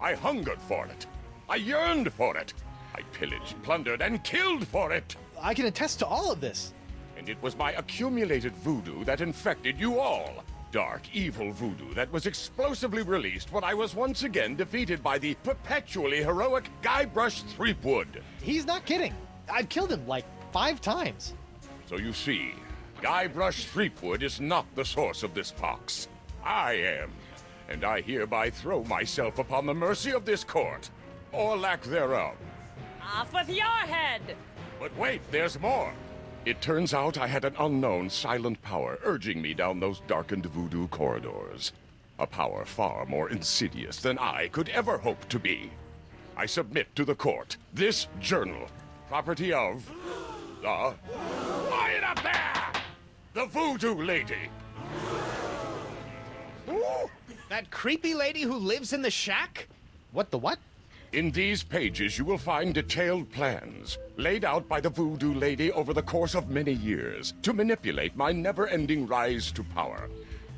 I hungered for it. I yearned for it. I pillaged, plundered, and killed for it. I can attest to all of this. And it was my accumulated voodoo that infected you all. Dark, evil voodoo that was explosively released when I was once again defeated by the perpetually heroic Guybrush Threepwood. He's not kidding. I've killed him like 5 times. So you see, Guybrush Threepwood is not the source of this pox. I am. And I hereby throw myself upon the mercy of this court, or lack thereof. Off with your head! But wait, there's more. It turns out I had an unknown silent power urging me down those darkened voodoo corridors. A power far more insidious than I could ever hope to be. I submit to the court this journal, property of the... Quiet up there! The Voodoo Lady. Ooh, that creepy lady who lives in the shack? What the what? In these pages, you will find detailed plans laid out by the Voodoo Lady over the course of many years to manipulate my never-ending rise to power,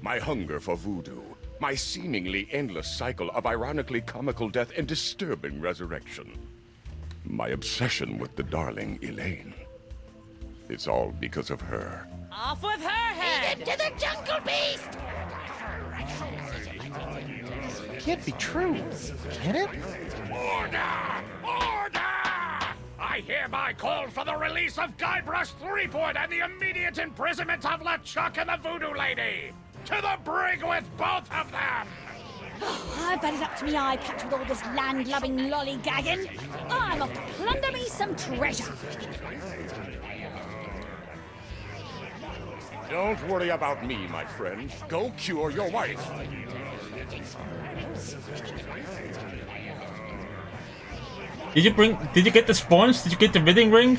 my hunger for voodoo, my seemingly endless cycle of ironically comical death and disturbing resurrection, my obsession with the darling Elaine. It's all because of her. Off with her head! Lead him to the jungle beast! Can't be true, can it? Order! Order! I hereby call for the release of Guybrush Threepwood and the immediate imprisonment of LeChuck and the Voodoo Lady! To the brig with both of them! I've had it up to me eye patch with all this land-loving lollygagging. I'm off to plunder me some treasure. Don't worry about me, my friend. Go cure your wife. Did you get the sponge? Did you get the wedding ring?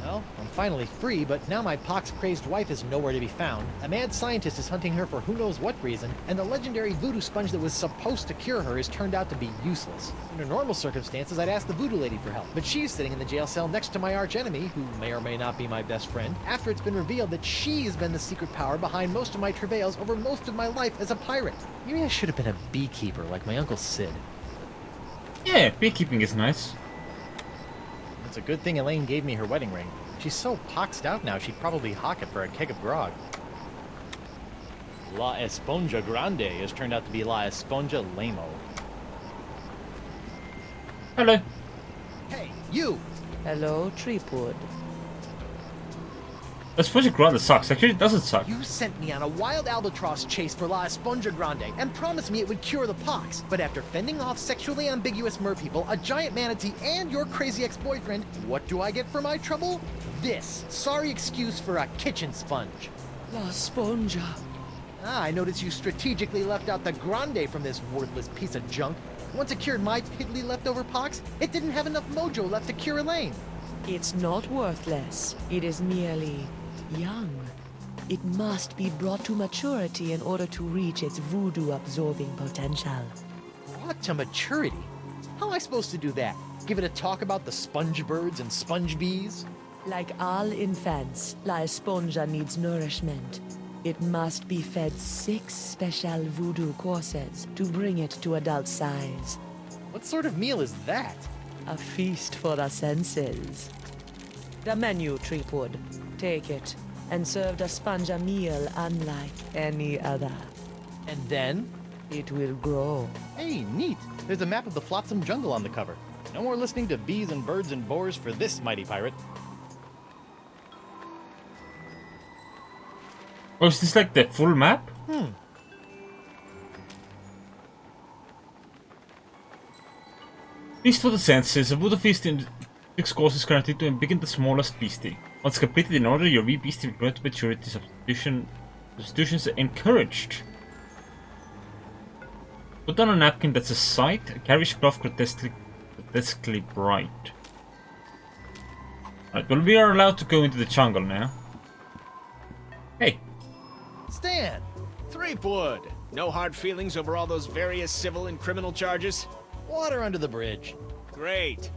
Well, I'm finally free, but now my pox-crazed wife is nowhere to be found. A mad scientist is hunting her for who knows what reason, and the legendary voodoo sponge that was supposed to cure her has turned out to be useless. Under normal circumstances, I'd ask the voodoo lady for help, but she's sitting in the jail cell next to my archenemy, who may or may not be my best friend, after it's been revealed that she has been the secret power behind most of my travails over most of my life as a pirate. Maybe I should have been a beekeeper like my Uncle Sid. Yeah, beekeeping is nice. It's a good thing Elaine gave me her wedding ring. She's so poxed out now, she'd probably hawk it for a keg of grog. La Esponja Grande has turned out to be La Esponja Lamo. Hello. Hey, you! Hello, Threepwood. I suppose your grande sucks. Actually, it doesn't suck. You sent me on a wild albatross chase for La Esponja Grande and promised me it would cure the pox. But after fending off sexually ambiguous merpeople, a giant manatee, and your crazy ex-boyfriend, what do I get for my trouble? This. Sorry excuse for a kitchen sponge. La Sponja. Ah, I noticed you strategically left out the Grande from this worthless piece of junk. Once it cured my piddly leftover pox, it didn't have enough mojo left to cure Elaine. It's not worthless. It is merely young. It must be brought to maturity in order to reach its voodoo-absorbing potential. Brought to maturity? How am I supposed to do that? Give it a talk about the sponge birds and sponge bees? Like all infants, La Esponja needs nourishment. It must be fed 6 special voodoo courses to bring it to adult size. What sort of meal is that? A feast for the senses. The menu, Threepwood. Take it, and serve the sponge a meal unlike any other. And then? It will grow. Hey, neat. There's a map of the Flotsam jungle on the cover. No more listening to bees and birds and boars for this mighty pirate. Oh, is this like the full map? Feast for the senses. A voodoo feast in 6 courses guaranteed to begin the smallest beastie. Once completed in order, your wee beastie will grow to maturity. Substitutions encouraged. Put on a napkin that's a sight. A garish cloth grotesquely bright. Right, well, we are allowed to go into the jungle now. Hey. Stan! Threepwood! No hard feelings over all those various civil and criminal charges? Water under the bridge. Great.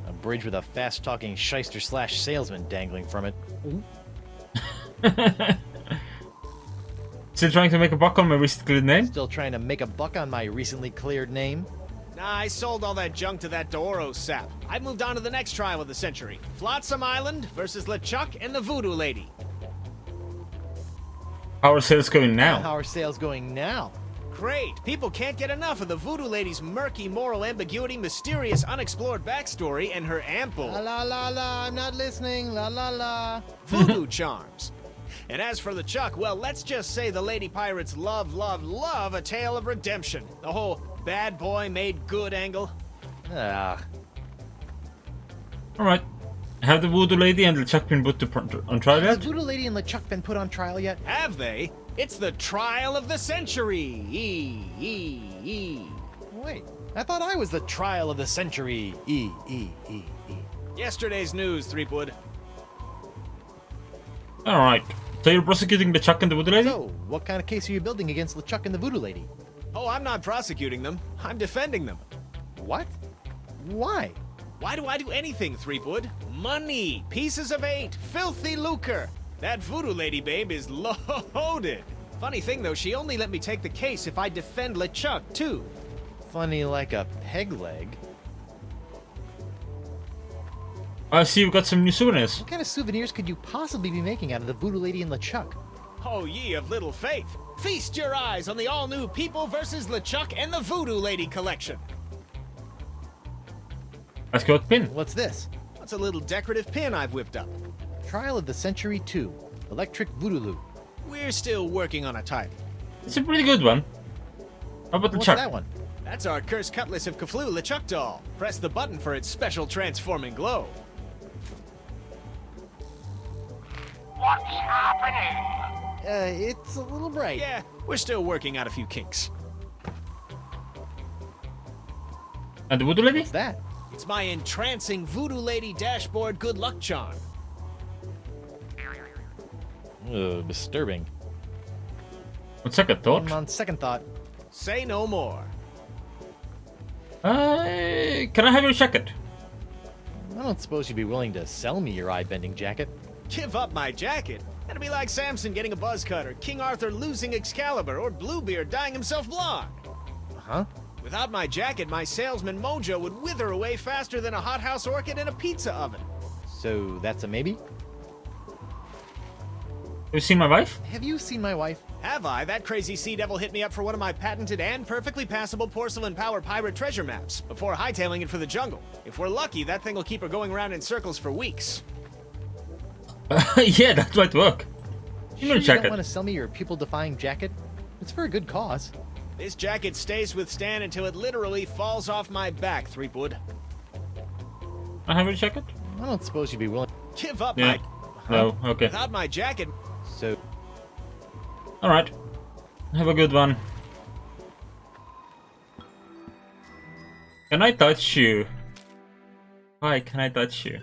A bridge with a fast-talking shyster/salesman dangling from it. Still trying to make a buck on my recently cleared name? Still trying to make a buck on my recently cleared name? Nah, I sold all that junk to that Doro sap. I moved on to the next trial of the century. Flotsam Island versus LeChuck and the Voodoo Lady. How are sales going now? How are sales going now? Great! People can't get enough of the Voodoo Lady's murky moral ambiguity, mysterious, unexplored backstory, and her ample... La la la la, I'm not listening, la la la. ...voodoo charms. And as for LeChuck, well, let's just say the Lady Pirates love a tale of redemption. The whole bad boy made good angle. Ah. Alright. Have the Voodoo Lady and LeChuck been put on trial yet? Has the Voodoo Lady and LeChuck been put on trial yet? Have they? It's the trial of the century. Wait, I thought I was the trial of the century. Yesterday's news, Threepwood. Alright. So you're prosecuting LeChuck and the Voodoo Lady? So, what kind of case are you building against LeChuck and the Voodoo Lady? Oh, I'm not prosecuting them. I'm defending them. What? Why? Why do I do anything, Threepwood? Money, pieces of 8, filthy lucre. That Voodoo Lady babe is loaded. Funny thing though, she only let me take the case if I defend LeChuck too. Funny like a peg leg. I see you've got some new souvenirs. What kind of souvenirs could you possibly be making out of the Voodoo Lady and LeChuck? Oh, ye of little faith. Feast your eyes on the all-new People vs. LeChuck and the Voodoo Lady collection. Let's go with pin. What's this? That's a little decorative pin I've whipped up. Trial of the Century 2. Electric Voodoo. We're still working on a title. It's a pretty good one. How about the What's Chuck? that one? That's our Cursed Cutlass of Cthulhu LeChuck doll. Press the button for its special transforming glow. What's happening? It's a little bright. Yeah, we're still working out a few kinks. And the Voodoo Lady? What's that? It's my entrancing Voodoo Lady dashboard good luck charm. Disturbing. On second thought. On second thought. Say no more. Can I have your jacket? I don't suppose you'd be willing to sell me your eye-bending jacket. Give up my jacket? That'd be like Samson getting a buzz cut, or King Arthur losing Excalibur, or Bluebeard dyeing himself blonde. Huh? Without my jacket, my salesman mojo would wither away faster than a hothouse orchid in a pizza oven. So that's a maybe? Have you seen my wife? Have you seen my wife? Have I? That crazy sea devil hit me up for one of my patented and perfectly passable porcelain power pirate treasure maps before hightailing it for the jungle. If we're lucky, that thing will keep her going around in circles for weeks. Yeah, that might work. Sure you don't want to sell me your pupil-defying jacket? It's for a good cause. This jacket stays with Stan until it literally falls off my back, Threepwood. I have your jacket? I don't suppose you'd be willing. Give up Yeah. my... No, okay. Without my jacket... So... Alright. Have a good one. Can I touch you? Hi, can I touch you?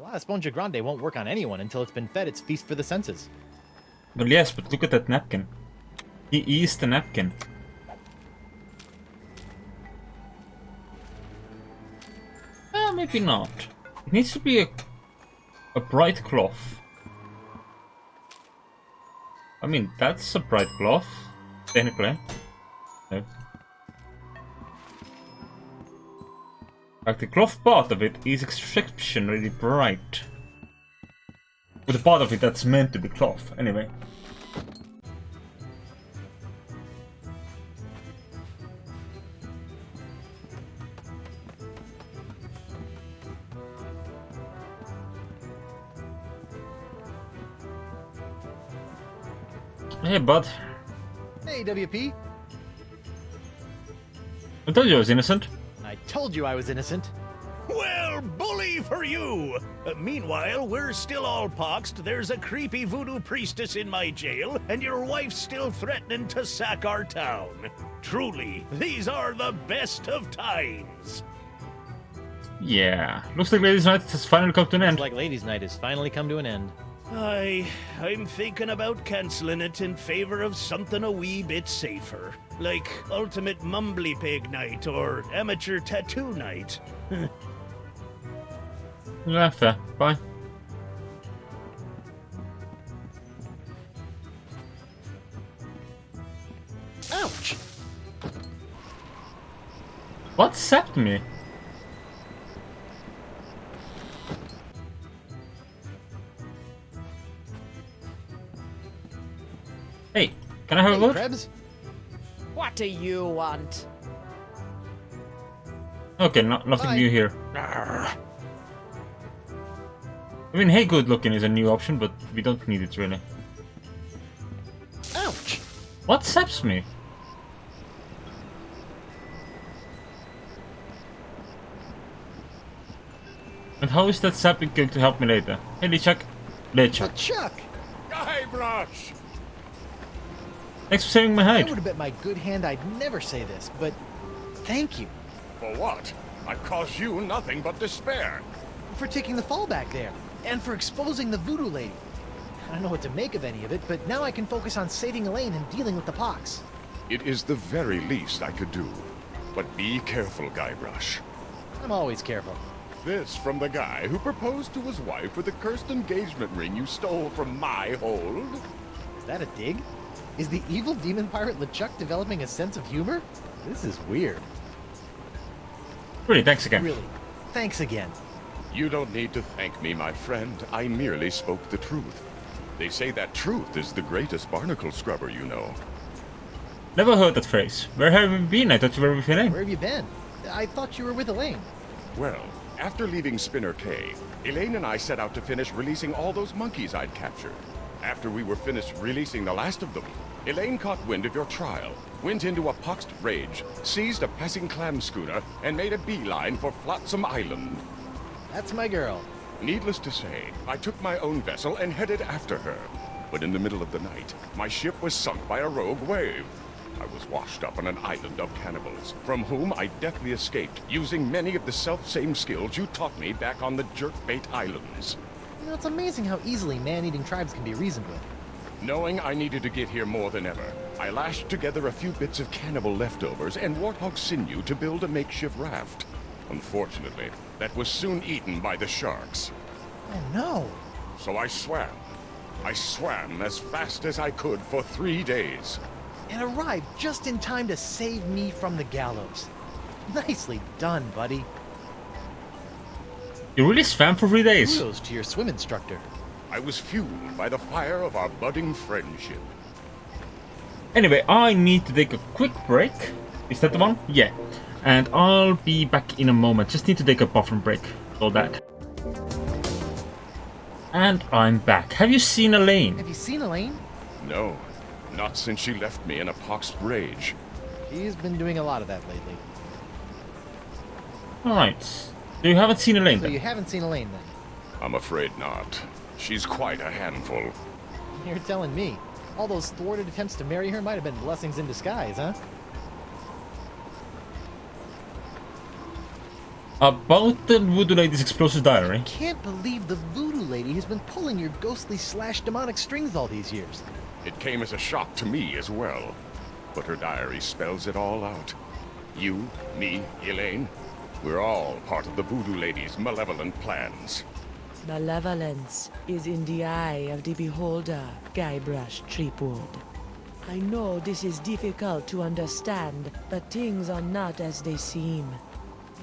La Esponja Grande won't work on anyone until it's been fed its feast for the senses. Well, yes, but look at that napkin. He is the napkin. Maybe not. It needs to be a bright cloth. I mean, that's a bright cloth. Technically. No. Like the cloth part of it is exceptionally bright. But the part of it that's meant to be cloth, anyway. Hey, bud. Hey, WP. I told you I was innocent. I told you I was innocent. Well, bully for you! Meanwhile, we're still all poxed, there's a creepy voodoo priestess in my jail, and your wife's still threatening to sack our town. Truly, these are the best of times. Yeah, looks like Ladies' Night has finally come to an end. Looks like Ladies' Night has finally come to an end. I'm thinking about cancelling it in favor of something a wee bit safer. Like Ultimate Mumbly Pig Night or Amateur Tattoo Night. Yeah, fair. Bye. Ouch! What zapped me? Hey, can I have a word? Krebs? What do you want? Okay, nothing Bye. new here. I mean, hey, good looking is a new option, but we don't need it really. Ouch! What zaps me? And how is that zapping going to help me later? Hey, LeChuck. LeChuck. Chuck! Guybrush! Thanks for saving my I hide. would have bet my good hand I'd never say this, but thank you For what? I've caused you nothing but despair. for taking the fall back there, and for exposing the voodoo lady. I don't know what to make of any of it, but now I can focus on saving Elaine and dealing with the pox. It is the very least I could do. But be careful, Guybrush. I'm always careful. This from the guy who proposed to his wife with the cursed engagement ring you stole from my hold? Is that a dig? Is the evil demon pirate LeChuck developing a sense of humor? This is weird. Really, thanks again. Really. Thanks again. You don't need to thank me, my friend. I merely spoke the truth. They say that truth is the greatest barnacle scrubber you know. Never heard that phrase. Where have you been? I thought you were with Elaine. Where have you been? I thought you were with Elaine. Well, after leaving Spinner Cave, Elaine and I set out to finish releasing all those monkeys I'd captured. After we were finished releasing the last of them, Elaine caught wind of your trial, went into a poxed rage, seized a passing clam schooner, and made a beeline for Flotsam Island. That's my girl. Needless to say, I took my own vessel and headed after her. But in the middle of the night, my ship was sunk by a rogue wave. I was washed up on an island of cannibals, from whom I deftly escaped, using many of the self-same skills you taught me back on the Jerkbait Islands. You know, it's amazing how easily man-eating tribes can be reasoned with. Knowing I needed to get here more than ever, I lashed together a few bits of cannibal leftovers and warthog sinew to build a makeshift raft. Unfortunately, that was soon eaten by the sharks. Oh no! So I swam. I swam as fast as I could for 3 days. And arrived just in time to save me from the gallows. Nicely done, buddy. You really swam for 3 days? Kudos to your swim instructor. I was fueled by the fire of our budding friendship. Anyway, I need to take a quick break. Is that the one? Yeah. And I'll be back in a moment. Just need to take a bathroom break. All that. And I'm back. Have you seen Elaine? Have you seen Elaine? No, not since she left me in a poxed rage. She's been doing a lot of that lately. Alright. So you haven't seen Elaine So then? you haven't seen Elaine then? I'm afraid not. She's quite a handful. You're telling me. All those thwarted attempts to marry her might have been blessings in disguise, huh? About the Voodoo Lady's explosive diary. Can't believe the voodoo lady has been pulling your ghostly slash demonic strings all these years. It came as a shock to me as well. But her diary spells it all out. You, me, Elaine, we're all part of the Voodoo Lady's malevolent plans. Malevolence is in the eye of the beholder, Guybrush Threepwood. I know this is difficult to understand, but things are not as they seem.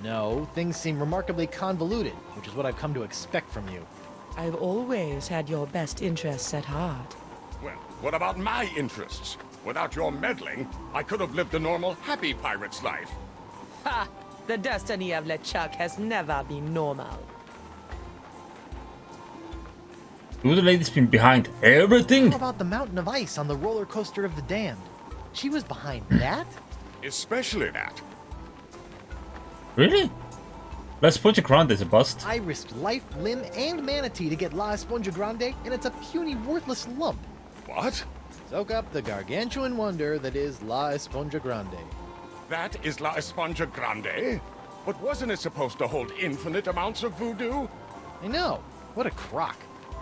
No, things seem remarkably convoluted, which is what I've come to expect from you. I've always had your best interests at heart. Well, what about my interests? Without your meddling, I could have lived a normal, happy pirate's life. Ha! The destiny of LeChuck has never been normal. Voodoo Lady's been behind everything. How about the mountain of ice on the roller coaster of the damned? She was behind that? Especially that. Really? La Esponja Grande is a bust. I risked life, limb, and manatee to get La Esponja Grande, and it's a puny, worthless lump. What? Soak up the gargantuan wonder that is La Esponja Grande. That is La Esponja Grande? But wasn't it supposed to hold infinite amounts of voodoo? I know. What a crock.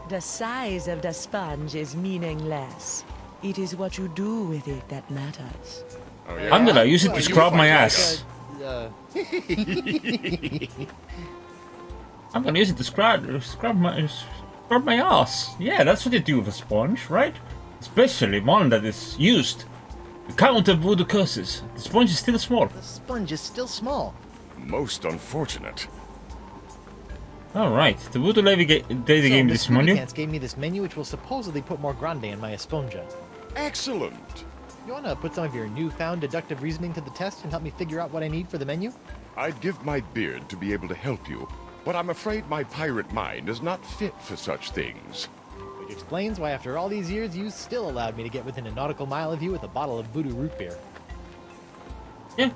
The size of the sponge is meaningless. It is what you do with it that matters. Oh, yeah? I'm gonna use it to Well, you scrub my fight like ass. Uh, I'm gonna use it to scrub my ass. Yeah, that's what you do with a sponge, right? Especially one that is used to counter voodoo curses. The sponge is still small. the sponge is still small. Most unfortunate. Alright, the voodoo lady gave me Miss this menu. Pants gave me this menu, which will supposedly put more grande in my esponja. Excellent. You wanna put some of your newfound deductive reasoning to the test and help me figure out what I need for the menu? I'd give my beard to be able to help you, but I'm afraid my pirate mind is not fit for such things. Which explains why after all these years, you still allowed me to get within a nautical mile of you with a bottle of voodoo root beer. Yeah.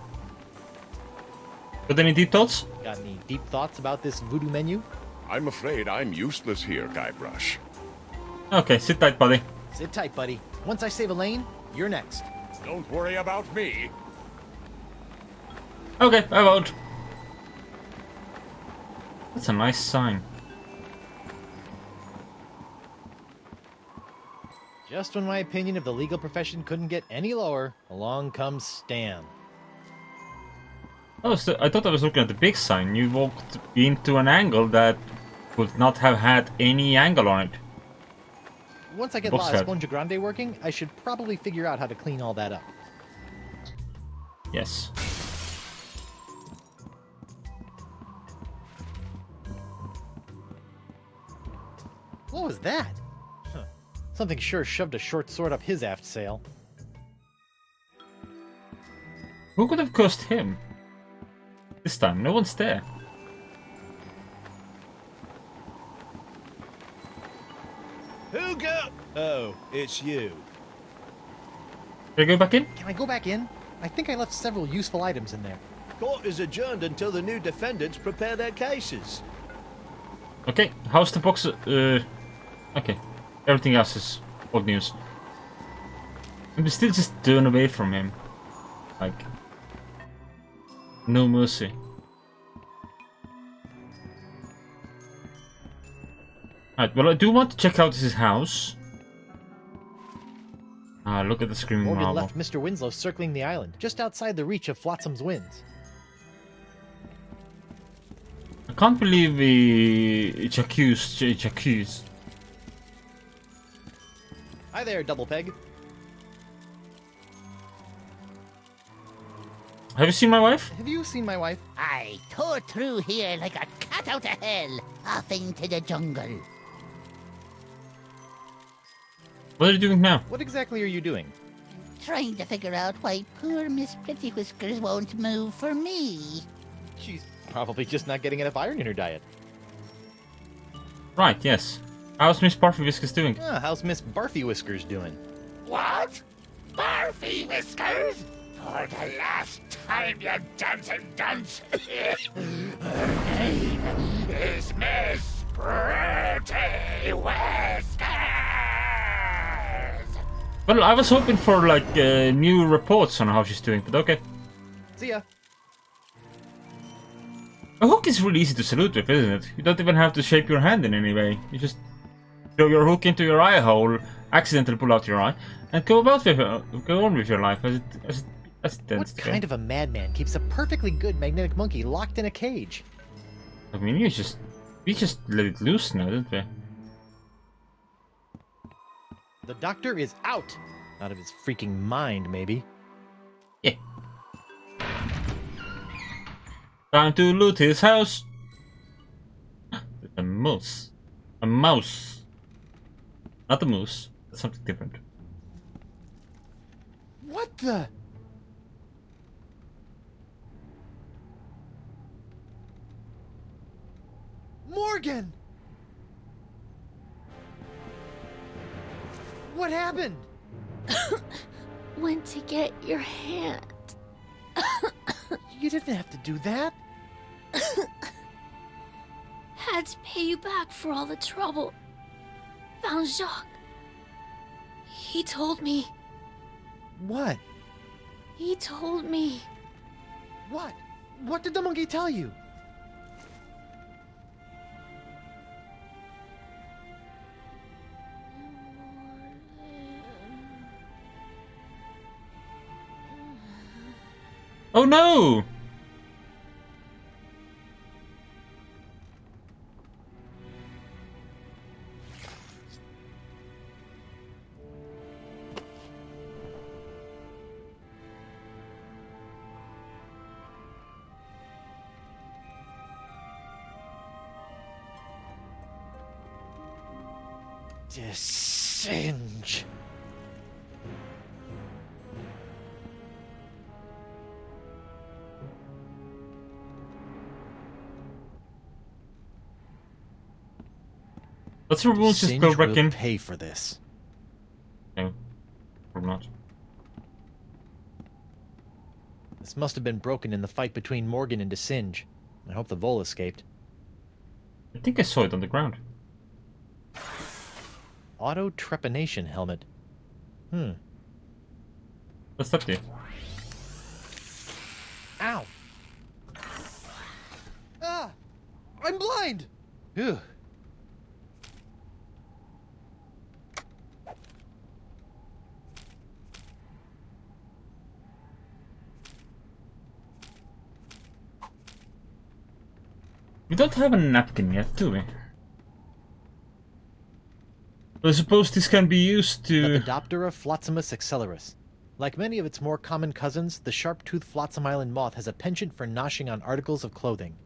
Got any deep thoughts? Got any deep thoughts about this voodoo menu? I'm afraid I'm useless here, Guybrush. Okay, sit tight, buddy. Sit tight, buddy. Once I save Elaine, you're next. Don't worry about me. Okay, I vote. That's a nice sign. Just when my opinion of the legal profession couldn't get any lower, along comes Stan. Oh, so I thought I was looking at the big sign. You walked into an angle that would not have had any angle on it. Once I get Box La head. Esponja Grande working, I should probably figure out how to clean all that up. Yes. What was that? Huh. Something sure shoved a short sword up his aft sail. Who could have cursed him? This time, no one's there. Who go? Oh, it's you. Can I go back in? Can I go back in? I think I left several useful items in there. Court is adjourned until the new defendants prepare their cases. Okay, how's the box? Okay, everything else is old news. I'm still just turn away from him. Like, no mercy. Alright, well I do want to check out his house. Ah, look at the screaming Morgan marble. left Mr. Winslow circling the island, just outside the reach of Flotsam's winds. I can't believe we accused. Hi there, Double Peg. Have you seen my wife? Have you seen my wife? I tore through here like a cat out of hell, off into the jungle. What are you doing now? What exactly are you doing? Trying to figure out why poor Miss Pretty Whiskers won't move for me. She's probably just not getting enough iron in her diet. Right, yes. How's Miss Barfy Whiskers doing? Ah, how's Miss Barfy Whiskers doing? What? Barfy Whiskers? For the last time, you dancing dunce. Her name is Miss Pretty Whiskers. Well, I was hoping for like new reports on how she's doing, but okay. See ya. A hook is really easy to salute with, isn't it? You don't even have to shape your hand in any way. You just throw your hook into your eye hole, accidentally pull out your eye, and go on with your life as it tends What to kind be. of a madman keeps a perfectly good magnetic monkey locked in a cage? I mean, we just let it loose now, didn't we? The doctor is out! Out of his freaking mind, maybe. Yeah. Time to loot his house. A mouse. A mouse. Not a moose. That's something different. What the? Morgan! What happened? Went to get your hand. You didn't have to do that. had to pay you back for all the trouble. Found Jacques. He told me. What? He told me. What? What did the monkey tell you? Oh no! Singe. Let's remove just Singe go back will in. pay for this. Okay. Or not. This must have been broken in the fight between Morgan and Singe. I hope the Vole escaped. I think I saw it on the ground. Auto trepanation helmet. What's that do? Ow! Ah! I'm blind! Ew. We don't have a napkin yet, do we? I suppose this can be used to... Lepidoptera Flotsamus accelerus. Like many of its more common cousins, the sharp-toothed Flotsam Island moth has a penchant for noshing on articles of clothing.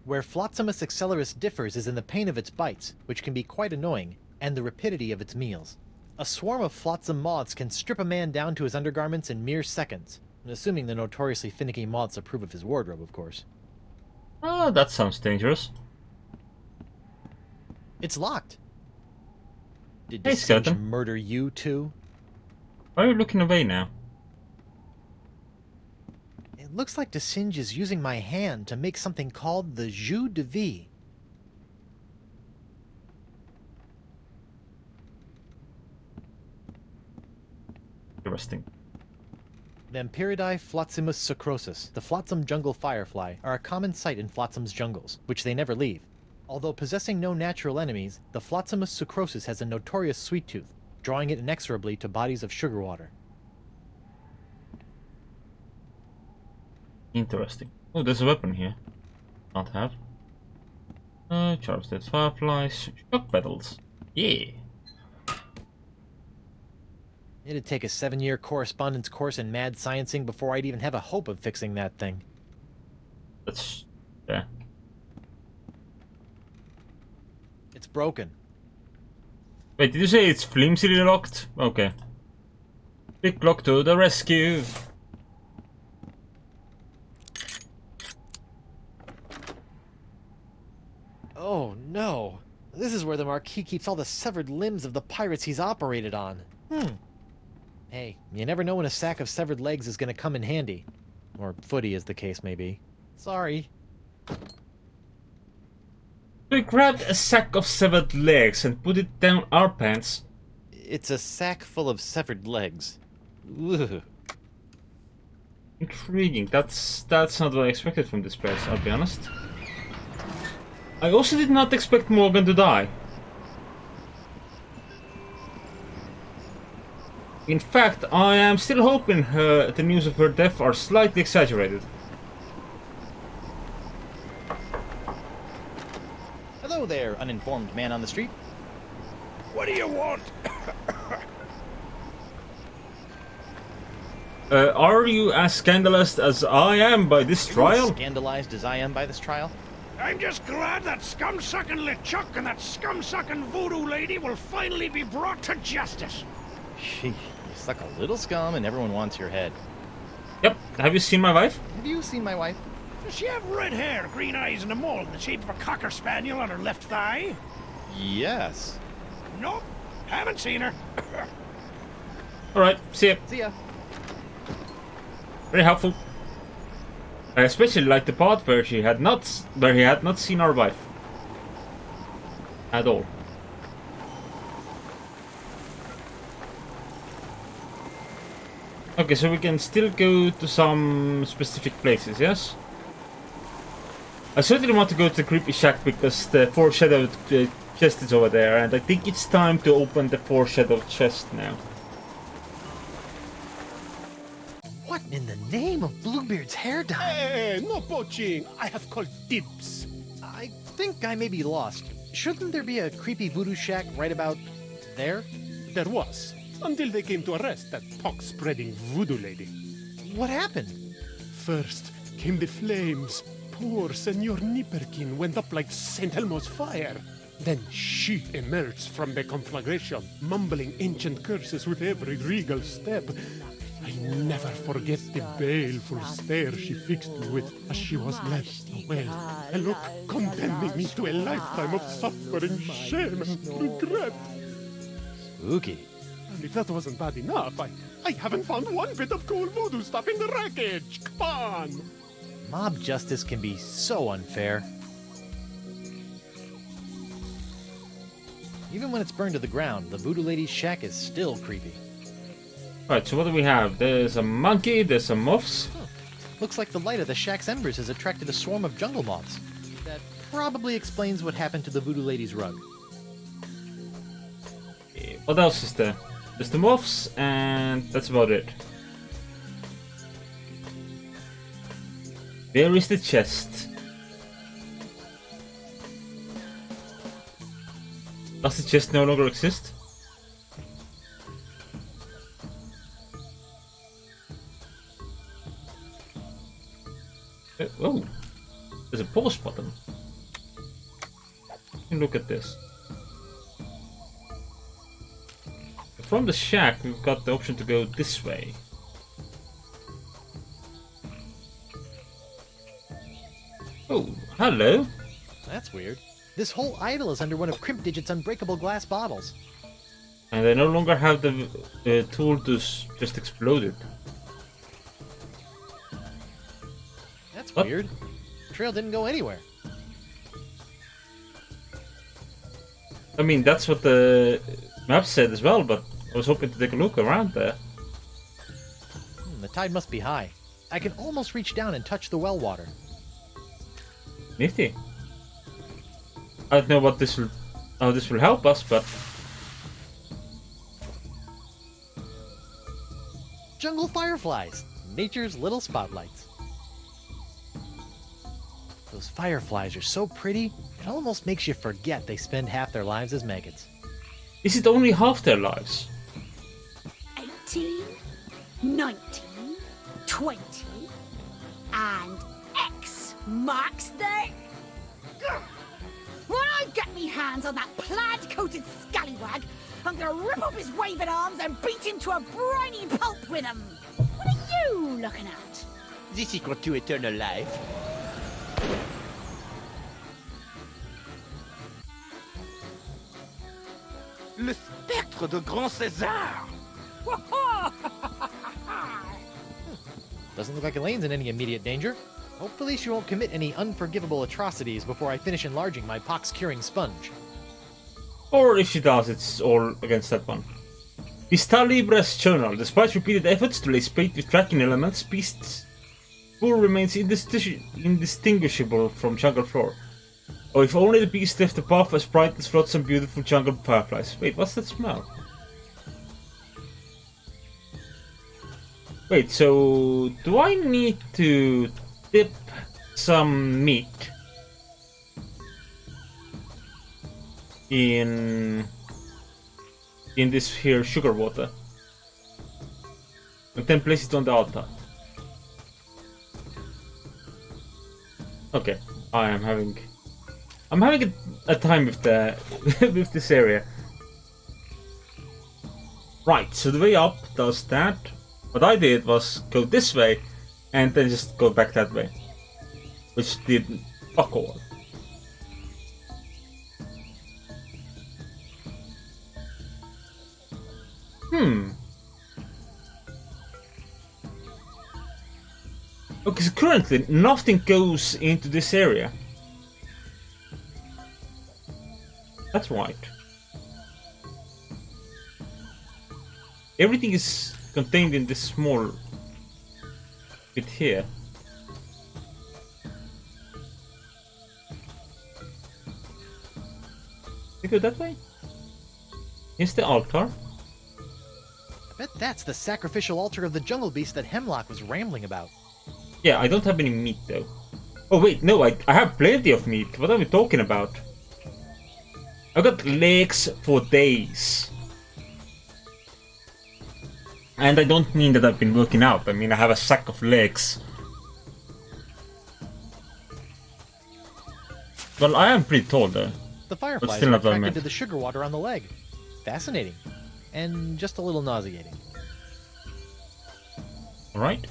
Where Flotsamus accelerus differs is in the pain of its bites, which can be quite annoying, and the rapidity of its meals. A swarm of flotsam moths can strip a man down to his undergarments in mere seconds, assuming the notoriously finicky moths approve of his wardrobe, of course. Oh, that sounds dangerous. It's locked. Did Hey, Singe skeleton. murder you too? Why are you looking away now? It looks like Singe is using my hand to make something called the jus de vie. Interesting. Vampiridae Flotsimus sucrosus, the Flotsam jungle firefly, are a common sight in Flotsam's jungles, which they never leave. Although possessing no natural enemies, the Flotsimus sucrosus has a notorious sweet tooth, drawing it inexorably to bodies of sugar water. Interesting. Oh, there's a weapon here. Not have. Charge dead fireflies, shock petals. Yeah. It'd take a 7-year correspondence course in mad sciencing before I'd even have a hope of fixing that thing. That's... yeah. It's broken. Wait, did you say it's flimsily locked? Okay. Big lock to the rescue! Oh no! This is where the Marquis keeps all the severed limbs of the pirates he's operated on. Hey, you never know when a sack of severed legs is gonna come in handy. Or footy, as the case may be. Sorry. We grabbed a sack of severed legs and put it down our pants. It's a sack full of severed legs. Ugh. Intriguing. That's not what I expected from this place, I'll be honest. I also did not expect Morgan to die. In fact, I am still hoping the news of her death are slightly exaggerated. Hello there, uninformed man on the street. What do you want? Are you as scandalous as I am by this trial? Scandalized as I am by this trial? I'm just glad that scum-sucking LeChuck and that scum-sucking voodoo lady will finally be brought to justice. Gee, you suck a little scum and everyone wants your head. Yep. Have you seen my wife? Have you seen my wife? Does she have red hair, green eyes, and a mole in the shape of a cocker spaniel on her left thigh? Yes. Nope. Haven't seen her. Alright, see ya. See ya. Very helpful. I especially like the part where he had not seen our wife. at all. Okay, so we can still go to some specific places, yes? I certainly want to go to the creepy shack because the foreshadowed chest is over there, and I think it's time to open the foreshadowed chest now. What in the name of Bluebeard's hair dye? Hey, no poaching. I have called dibs. I think I may be lost. Shouldn't there be a creepy voodoo shack right about there? There was, until they came to arrest that pox-spreading voodoo lady. What happened? First came the flames. Poor Senor Nipperkin went up like St. Elmo's fire. Then she emerged from the conflagration, mumbling ancient curses with every regal step. I never forget the baleful stare she fixed me with as she was led away. A look condemning me to a lifetime of suffering, shame, and regret. Spooky. And if that wasn't bad enough, I haven't found one bit of cool voodoo stuff in the wreckage. Come on! Mob justice can be so unfair. Even when it's burned to the ground, the voodoo lady's shack is still creepy. Right, so what do we have? There's a monkey, there's some moths. Looks like the light of the shack's embers has attracted a swarm of jungle moths. That probably explains what happened to the voodoo lady's rug. What else is there? There's the moths, and that's about it. There is the chest. Does the chest no longer exist? Oh, there's a pause button. Look at this. From the shack, we've got the option to go this way. Oh, hello. That's weird. This whole idol is under one of Crimp Digit's unbreakable glass bottles. And I no longer have the tool to just explode it. That's What? weird. The trail didn't go anywhere. I mean, that's what the map said as well, but I was hoping to take a look around there. The tide must be high. I can almost reach down and touch the well water. Nifty. I don't know what how this will help us, but Jungle fireflies, nature's little spotlights. Those fireflies are so pretty, it almost makes you forget they spend half their lives as maggots. is it only half their lives? 18, 19, 20, and X marks the... When I get me hands on that plaid-coated scallywag, I'm gonna rip up his waving arms and beat him to a briny pulp with them. What are you looking at? The secret to eternal life. Le spectre de Grand César! Doesn't look like Elaine's in any immediate danger. Hopefully she won't commit any unforgivable atrocities before I finish enlarging my pox-curing sponge. Or if she does, it's all against that one. Vista Libre's journal. Despite repeated efforts to lay spade with tracking elements, Beast's spoor remains indistinguishable from jungle floor. Oh, if only the beast left a path as bright as Flotsam beautiful jungle fireflies. Wait, what's that smell? Wait, so do I need to dip some meat in this here sugar water and then place it on the altar? Okay, I'm having a time with the with this area. Right, so the way up does that. What I did was go this way and then just go back that way, which did fuck all. Okay, so currently nothing goes into this area. That's right. Everything is contained in this small bit here. We go that way? Here's the altar. I bet that's the sacrificial altar of the jungle beast that Hemlock was rambling about. Yeah, I don't have any meat though. Oh wait, no, I have plenty of meat. What are we talking about? I got legs for days. And I don't mean that I've been working out. I mean I have a sack of legs. Well, I am pretty tall though. The fireflies still are not what I attracted meant. to the sugar water on the leg. Fascinating. And just a little nauseating. Alright.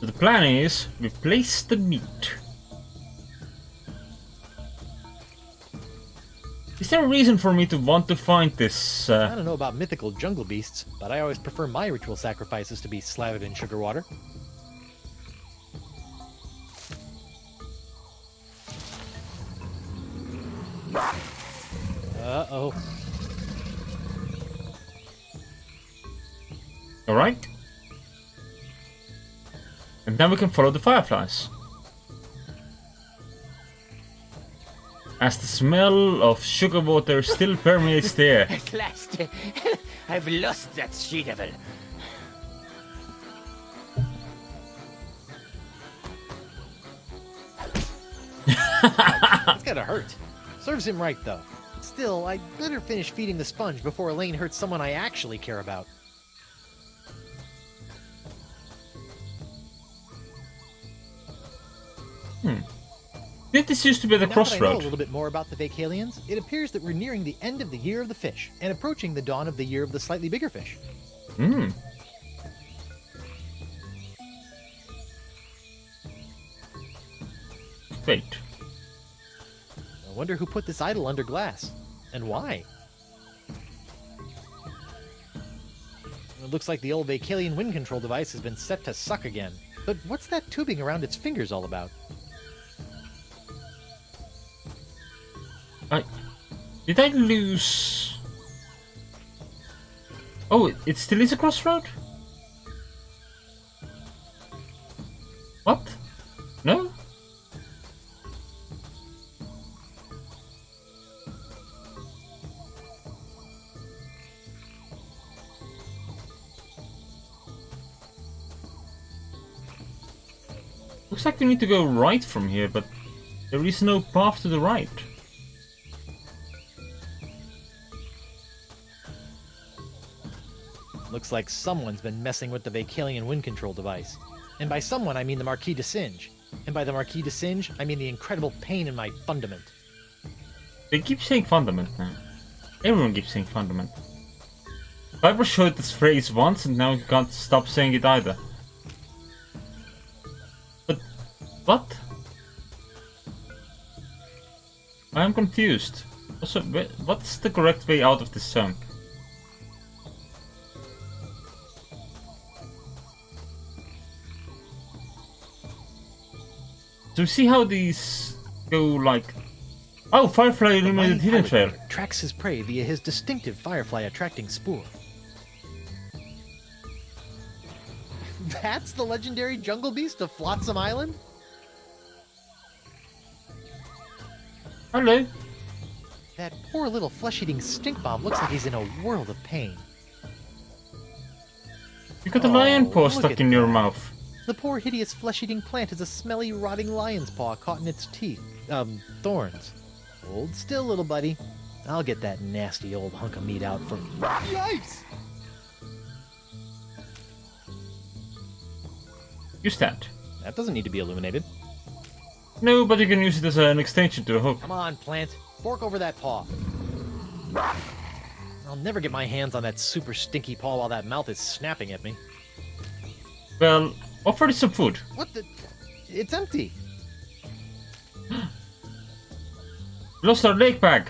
So the plan is, we place the meat. Is there a reason for me to want to find this? I don't know about mythical jungle beasts, but I always prefer my ritual sacrifices to be slathered in sugar water. Uh-oh. Alright. And then we can follow the fireflies. As the smell of sugar water still permeates the air. At last, I've lost that she-devil. It's gotta hurt. Serves him right, though. Still, I'd better finish feeding the sponge before Elaine hurts someone I actually care about. This used to be the Now that I know a crossroad. little bit more about the Vacalians, it appears that we're nearing the end of the Year of the Fish, and approaching the dawn of the Year of the Slightly Bigger Fish. Hmm. Wait. I wonder who put this idol under glass, and why? It looks like the old Vacalian wind control device has been set to suck again. But what's that tubing around its fingers all about? Did I lose? Oh, it still is a crossroad? What? No? Looks like we need to go right from here, but there is no path to the right. Looks like someone's been messing with the Vacalian wind control device. And by someone, I mean the Marquis de Singe. And by the Marquis de Singe, I mean the incredible pain in my fundament. They keep saying fundament now. Everyone keeps saying fundament. Cyber showed this phrase once and now you can't stop saying it either. But what? I am confused. Also, what's the correct way out of this zone? So see how these go like... Oh, Firefly illuminated hidden trail. Tracks his prey via his distinctive firefly attracting spoor. That's the legendary jungle beast of Flotsam Island? Hello. That poor little flesh-eating stink bomb looks like he's in a world of pain. You got a lion paw look stuck at in your that. mouth. The poor hideous flesh-eating plant has a smelly, rotting lion's paw caught in its teeth. Thorns. Hold still, little buddy. I'll get that nasty old hunk of meat out for... Yikes! Use that. That doesn't need to be illuminated. No, but you can use it as an extension to a hook. Come on, plant. Fork over that paw. I'll never get my hands on that super stinky paw while that mouth is snapping at me. Well, offer it some food. What the... It's empty. Lost our lake bag.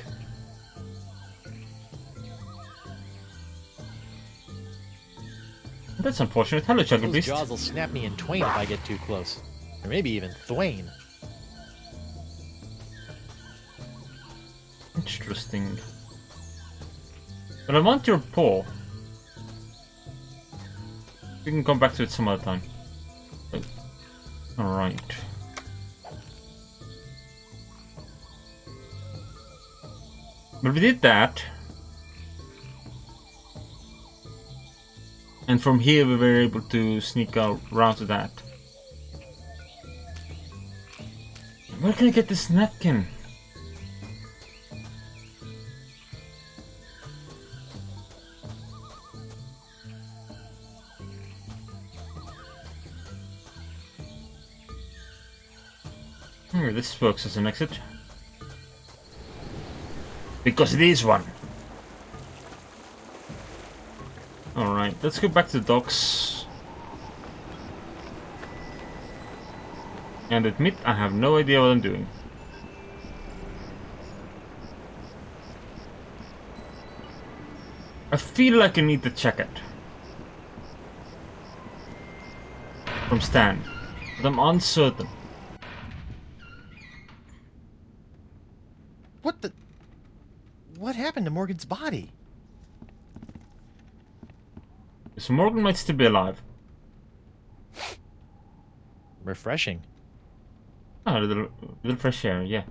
That's unfortunate. Hello, Jungle Those Beast. jaws will snap me in twain if I get too close. Or maybe even thwain. interesting. But I want your paw. We can come back to it some other time. Alright. But we did that. And from here we were able to sneak out around to that. Where can I get this napkin? Here, this works as an exit. Because it is one. Alright, let's go back to the docks. And admit I have no idea what I'm doing. I feel like I need to check it. From Stan. But I'm uncertain. What happened to Morgan's body? So Morgan might still be alive. Refreshing. Oh, a little fresh air, yeah.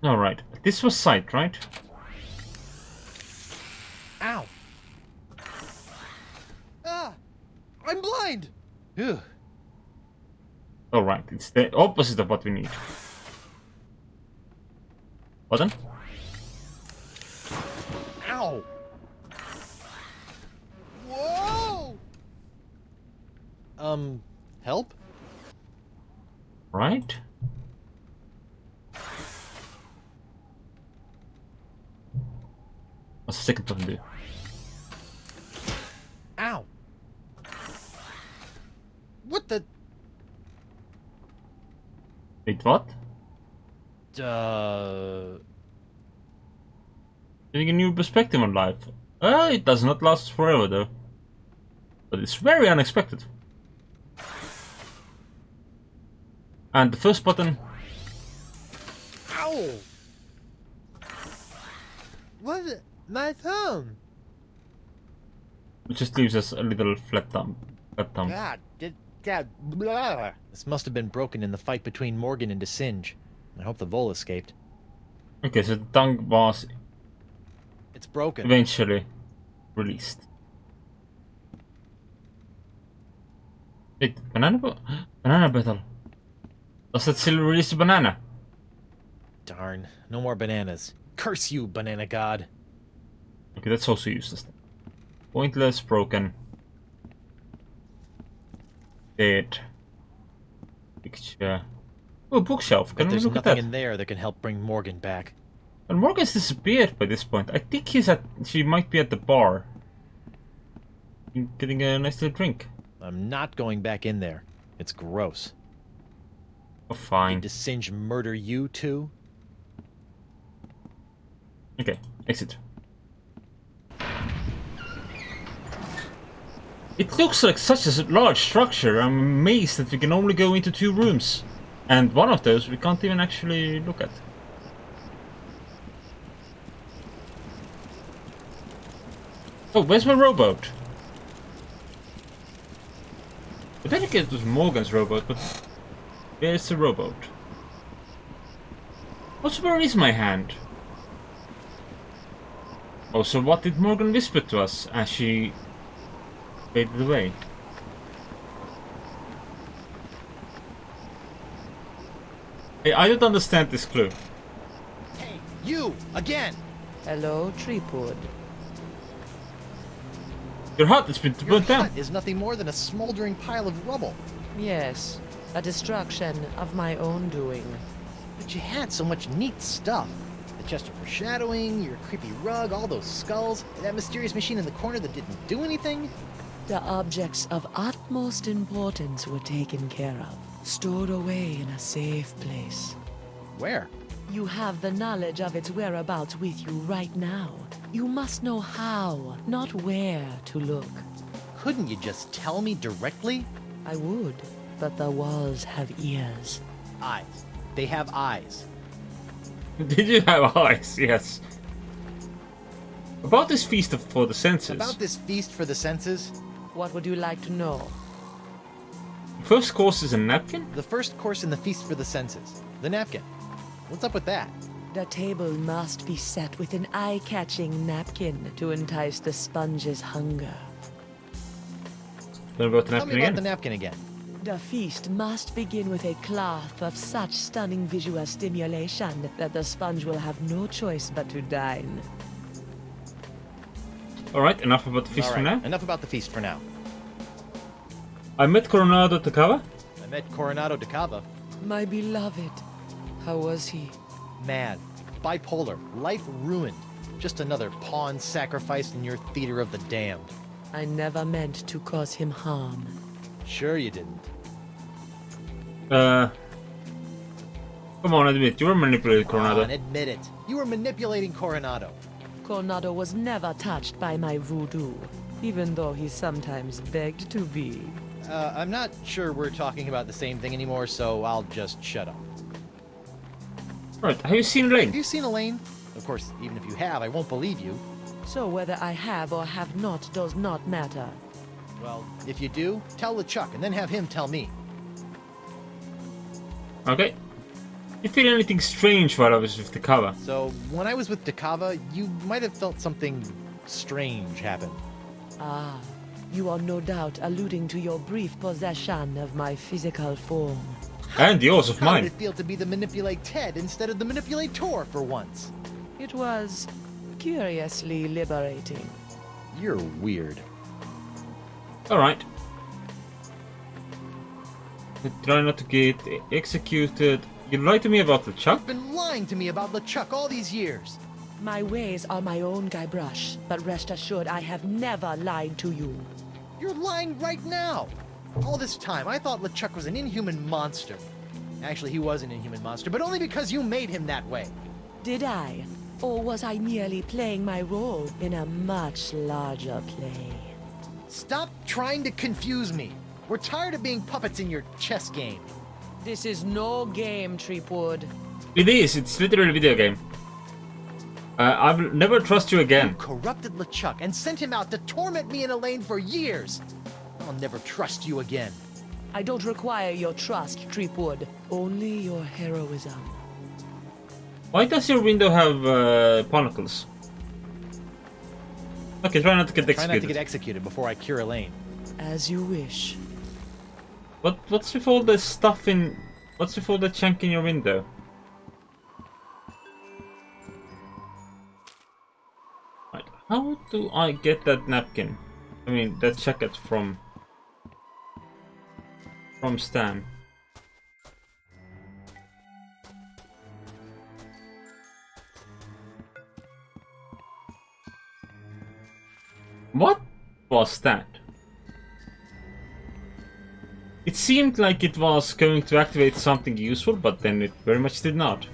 Alright, this was sight, right? Ow! Ah! I'm blind! Ugh. Alright, it's the opposite of what we need. Button? Ow! Whoa! Help? Right? What's the second button do? Ow! What the? Wait, what? Getting a new perspective on life. It does not last forever though. But it's very unexpected. And the first button. Ow! What? My thumb! It just leaves us a little flat thumb. God, blah. This must have been broken in the fight between Morgan and DeSinge. I hope the Vole escaped. Okay, so the tongue was It's broken. eventually released. Wait, banana battle. Does that still release the banana? Darn, no more bananas. Curse you, banana god. Okay, that's also useless. Pointless, broken. Dead. Picture. Oh, bookshelf. Can we There's look at nothing that? in there that can help bring Morgan back. But Morgan's disappeared by this point. I think she might be at the bar. Getting a nice little drink. I'm not going back in there. It's gross. Oh, fine. Did DeSinge murder you too? Okay, exit. It looks like such a large structure. I'm amazed that we can only go into 2 rooms. And one of those we can't even actually look at. Oh, where's my rowboat? I think it was Morgan's rowboat, but where's the rowboat? Also, where is my hand? Oh, so what did Morgan whisper to us as she faded away? Hey, I don't understand this clue. Hey, you! Again! Hello, Treepwood. Your hut has been Your burnt down. hut is nothing more than a smoldering pile of rubble. Yes, a destruction of my own doing. But you had so much neat stuff. The chest of foreshadowing, your creepy rug, all those skulls, and that mysterious machine in the corner that didn't do anything. The objects of utmost importance were taken care of, stored away in a safe place. Where? You have the knowledge of its whereabouts with you right now. You must know how, not where, to look. Couldn't you just tell me directly? I would, but the walls have ears. Eyes. They have eyes. Did you have eyes? Yes. About this feast for the senses. About this feast for the senses? What would you like to know? First course is a napkin? The first course in the feast for the senses. The napkin. What's up with that? The table must be set with an eye-catching napkin to entice the sponge's hunger. Then about the Tell napkin me about again. the napkin again. The feast must begin with a cloth of such stunning visual stimulation that the sponge will have no choice but to dine. Alright, enough about the feast All for right, now. enough about the feast for now. I met Coronado Takava. I met Coronado de Cava. My beloved, how was he? Mad. Bipolar. Life ruined. Just another pawn sacrificed in your theater of the damned. I never meant to cause him harm. Sure you didn't. Come on, admit, you were manipulated, Coronado. Come on, admit it. You were manipulating Coronado. Coronado was never touched by my voodoo, even though he sometimes begged to be. I'm not sure we're talking about the same thing anymore, so I'll just shut up. Right, have you seen Elaine? Have you seen Elaine? Of course, even if you have, I won't believe you. So whether I have or have not does not matter. Well, if you do, tell LeChuck and then have him tell me. Okay. You feel anything strange while I was with the cover? So, when I was with Dakava, you might have felt something strange happen. Ah, you are no doubt alluding to your brief possession of my physical form. And yours of How did mine. it feel to be the Manipulate Ted instead of the Manipulator for once? It was curiously liberating. You're weird. Alright. Try not to get executed. You lied to me about the Chuck? You've been lying to me about LeChuck all these years. My ways are my own, Guybrush, but rest assured I have never lied to you. You're lying right now. All this time, I thought LeChuck was an inhuman monster. Actually, he was an inhuman monster, but only because you made him that way. Did I? Or was I merely playing my role in a much larger play? Stop trying to confuse me. We're tired of being puppets in your chess game. This is no game, Treepwood. It is, it's literally a video game. I'll never trust you again. You corrupted LeChuck and sent him out to torment me and Elaine for years. I'll never trust you again. I don't require your trust, Treepwood. Only your heroism. Why does your window have barnacles? Okay, try not to get Try executed. not to get executed before I cure Elaine. As you wish. What's with all the stuff in... What's with all the chunk in your window? Right, how do I get that napkin? I mean, that jacket from Stan. What was that? It seemed like it was going to activate something useful, but then it very much did not.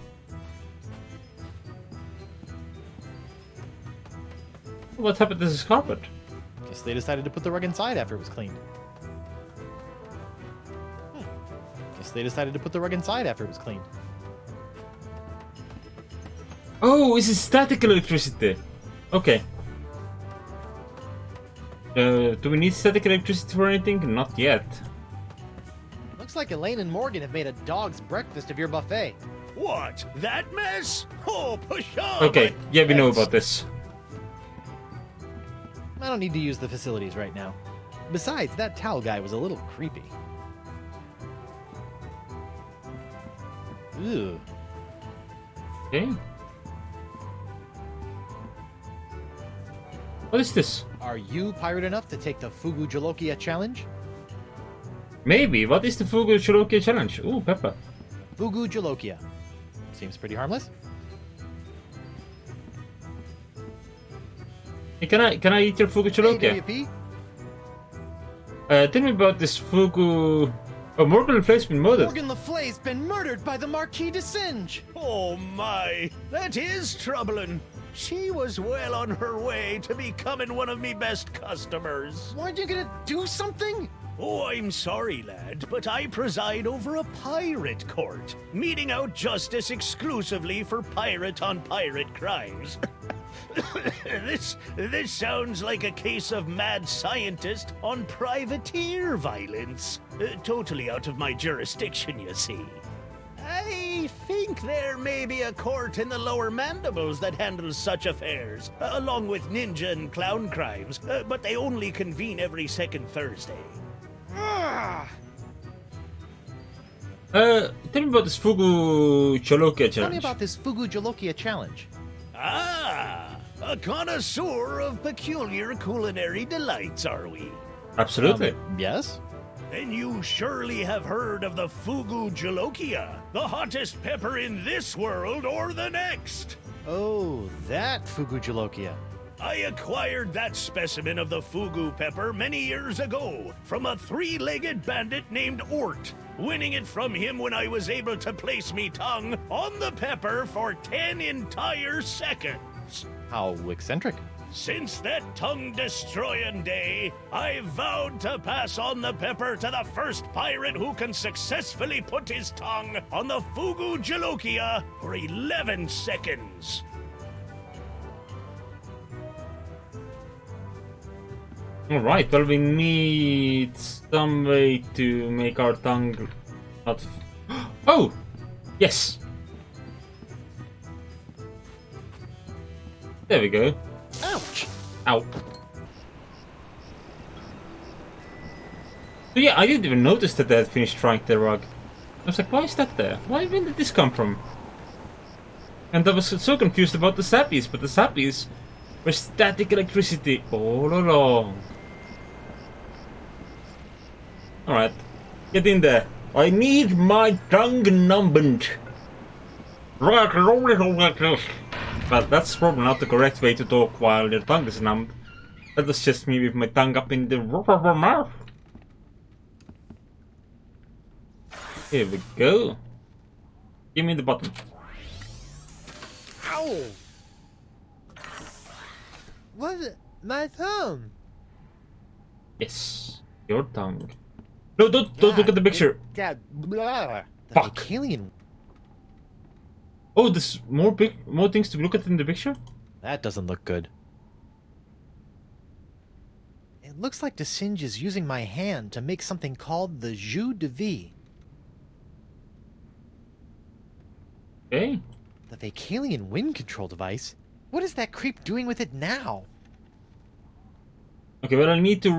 What happened to this carpet? Guess they decided to put the rug inside after it was cleaned. Guess they decided to put the rug inside after it was cleaned. Oh, is it static electricity? Okay. Do we need static electricity for anything? Not yet. Looks like Elaine and Morgan have made a dog's breakfast of your buffet. What? That mess? Oh, pshaw! Okay, yeah, we know That's- about this. I don't need to use the facilities right now. Besides, that towel guy was a little creepy. Ooh. Okay. What is this? Are you pirate enough to take the Fugu Jalokia challenge? Maybe. What is the Fugu Cholokia challenge? Ooh, pepper. Fugu Jalokia. Seems pretty harmless. Hey, can I eat your Fugu Cholokia? Hey, Tell me about this Fugu... Oh, Morgan Le Flay's been murdered. Morgan Le Flay's been murdered by the Marquis de Singe! Oh my, that is troubling. She was well on her way to becoming one of me best customers. Weren't you gonna do something? Oh, I'm sorry, lad, but I preside over a pirate court, meting out justice exclusively for pirate-on-pirate crimes. This sounds like a case of mad scientist on privateer violence. Totally out of my jurisdiction, you see. I think there may be a court in the lower mandibles that handles such affairs, along with ninja and clown crimes, but they only convene every second Thursday. Tell me about this Fugu Cholokia challenge. Tell me about this Fugu Jolokia challenge. Ah, a connoisseur of peculiar culinary delights, are we? Absolutely. Yes? Then you surely have heard of the Fugu Jolokia, the hottest pepper in this world or the next. Oh, that Fugu Jolokia. I acquired that specimen of the Fugu pepper many years ago from a three-legged bandit named Ort, winning it from him when I was able to place me tongue on the pepper for 10 entire seconds. How eccentric. Since that tongue-destroying day, I vowed to pass on the pepper to the first pirate who can successfully put his tongue on the Fugu Jolokia for 11 seconds. Alright, well we need some way to make our tongue not... Oh! Yes! There we go. Ouch! Ow. So yeah, I didn't even notice that they had finished trying the rug. I was like, why is that there? Where did this come from? And I was so confused about the sappies, but the sappies were static electricity all along. Alright, get in there. I need my tongue numbed. Like this. But that's probably not the correct way to talk while your tongue is numbed. That was just me with my tongue up in the roof of my mouth. Here we go. Give me the button. Ow! What? My tongue? Yes, your tongue. No, don't look at the picture. The Fuck. alien. Oh, there's more things to look at in the picture? That doesn't look good. It looks like DeSinge is using my hand to make something called the Jus de Vie. Okay. The Vacalian wind control device? What is that creep doing with it now? Okay, well I need to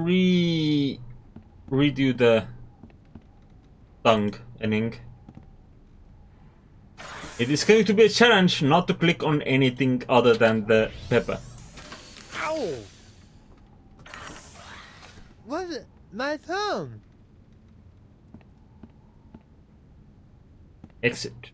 redo the tongue ending. It is going to be a challenge not to click on anything other than the pepper. Ow! What? My tongue? Exit.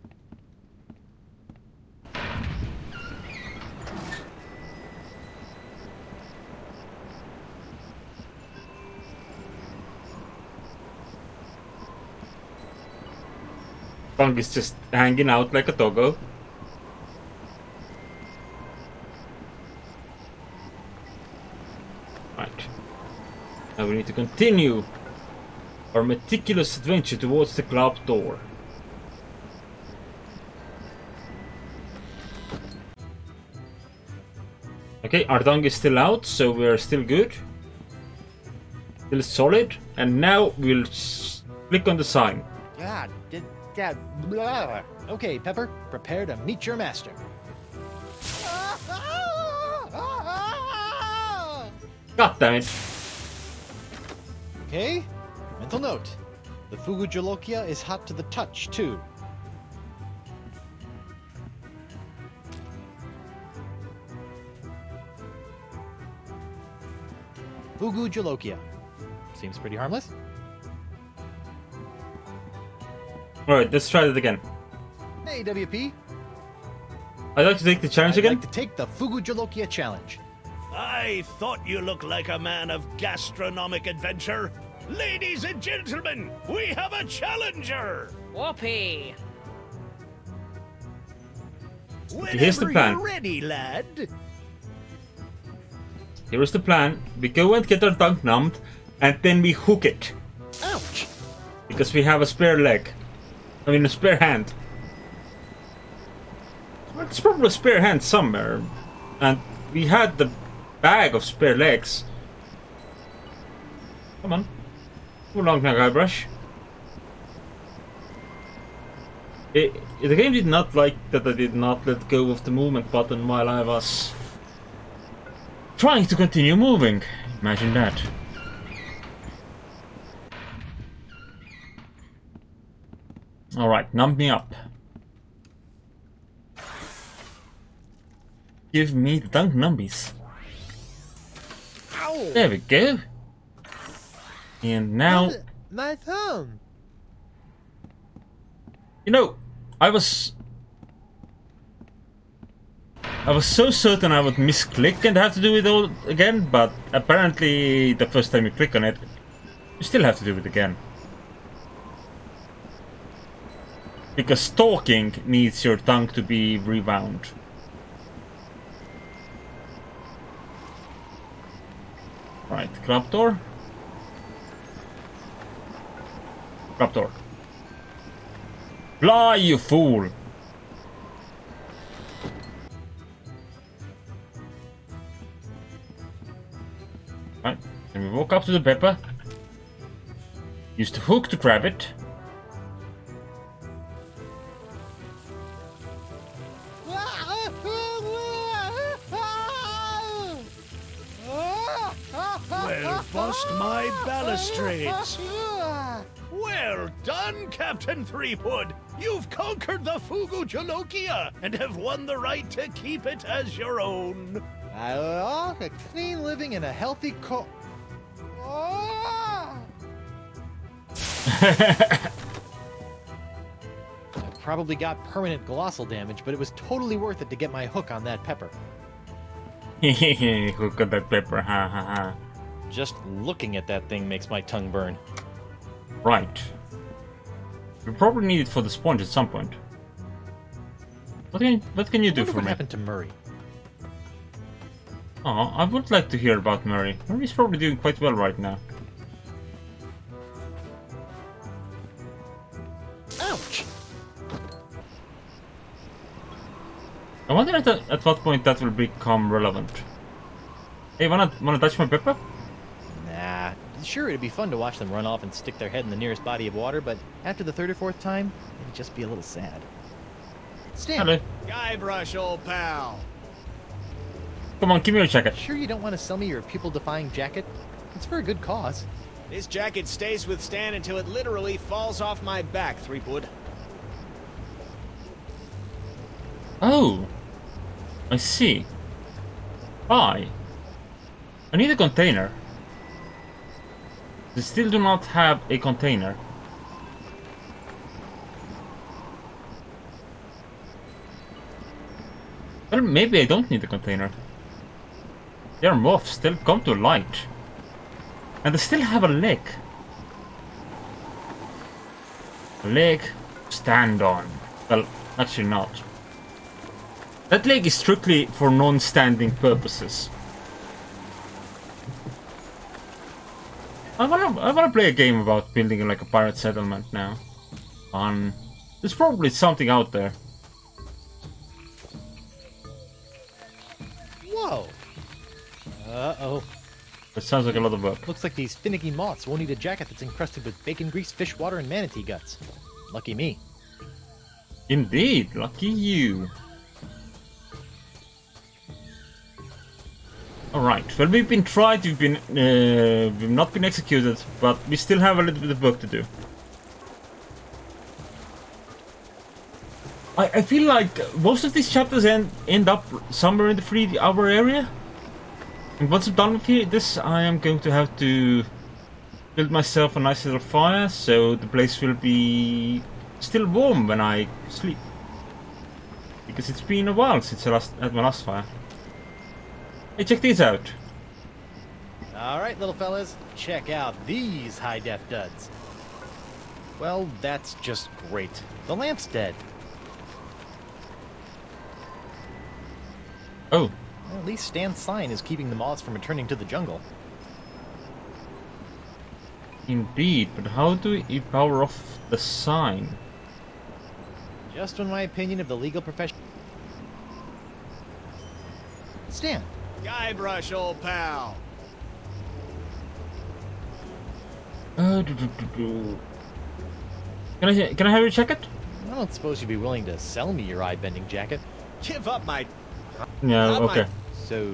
Tongue is just hanging out like a doggo. Right. Now we need to continue our meticulous adventure towards the club door. Okay, our tongue is still out, so we're still good. Still solid. And now we'll click on the sign. God, okay, Pepper, prepare to meet your master. God damn it. Okay, mental note. The Fugu Jolokia is hot to the touch, too. Fugu Jolokia. Seems pretty harmless. Alright, let's try that again. Hey, WP. I'd like to take the challenge again. I'd like to take the Fugu Jolokia challenge. I thought you looked like a man of gastronomic adventure. Ladies and gentlemen, we have a challenger! Whoopee! Here's the plan. You're ready, lad. Here is the plan. We go and get our tongue numbed, and then we hook it. Ouch! Because we have a spare leg. I mean, a spare hand. Well, there's probably a spare hand somewhere. And we had the bag of spare legs. Come on. Too long now, Guybrush. The game did not like that I did not let go of the movement button while I was trying to continue moving. Imagine that. Alright, numb me up. Give me the dunk numbies. Ow! There we go. And now... My thumb! You know, I was so certain I would misclick and have to do it all again, but apparently the first time you click on it, you still have to do it again. Because stalking needs your tongue to be rewound. Right, club door. Club door. Fly, you fool! Right, then we walk up to the pepper. Use the hook to grab it. Well, bust my balustrades! Well done, Captain Threepwood! You've conquered the Fugu Jalokia and have won the right to keep it as your own. A clean living and a healthy I probably got permanent glossal damage, but it was totally worth it to get my hook on that pepper. Hook on that pepper, ha ha ha. Just looking at that thing makes my tongue burn. Right. We probably need it for the sponge at some point. What can you do for what me? happened to Murray? Oh, I would like to hear about Murray. Murray's probably doing quite well right now. Ouch! I wonder at what point that will become relevant. Hey, wanna touch my pepper? Nah. Sure, it'd be fun to watch them run off and stick their head in the nearest body of water, but after the third or fourth time, it'd just be a little sad. Stan! Hello. Guybrush, old pal. Come on, give me your jacket. Sure you don't want to sell me your pupil-defying jacket? It's for a good cause. This jacket stays with Stan until it literally falls off my back, Threepwood. Oh, I see. I need a container. They still do not have a container. Well, maybe I don't need a container. Their moths still come to light. And they still have a leg. A leg to stand on. Well, actually not. That leg is strictly for non-standing purposes. I wanna play a game about building like a pirate settlement now. Fun. There's probably something out there. Whoa! Uh-oh. That sounds like a lot of work. Looks like these finicky moths won't eat a jacket that's encrusted with bacon grease, fish water, and manatee guts. Lucky me. Indeed, lucky you. Alright, well, we've been tried, we've not been executed, but we still have a little bit of work to do. I feel like most of these chapters end up somewhere in the 3-hour area. And once I'm done with this, I am going to have to build myself a nice little fire, so the place will be still warm when I sleep. Because it's been a while since I had my last fire. Hey, check these out. Alright, little fellas, check out these high-def duds. Well, that's just great. The lamp's dead. Oh. Well, at least Stan's sign is keeping the moths from returning to the jungle. Indeed, but how do we power off the sign? Just when my opinion of the legal profession. Stan. Guybrush, old pal. Can I have you check it? I don't suppose you'd be willing to sell me your eye-bending jacket. Give up my... Yeah, Not okay. So...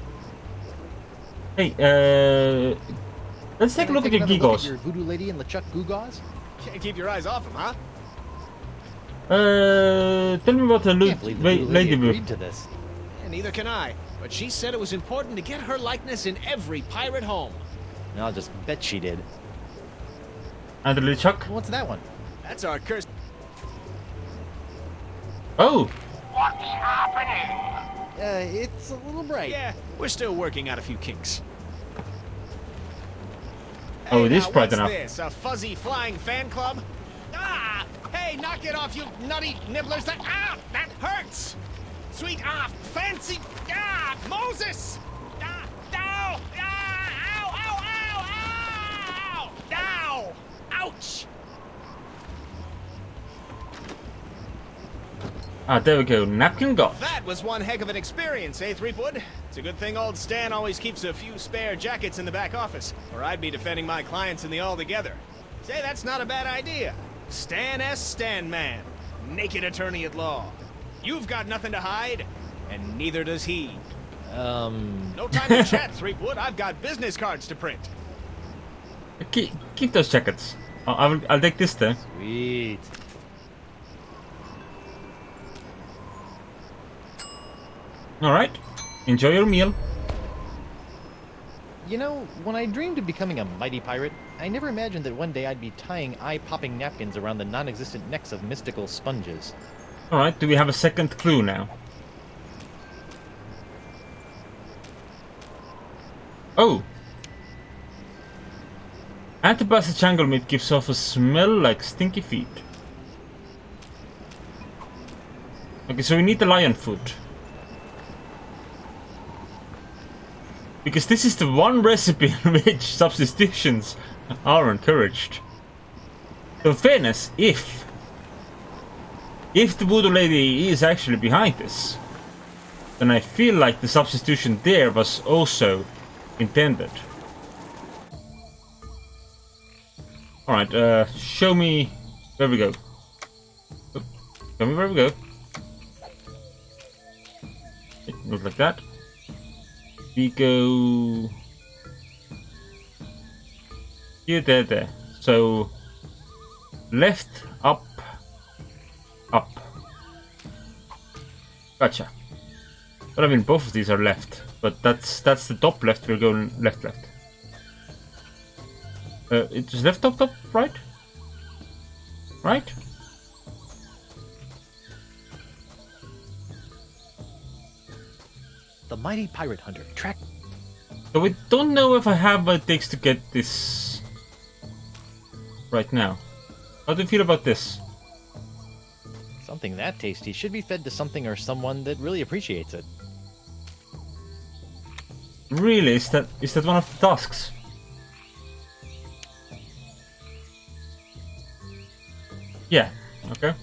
Hey, let's take a look at your another look giggles. at your voodoo lady and LeChuck Guggaws? Can't keep your eyes off him, huh? Tell me about the Can't believe the voodoo lady ladybug. agreed to this. And neither can I. But she said it was important to get her likeness in every pirate home. I'll just bet she did. And the little Chuck. What's that one? That's our curse. Oh! It's a little bright. Yeah, we're still working out a few kinks. Oh, it is now, bright what's enough. This, a fuzzy flying fan club? Ah! Hey, knock it off, you nutty nibblers! That hurts! Sweet fancy Moses! Ow! Ow! Ow! Ow! Ow! Ow! Ouch! Ah, there we go. Napkin got. That was one heck of an experience, eh, Threepwood? It's a good thing old Stan always keeps a few spare jackets in the back office, or I'd be defending my clients in the Altogether. Say, that's not a bad idea. Stan S. Stanman, naked attorney at law. You've got nothing to hide, and neither does he. No time to chat, Threepwood. I've got business cards to print. Keep those jackets. I'll take this then. Sweet. Alright. Enjoy your meal. You know, when I dreamed of becoming a mighty pirate, I never imagined that one day I'd be tying eye-popping napkins around the non-existent necks of mystical sponges. Alright, do we have a second clue now? Oh! Antibacid jungle meat gives off a smell like stinky feet. Okay, so we need the lion food. Because this is the one recipe in which substitutions are encouraged. So in fairness, if the voodoo lady is actually behind this, then I feel like the substitution there was also intended. Alright, show me where we go. Show me where we go. Look like that. We go here, there. So left, up, up. Gotcha. But I mean, both of these are left. But that's the top left. We're going left. It's left, top, right? Right? The mighty pirate hunter. Track. So we don't know if I have what it takes to get this right now. How do you feel about this? Something that tasty should be fed to something or someone that really appreciates it. Really? Is that one of the tasks? Yeah. Okay.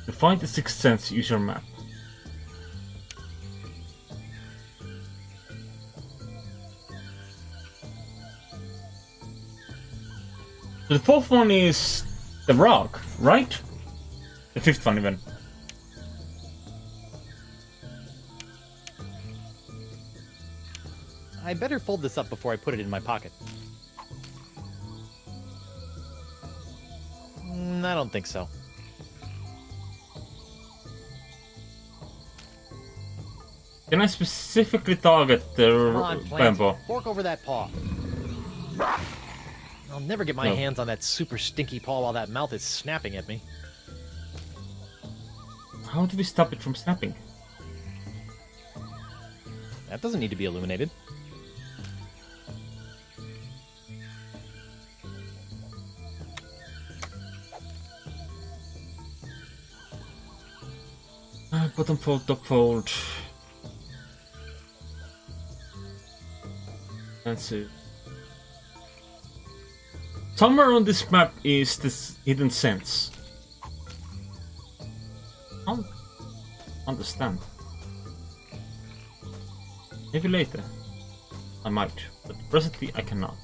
To find the Sixth Sense, use your map. So the fourth one is the rock, right? The fifth one even. I better fold this up before I put it in my pocket. I don't think so. Can I specifically target the Come on, Plant. bamboo? Fork over that paw. I'll never get my No. hands on that super stinky paw while that mouth is snapping at me. How do we stop it from snapping? That doesn't need to be illuminated. Bottom fold, top fold. Expensive. Somewhere on this map is this hidden sense. I don't understand. Maybe later. I might, but presently I cannot.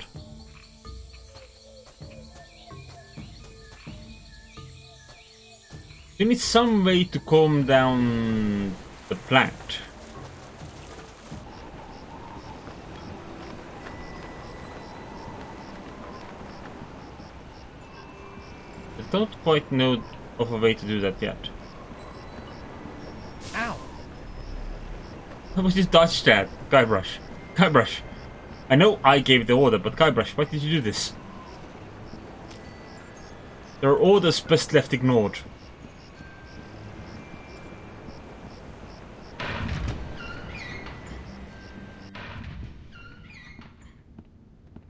We need some way to calm down the plant. I don't quite know of a way to do that yet. Ow! How about you dodge that, Guybrush? Guybrush! I know I gave the order, but Guybrush, why did you do this? There are orders best left ignored.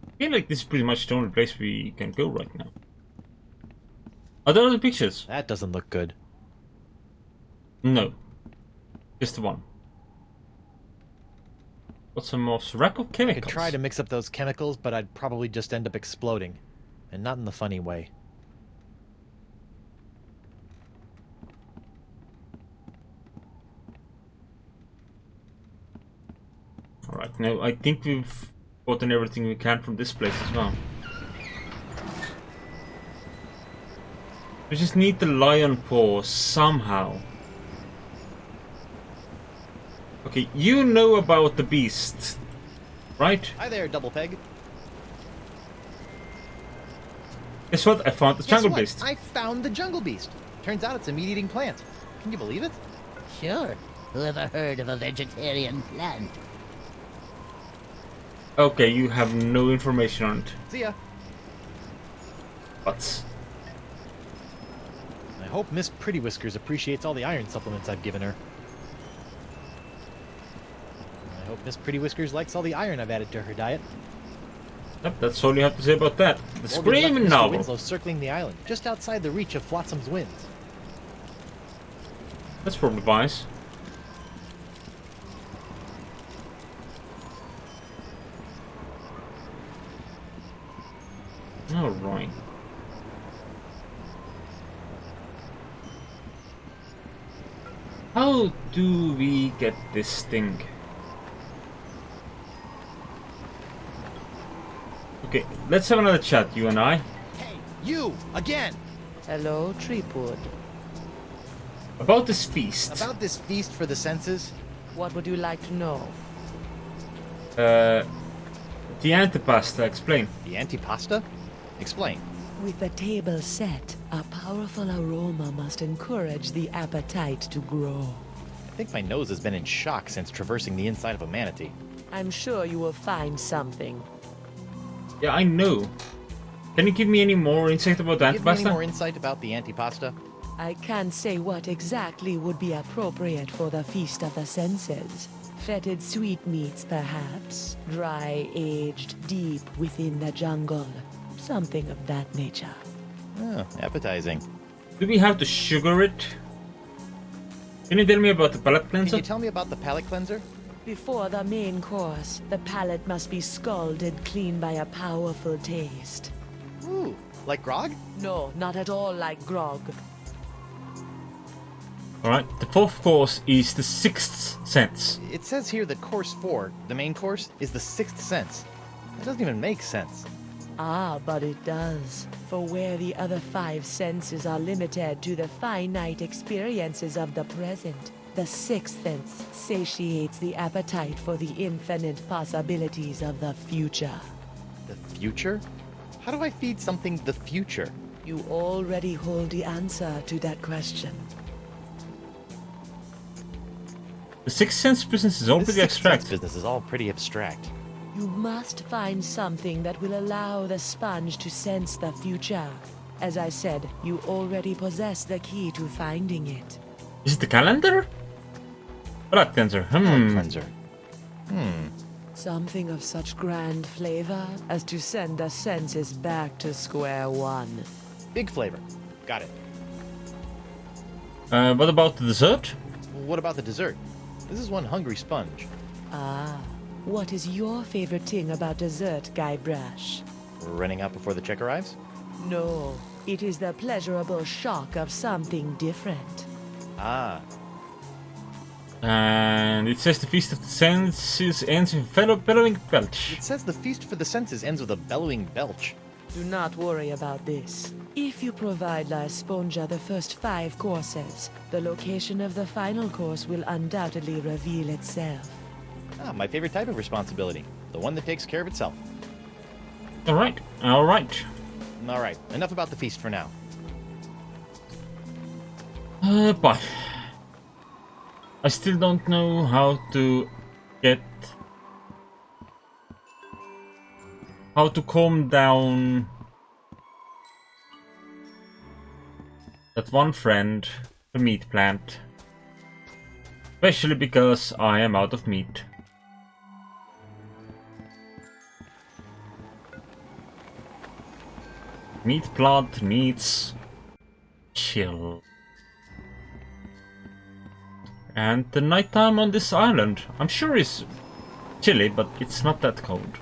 I feel like this is pretty much the only place we can go right now. Are there other pictures? That doesn't look good. No. Just one. What's a moss rack of I chemicals? could try to mix up those chemicals, but I'd probably just end up exploding. And not in the funny way. Alright, now I think we've gotten everything we can from this place as well. We just need the lion paw somehow. Okay, you know about the beast, right? Hi there, Double Peg. Guess what? I found the jungle beast. I found the jungle beast. Turns out it's a meat-eating plant. Can you believe it? Sure. Whoever heard of a vegetarian plant? Okay, you have no information on it. See ya. What? I hope Miss Pretty Whiskers appreciates all the iron supplements I've given her. I hope Miss Pretty Whiskers likes all the iron I've added to her diet. Yep, that's all you have to say about that. The Morgan left screaming Mr. novel. Winslow circling the island, just outside the reach of Flotsam's winds. That's probably wise. Alright. How do we get this thing? Okay, let's have another chat, you and I. Hey, you! Again! Hello, Treepwood. About this feast. About this feast for the senses? What would you like to know? The antipasta, explain. The antipasta? Explain. With the table set, a powerful aroma must encourage the appetite to grow. I think my nose has been in shock since traversing the inside of a manatee. I'm sure you will find something. Yeah, I know. Can you give me any more insight about the Give me any antipasta? more insight about the antipasta? I can't say what exactly would be appropriate for the Feast of the Senses. Fetid sweetmeats, perhaps. Dry, aged deep within the jungle. Something of that nature. Oh, appetizing. Do we have to sugar it? Can you tell me about the palate cleanser? Can you tell me about the palate cleanser? Before the main course, the palate must be scalded clean by a powerful taste. Ooh, like grog? No, not at all like grog. Alright, the fourth course is the sixth sense. It says here that course 4, the main course, is the sixth sense. That doesn't even make sense. Ah, but it does. For where the other 5 senses are limited to the finite experiences of the present, the sixth sense satiates the appetite for the infinite possibilities of the future. The future? How do I feed something the future? You already hold the answer to that question. The sixth sense business is all This pretty sixth sense abstract. business is all pretty abstract. You must find something that will allow the sponge to sense the future. As I said, you already possess the key to finding it. Is it the calendar? Palate cleanser. Palate cleanser. Something of such grand flavor as to send the senses back to square one. Big flavor. Got it. What about the dessert? What about the dessert? This is one hungry sponge. Ah, What is your favorite thing about dessert, Guybrush? Running out before the check arrives? No, it is the pleasurable shock of something different. Ah. And it says the Feast of the Senses ends in bellowing belch. It says the Feast for the Senses ends with a bellowing belch. Do not worry about this. If you provide La Esponja the first 5 courses, the location of the final course will undoubtedly reveal itself. Ah, my favorite type of responsibility. The one that takes care of itself. Alright, alright. Alright, enough about the feast for now. Bye. I still don't know how to get... how to calm down that one friend, the meat plant. Especially because I am out of meat. Meat plant needs chill. And the nighttime on this island, I'm sure is chilly, but it's not that cold.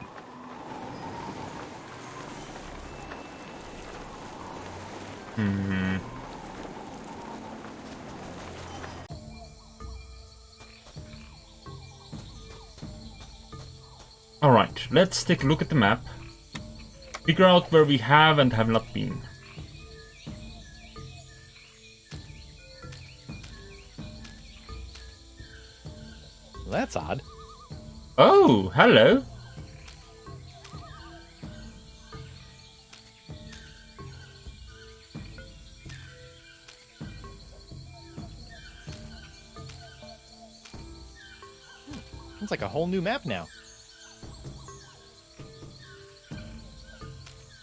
Alright, let's take a look at the map. Figure out where we have and have not been. Well, that's odd. Oh, hello. It's like a whole new map now.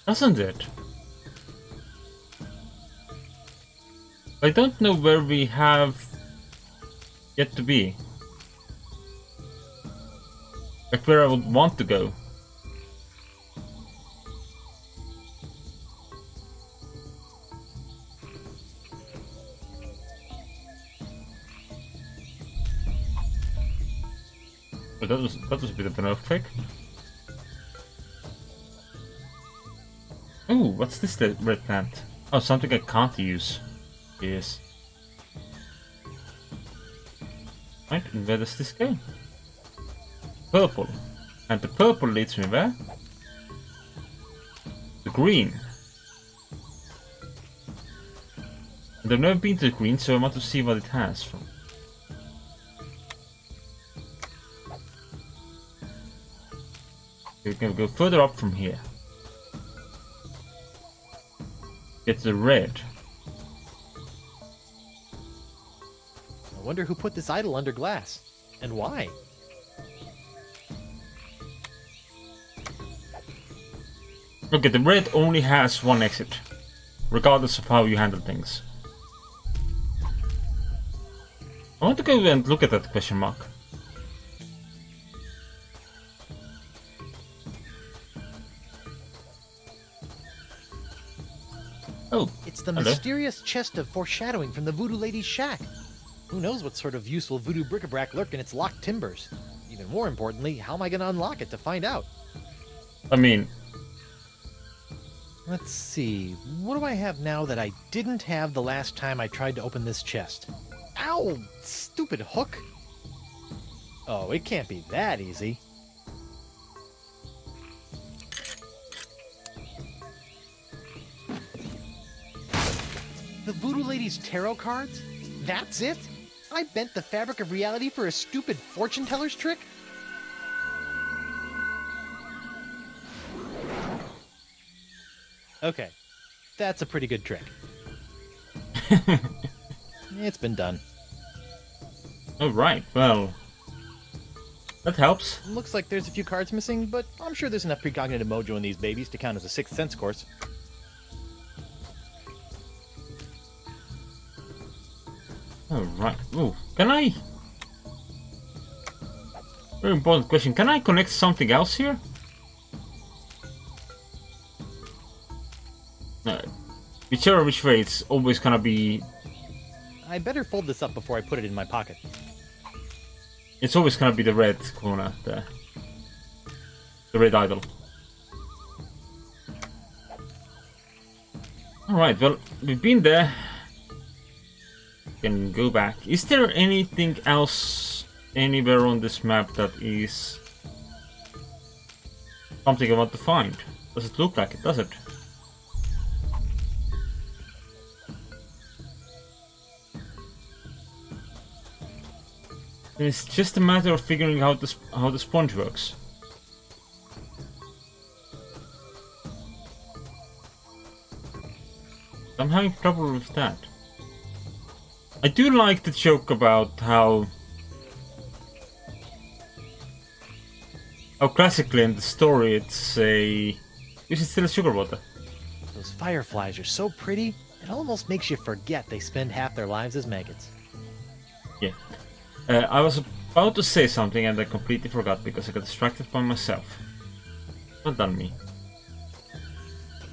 Doesn't it? I don't know where we have yet to be. Like where I would want to go. But that was a bit of an earthquake. Oh, what's this red plant? Oh, something I can't use. Yes. Right, and where does this go? Purple. And the purple leads me where? The green. And I've never been to the green, so I want to see what it has from. We're gonna go further up from here. Get the red. I wonder who put this idol under glass. And why? Okay, the red only has one exit. Regardless of how you handle things. I want to go and look at that question mark. Oh, it's the hello. mysterious chest of foreshadowing from the Voodoo Lady's shack. Who knows what sort of useful voodoo bric-a-brac lurk in its locked timbers? Even more importantly, how am I going to unlock it to find out? I mean... Let's see, what do I have now that I didn't have the last time I tried to open this chest? Ow! Stupid hook! Oh, it can't be that easy. The Voodoo Lady's tarot cards? That's it? I bent the fabric of reality for a stupid fortune teller's trick? Okay, that's a pretty good trick. It's been done. Alright, well... that helps. Looks like there's a few cards missing, but I'm sure there's enough precognitive mojo in these babies to count as a Sixth Sense course. Alright. Ooh, can I... very important question. Can I connect something else here? Whichever which way, it's always gonna be... I better fold this up before I put it in my pocket. It's always gonna be the red corner there. The red idol. Alright, well, we've been there. Can go back. Is there anything else anywhere on this map that is something I want to find? Does it look like it, does it? It's just a matter of figuring out how the sponge works. I'm having trouble with that. I do like the joke about how classically in the story it's a... This is still sugar water. Those fireflies are so pretty, it almost makes you forget they spend half their lives as maggots. Yeah. I was about to say something and I completely forgot because I got distracted by myself. Well done, me.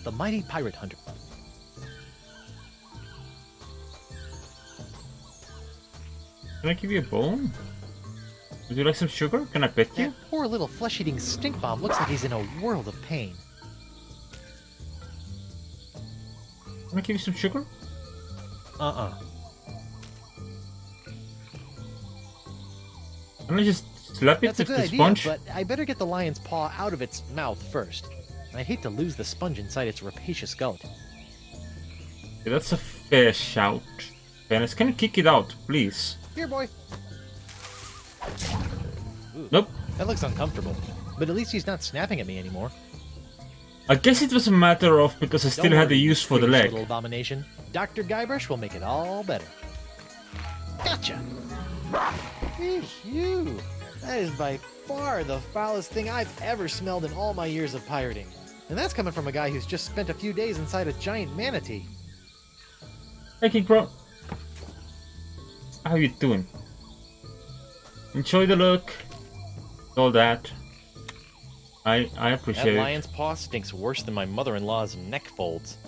The mighty pirate hunter. Can I give you a bone? Would you like some sugar? Can I pet you? That poor little flesh-eating stink bomb looks like he's in a world of pain. Can I give you some sugar? Uh-uh. Can I just slap it That's a with good the idea, sponge? but I better get the lion's paw out of its mouth first. I'd hate to lose the sponge inside its rapacious gullet. Yeah, that's a fair shout. Dennis, can you kick it out, please? Here, boy. Ooh, Nope. That looks uncomfortable. But at least he's not snapping at me anymore. I guess it was a matter of because I still had the use for the foolish leg. Little abomination. Dr. Guybrush will make it all better. Gotcha! Phew! That is by far the foulest thing I've ever smelled in all my years of pirating. And that's coming from a guy who's just spent a few days inside a giant manatee. Hey, King Bro. How you doing? Enjoy the look. All that. I appreciate That it. lion's paw stinks worse than my mother-in-law's neck folds.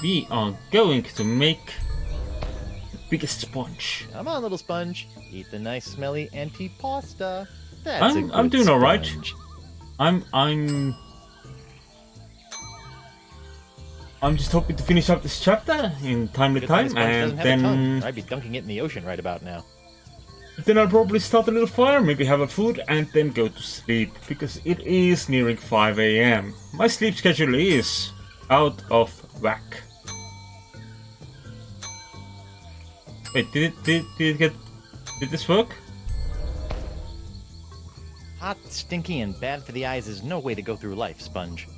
We are going to make the biggest sponge. Come on, little sponge. Eat the nice, smelly antipasta. That's a good I'm doing all right. sponge. I'm just hoping to finish up this chapter in timely Good thing the time, sponge and doesn't have a tongue, then or I'd be dunking it in the ocean right about now. I'll probably start a little fire, maybe have a food, and then go to sleep, because it is nearing 5 AM. My sleep schedule is out of whack. Wait, did this work? Hot, stinky, and bad for the eyes is no way to go through life, Sponge.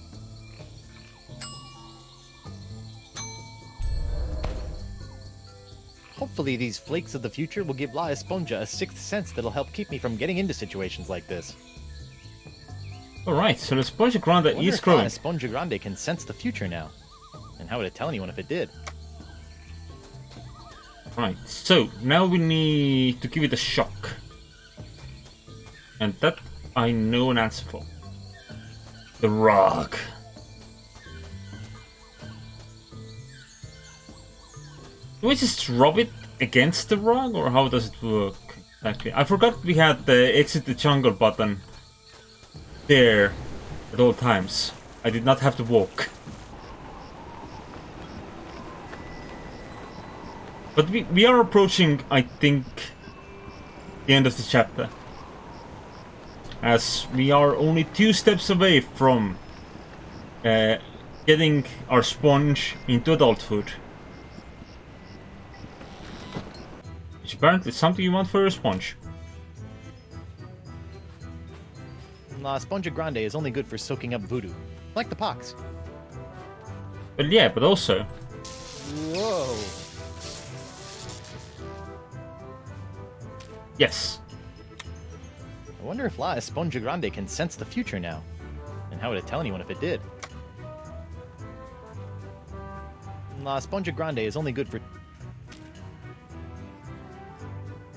Hopefully these flakes of the future will give La Esponja a sixth sense that'll help keep me from getting into situations like this. Alright, so the Esponja Grande I wonder is if La growing. Esponja Grande can sense the future now. And how would it tell anyone if it did? Right, so now we need to give it a shock. And that I know an answer for. The rock. Do we just rub it against the rock, or how does it work exactly? I forgot we had the exit the jungle button there at all times. I did not have to walk. But we are approaching, I think, the end of the chapter. As we are only 2 steps away from getting our sponge into adulthood. Which apparently is something you want for your sponge. La Esponja Grande is only good for soaking up voodoo. Like the pox. But yeah, but also... Whoa. Yes. I wonder if La Esponja Grande can sense the future now. And how would it tell anyone if it did? La Esponja Grande is only good for...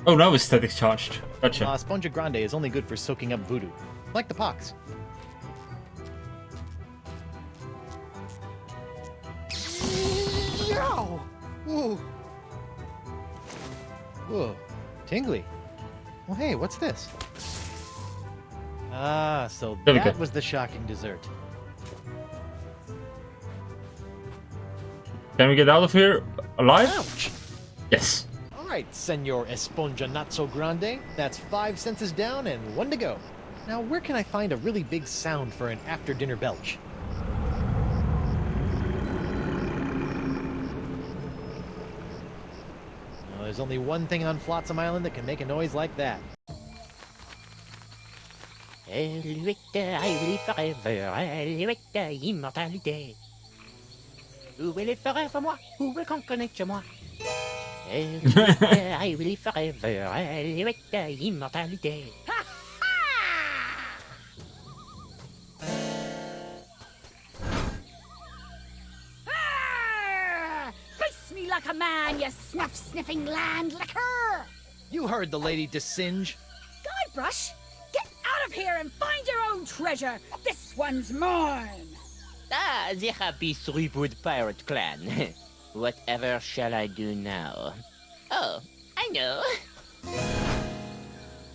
Oh, now it's static charged. Gotcha. La Esponja Grande is only good for soaking up voodoo. Like the pox. Yow! Whoa. Whoa. Tingly. Well, hey, what's this? Ah, so There we that go. was the shocking dessert. Can we get out of here alive? Ouch! Yes. All right, Senor Esponja Not So Grande. That's 5 senses down and 1 to go. Now, where can I find a really big sound for an after-dinner belch? Well, there's only one thing on Flotsam Island that can make a noise like that. I will forever, immortalité. Où est les forêts for moi? Où will connaître moi? I will forever, immortalité. Ah! Face me like a man, you snuff-sniffing land licker! You heard the lady Desinge. Guybrush, get out of here and find your own treasure! This one's mine! Ah, the happy Threepwood pirate clan. Whatever shall I do now? Oh, I know.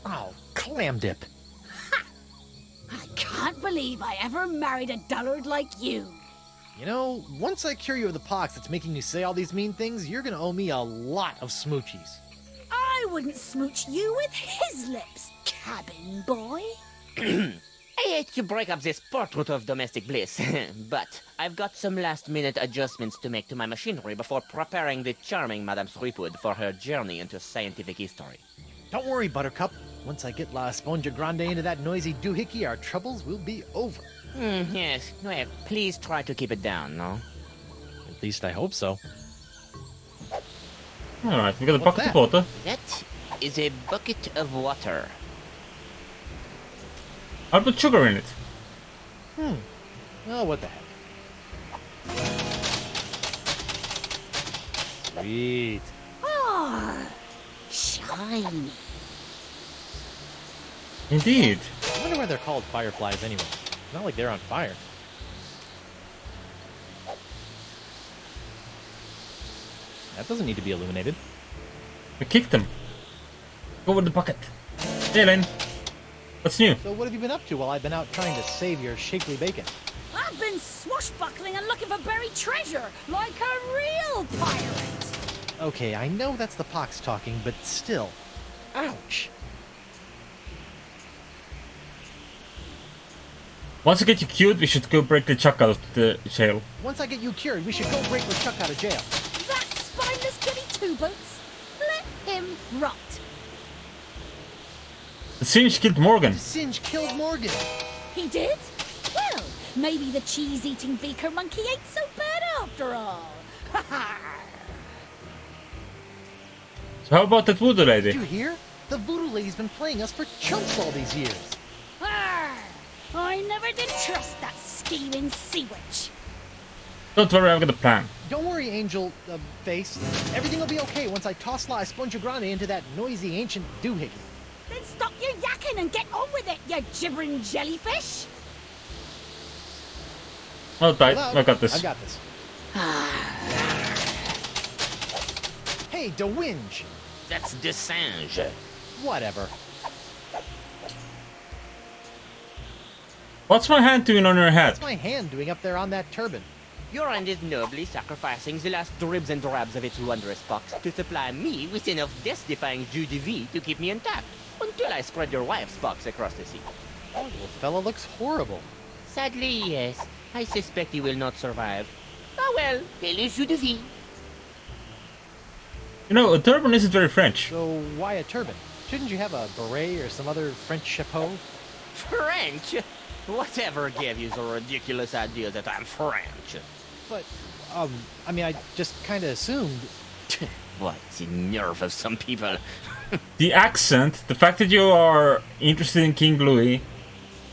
Oh, clam dip. I can't believe I ever married a dullard like you. You know, once I cure you of the pox that's making you say all these mean things, you're gonna owe me a lot of smoochies. I wouldn't smooch you with his lips, cabin boy. I hate to break up this portrait of domestic bliss, but I've got some last-minute adjustments to make to my machinery before preparing the charming Madame Threepwood for her journey into scientific history. Don't worry, Buttercup. Once I get La Esponja Grande into that noisy doohickey, our troubles will be over. Yes, well, please try to keep it down, no? At least I hope so. Alright, we got a What's bucket of that? water. That is a bucket of water. I'll put sugar in it. Well, what the heck. Sweet. Ah, shiny. Indeed. I wonder why they're called fireflies anyway. It's not like they're on fire. That doesn't need to be illuminated. We kicked them. Go with the bucket. Hey, Elaine. What's new? So what have you been up to while I've been out trying to save your shapely bacon? I've been swashbuckling and looking for buried treasure, like a real pirate. Okay, I know that's the pox talking, but still. Ouch. Once I get you cured, we should go break the chuck out of the jail. Once I get you cured, we should go break LeChuck out of jail. That spineless goody two-boots. Let him rot. The Singe killed Morgan. Singe killed Morgan. He did? Well, maybe the cheese-eating beaker monkey ain't so bad after all. Ha ha! So how about that voodoo lady? Did you hear? The voodoo lady's been playing us for chumps all these years. Arr! I never did trust that scheming sea witch. Don't worry, I've got a plan. Don't worry, Angel Face. Everything will be okay once I toss La Esponja Grande into that noisy ancient doohickey. Then stop your yakking and get on with it, you gibbering jellyfish. Hold tight, Hello? I got this. I got this. Hey, DeWinge. That's Desinge. Whatever. What's my hand doing on your head? What's my hand doing up there on that turban? Your hand is nobly sacrificing the last dribs and drabs of its wondrous pox to supply me with enough death-defying jus de vie to keep me intact, until I spread your wife's pox across the sea. That little fella looks horrible. Sadly, yes. I suspect he will not survive. Ah well, quel jus de vie. You know, a turban isn't very French. So why a turban? Shouldn't you have a beret or some other French chapeau? French? Whatever gave you the ridiculous idea that I'm French? But, I mean, I just kind of assumed. What, the nerve of some people. The accent, the fact that you are interested in King Louis,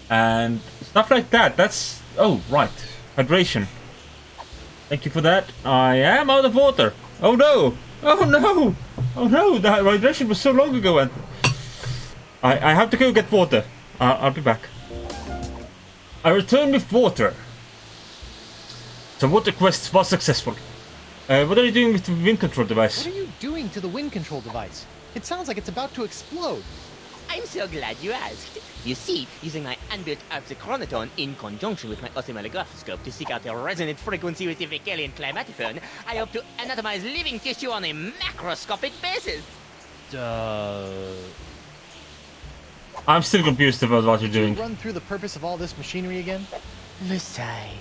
and stuff like that, that's... Oh, right. Hydration. Thank you for that. I am out of water. Oh no! Oh no! Oh no! The hydration was so long ago, and... I have to go get water. I'll be back. I return with water. The water quest was successful. What are you doing with the wind control device? What are you doing to the wind control device? It sounds like it's about to explode. I'm so glad you asked. You see, using my unbuilt oxychronoton in conjunction with my oscillograph to seek out a resonant frequency with the Vecalian climatophone, I hope to anatomize living tissue on a macroscopic basis. I'm still confused about what you're doing. Run through the purpose of all this machinery again? Messiah,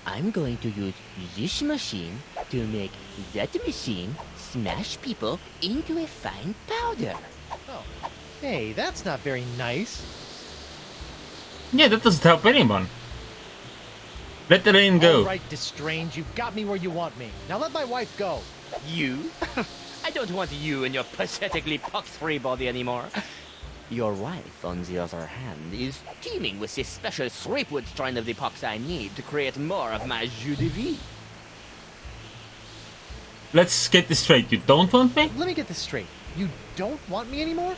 I'm going to use this machine to make that machine smash people into a fine powder. Oh. Hey, that's not very nice. Yeah, that doesn't help anyone. Let the rain go. All right, Destrange, you've got me where you want me. Now let my wife go. You? I don't want you and your pathetically pox-free body anymore. Your wife, on the other hand, is teeming with this special Threepwood strain of the pox I need to create more of my jus de vie. Let's get this straight. You don't want me? Let me get this straight. You don't want me anymore?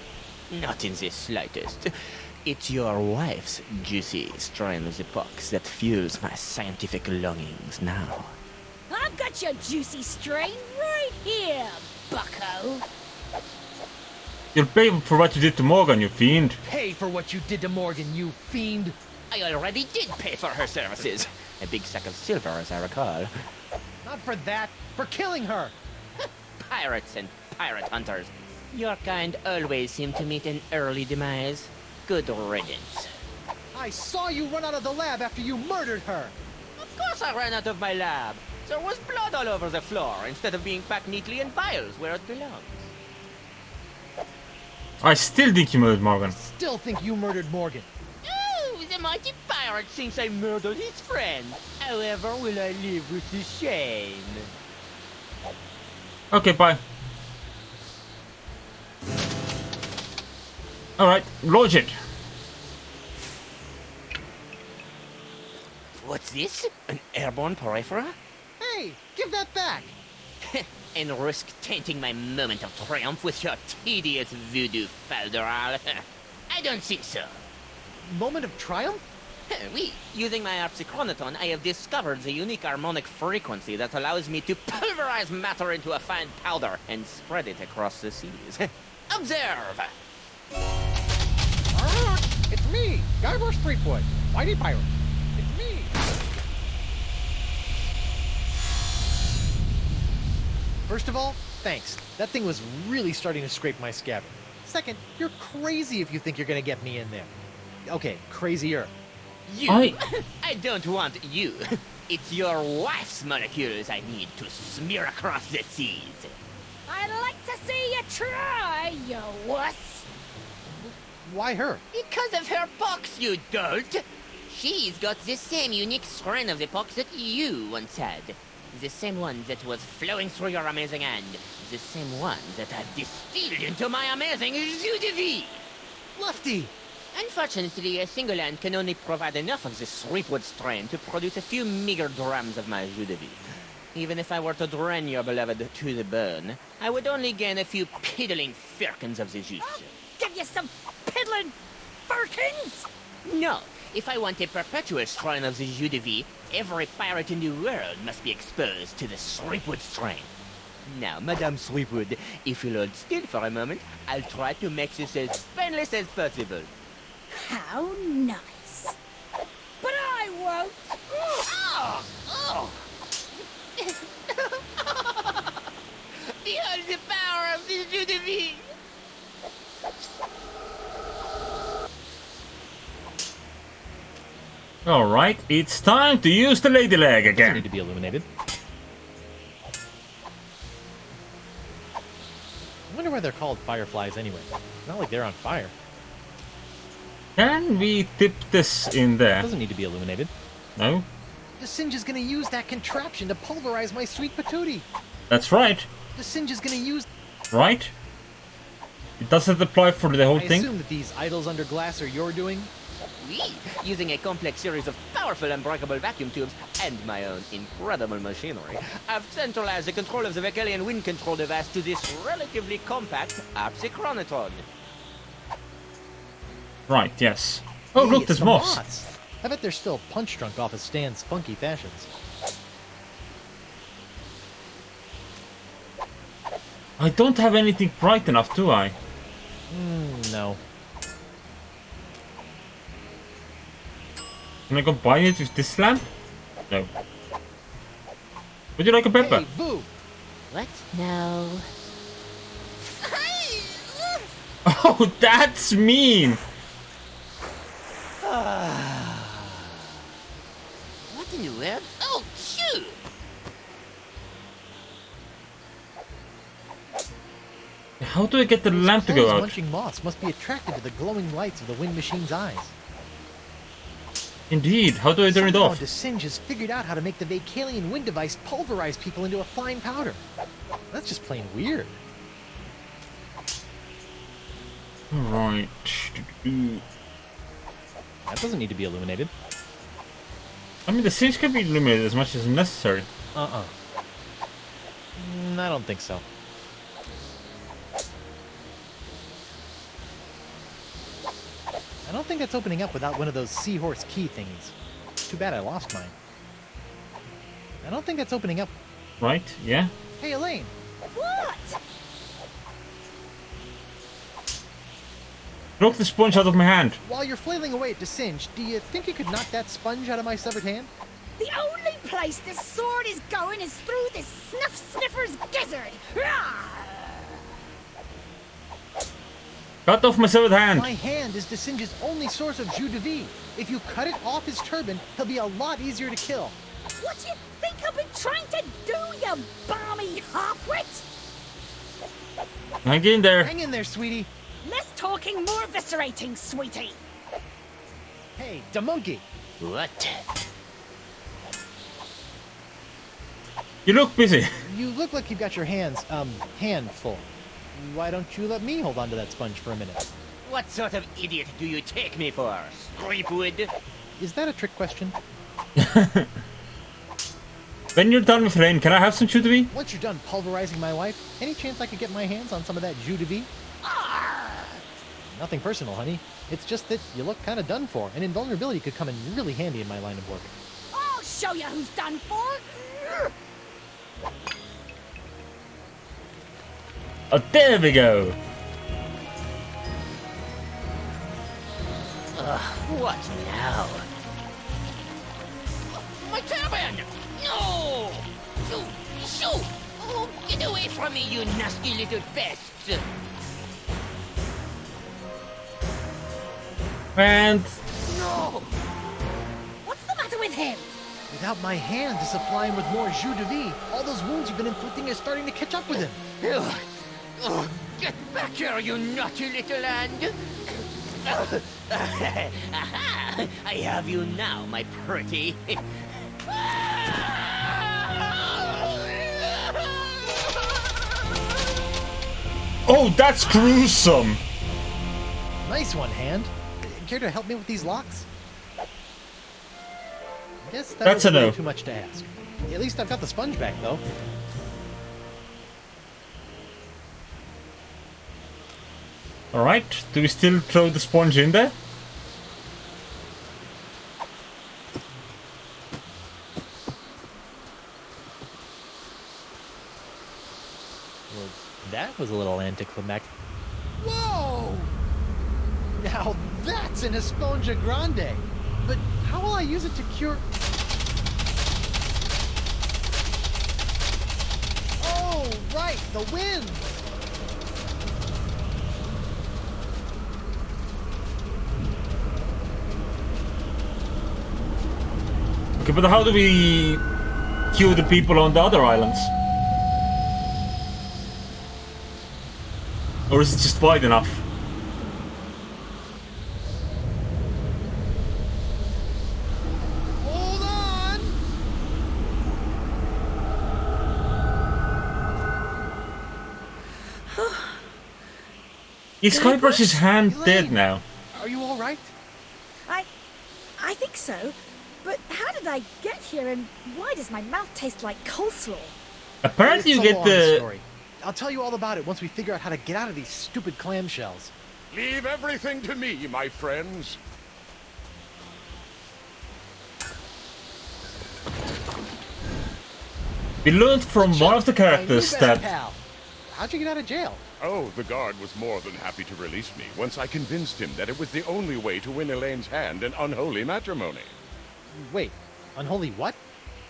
Not in the slightest. It's your wife's juicy strain of the pox that fuels my scientific longings now. I've got your juicy strain right here, bucko. You'll pay for what you did to Morgan, you fiend. Pay for what you did to Morgan, you fiend. I already did pay for her services. A big sack of silver, as I recall. Not for that, for killing her. Pirates and pirate hunters. Your kind always seem to meet an early demise. Good riddance. I saw you run out of the lab after you murdered her. Of course I ran out of my lab. There was blood all over the floor instead of being packed neatly in vials where it belongs. I still think you murdered Morgan. Still think you murdered Morgan. Oh, the mighty pirate thinks I murdered his friend. However will I live with the shame? Okay, bye. Alright, launch it. What's this? An airborne porifera? Hey, give that back. And risk tainting my moment of triumph with your tedious voodoo falderal? I don't think so. Moment of triumph? Oui, using my oxychronoton, I have discovered the unique harmonic frequency that allows me to pulverize matter into a fine powder and spread it across the seas. Observe! It's me, Guybrush Threepwood, Mighty Pirate. It's me. First of all, thanks. That thing was really starting to scrape my scabbard. Second, you're crazy if you think you're gonna get me in there. Okay, crazier. You? I don't want you. It's your wife's molecules I need to smear across the seas. I'd like to see you try, you wuss. Why her? Because of her pox, you dolt! She's got the same unique strain of the pox that you once had. The same one that was flowing through your amazing hand. The same one that I've distilled into my amazing jus de vie! Lefty! Unfortunately, a single hand can only provide enough of this Threepwood strain to produce a few meager grams of my jus de vie. Even if I were to drain your beloved to the bone, I would only gain a few piddling firkins of the juice. I'll give you some piddling firkins! No, if I want a perpetual strain of the jus de vie, every pirate in the world must be exposed to the Threepwood strain. Now, Madame Threepwood, if you'll hold still for a moment, I'll try to make this as painless as possible. How nice. But I won't. Oh! Oh! Behold the power of the jus de vie! Alright, it's time to use the lady leg again. Need to be illuminated. I wonder why they're called fireflies anyway. Not like they're on fire. Can we dip this in there? Doesn't need to be illuminated. No? The Singe is gonna use that contraption to pulverize my sweet patootie. That's right. The Singe is gonna use... Right? It doesn't apply for the whole I thing? assume that these idols under glass are your doing? Oui, using a complex series of powerful unbreakable vacuum tubes and my own incredible machinery, I've centralized the control of the Vecalian wind control device to this relatively compact oxychronoton. Right, yes. Oh, Hey, look, it's there's the moths. moths. I bet they're still punch-drunk off of Stan's funky fashions. I don't have anything bright enough, do I? No. Can I combine it with this lamp? No. Would you like a pepper? Hey, Vu! What? No. Oh, that's mean! What in the world? Oh, shoot! How do I get the lamp to go Those out? munching moths must be attracted to the glowing lights of the wind machine's eyes. Indeed, how do I turn it Somehow off? DeSinge has figured out how to make the Vacalian wind device pulverize people into a fine powder. That's just plain weird. Alright. That doesn't need to be illuminated. I mean, the scenes can be illuminated as much as necessary. I don't think so. I don't think that's opening up without one of those seahorse key thingies. Too bad I lost mine. I don't think that's opening up. Right? Yeah? Hey, Elaine! What? Broke the sponge out of my hand. While you're flailing away at DeSinge, do you think you could knock that sponge out of my severed hand? The only place this sword is going is through this snuff sniffer's gizzard. Cut off my severed hand. My hand is DeSinge's only source of jus de vie. If you cut it off his turban, he'll be a lot easier to kill. What do you think I've been trying to do, you balmy halfwit? Hang in there. Hang in there, sweetie. Less talking, more eviscerating, sweetie. Hey, da monkey. What? You look busy. You look like you've got your hands, full. Why don't you let me hold on to that sponge for a minute? What sort of idiot do you take me for? Creepwood? Is that a trick question? When you're done with rain, can I have some jus de vie? Once you're done pulverizing my wife, any chance I could get my hands on some of that jus de vie? Nothing personal, honey. It's just that you look kind of done for, and invulnerability could come in really handy in my line of work. I'll show you who's done for. Oh, there we go. What now? My turban! No! Shoo! Oh, get away from me, you nasty little pests! And No! What's the matter with him? Without my hand to supply him with more jus de vie, all those wounds you've been inflicting are starting to catch up with him. Get back here, you naughty little hand! I have you now, my pretty. oh, that's gruesome. Nice one, hand. Care to help me with these locks? I guess That's was a no. way too much to ask. At least I've got the sponge back, though. Alright, do we still throw the sponge in there? Well, that was a little anticlimactic. Whoa! Now that's an Esponja Grande! But how will I use it to cure... Oh, right, the wind! Okay, but how do we cure the people on the other islands? Or is it just wide enough? Hold on! Is Skybrush's hand Elaine, dead now? Are you all right? I think so. But how did I get here, and why does my mouth taste like coleslaw? Apparently you It's a get long the... story. I'll tell you all about it once we figure out how to get out of these stupid clamshells. Leave everything to me, my friends. We learned from one of the characters My new best that... pal. How'd you get out of jail? Oh, the guard was more than happy to release me once I convinced him that it was the only way to win Elaine's hand in unholy matrimony. Wait, unholy what?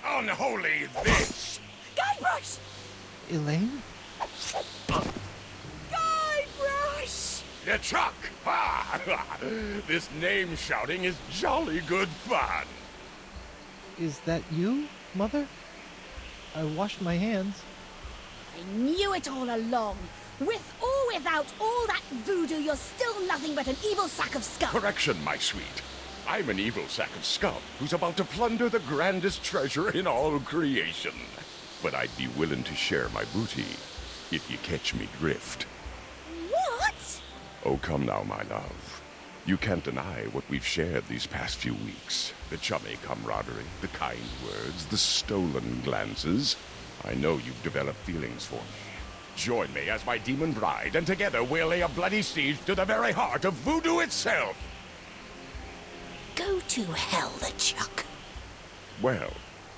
Unholy this! Guybrush! Elaine? Guybrush! LeChuck! This name shouting is jolly good fun. Is that you, Mother? I washed my hands. I knew it all along. With or without all that voodoo, you're still nothing but an evil sack of scum. Correction, my sweet. I'm an evil sack of scum who's about to plunder the grandest treasure in all creation. But I'd be willing to share my booty if you catch me drift. What? Oh, come now, my love. You can't deny what we've shared these past few weeks. The chummy camaraderie, the kind words, the stolen glances. I know you've developed feelings for me. Join me as my demon bride, and together we'll lay a bloody siege to the very heart of voodoo itself. Go to hell, LeChuck. Well,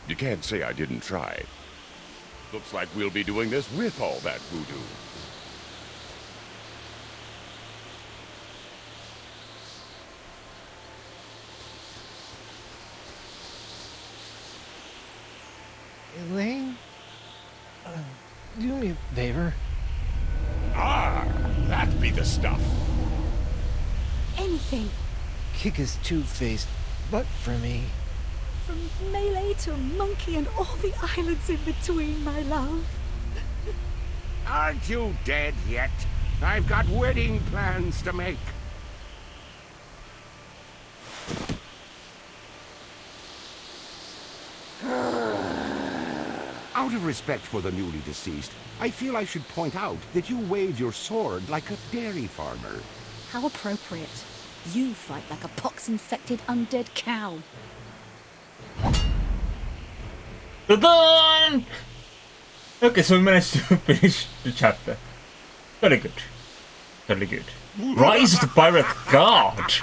you can't say I didn't try. Looks like we'll be doing this with all that voodoo. Elaine? Do me a favor. Ah, that be the stuff. Anything. Kick his two-faced butt for me. From melee to monkey and all the islands in between, my love. Aren't you dead yet? I've got wedding plans to make. Out of respect for the newly deceased, I feel I should point out that you wave your sword like a dairy farmer. How appropriate. You fight like a pox-infected undead cow. Done! Okay, so we managed to finish the chapter. Very good. Very good. Rise of the Pirate God!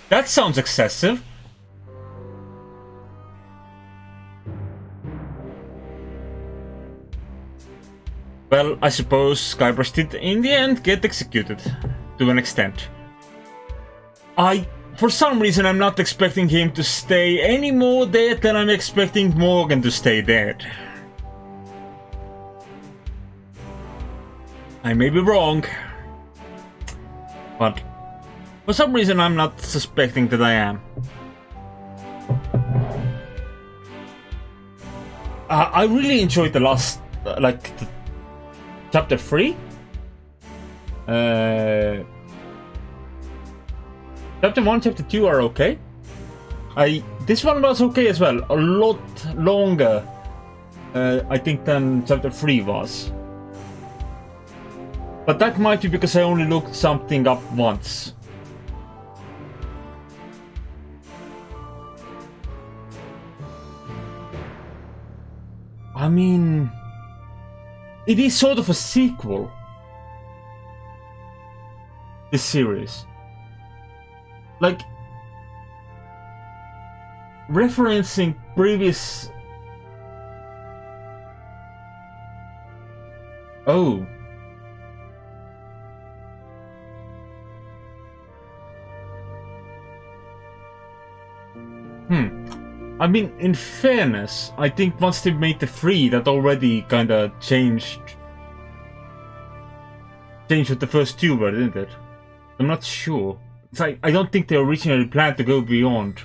That sounds excessive. Well, I suppose Guybrush did in the end get executed. To an extent. For some reason, I'm not expecting him to stay any more dead than I'm expecting Morgan to stay dead. I may be wrong, but for some reason I'm not suspecting that I am. I really enjoyed the last, chapter 3. Chapter 1, chapter 2 are okay. This one was okay as well. A lot longer, I think, than chapter 3 was. But that might be because I only looked something up once. I mean, it is sort of a sequel, this series. Like, referencing previous... Oh. I mean, in fairness, I think once they made the 3, that already kinda changed what the first 2 were, didn't it? I'm not sure. It's like, I don't think they originally planned to go beyond.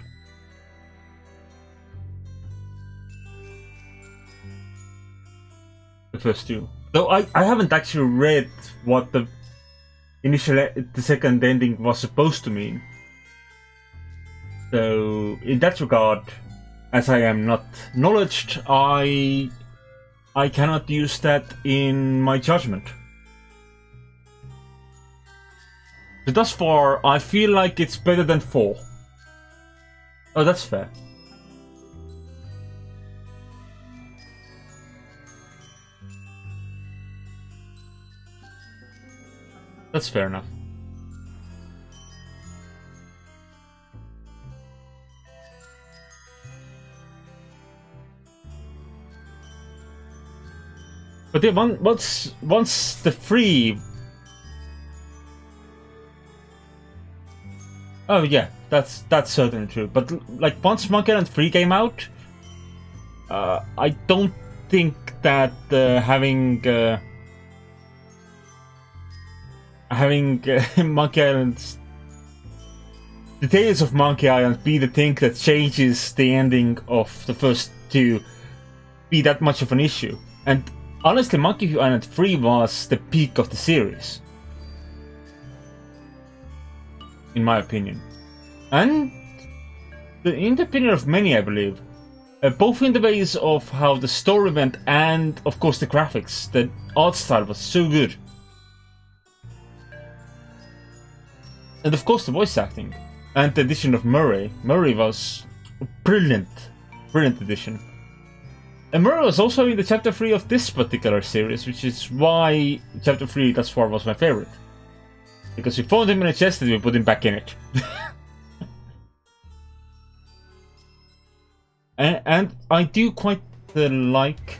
The first 2. Though I haven't actually read what the second ending was supposed to mean. So, in that regard, as I am not knowledged, I cannot use that in my judgment. So thus far, I feel like it's better than 4. Oh, that's fair. That's fair enough. But yeah, once the 3... Oh yeah, that's certainly true. But like once Monkey Island 3 came out, I don't think that having Monkey Island's the Tales of Monkey Island be the thing that changes the ending of the first two be that much of an issue. And honestly, Monkey Island 3 was the peak of the series, in my opinion. And in the opinion of many, I believe. Both in the ways of how the story went and, of course, the graphics. The art style was so good. And of course the voice acting. And the addition of Murray. Murray was a brilliant addition. And Murray was also in the chapter 3 of this particular series, which is why chapter 3 thus far was my favorite. Because we found him in a chest and we put him back in it. and I do quite like...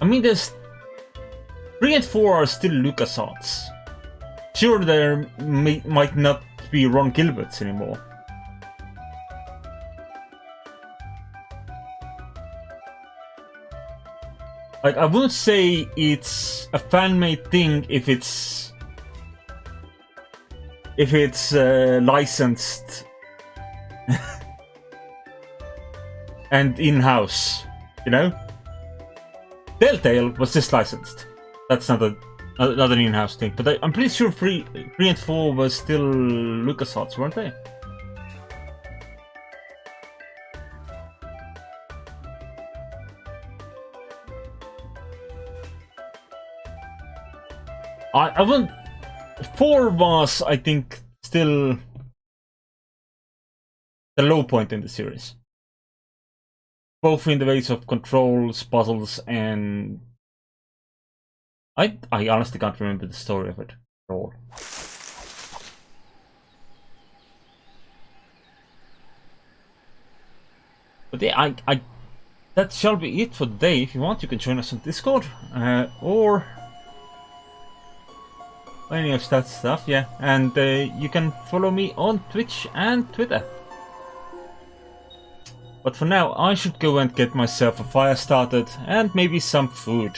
I mean, there's 3 and 4 are still LucasArts. Sure, there might not be Ron Gilbert's anymore. Like, I wouldn't say it's a fan-made thing if it's licensed and in-house, you know? Telltale was just licensed. That's not an in-house thing. But I'm pretty sure 3 and 4 was still LucasArts, weren't they? I wouldn't... 4 was, I think, still the low point in the series. Both in the ways of controls, puzzles, and... I honestly can't remember the story of it at all. But yeah, that shall be it for today. If you want, you can join us on Discord, or any of that stuff, yeah. And you can follow me on Twitch and Twitter. But for now, I should go and get myself a fire started and maybe some food.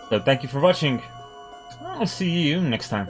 So thank you for watching. I'll see you next time.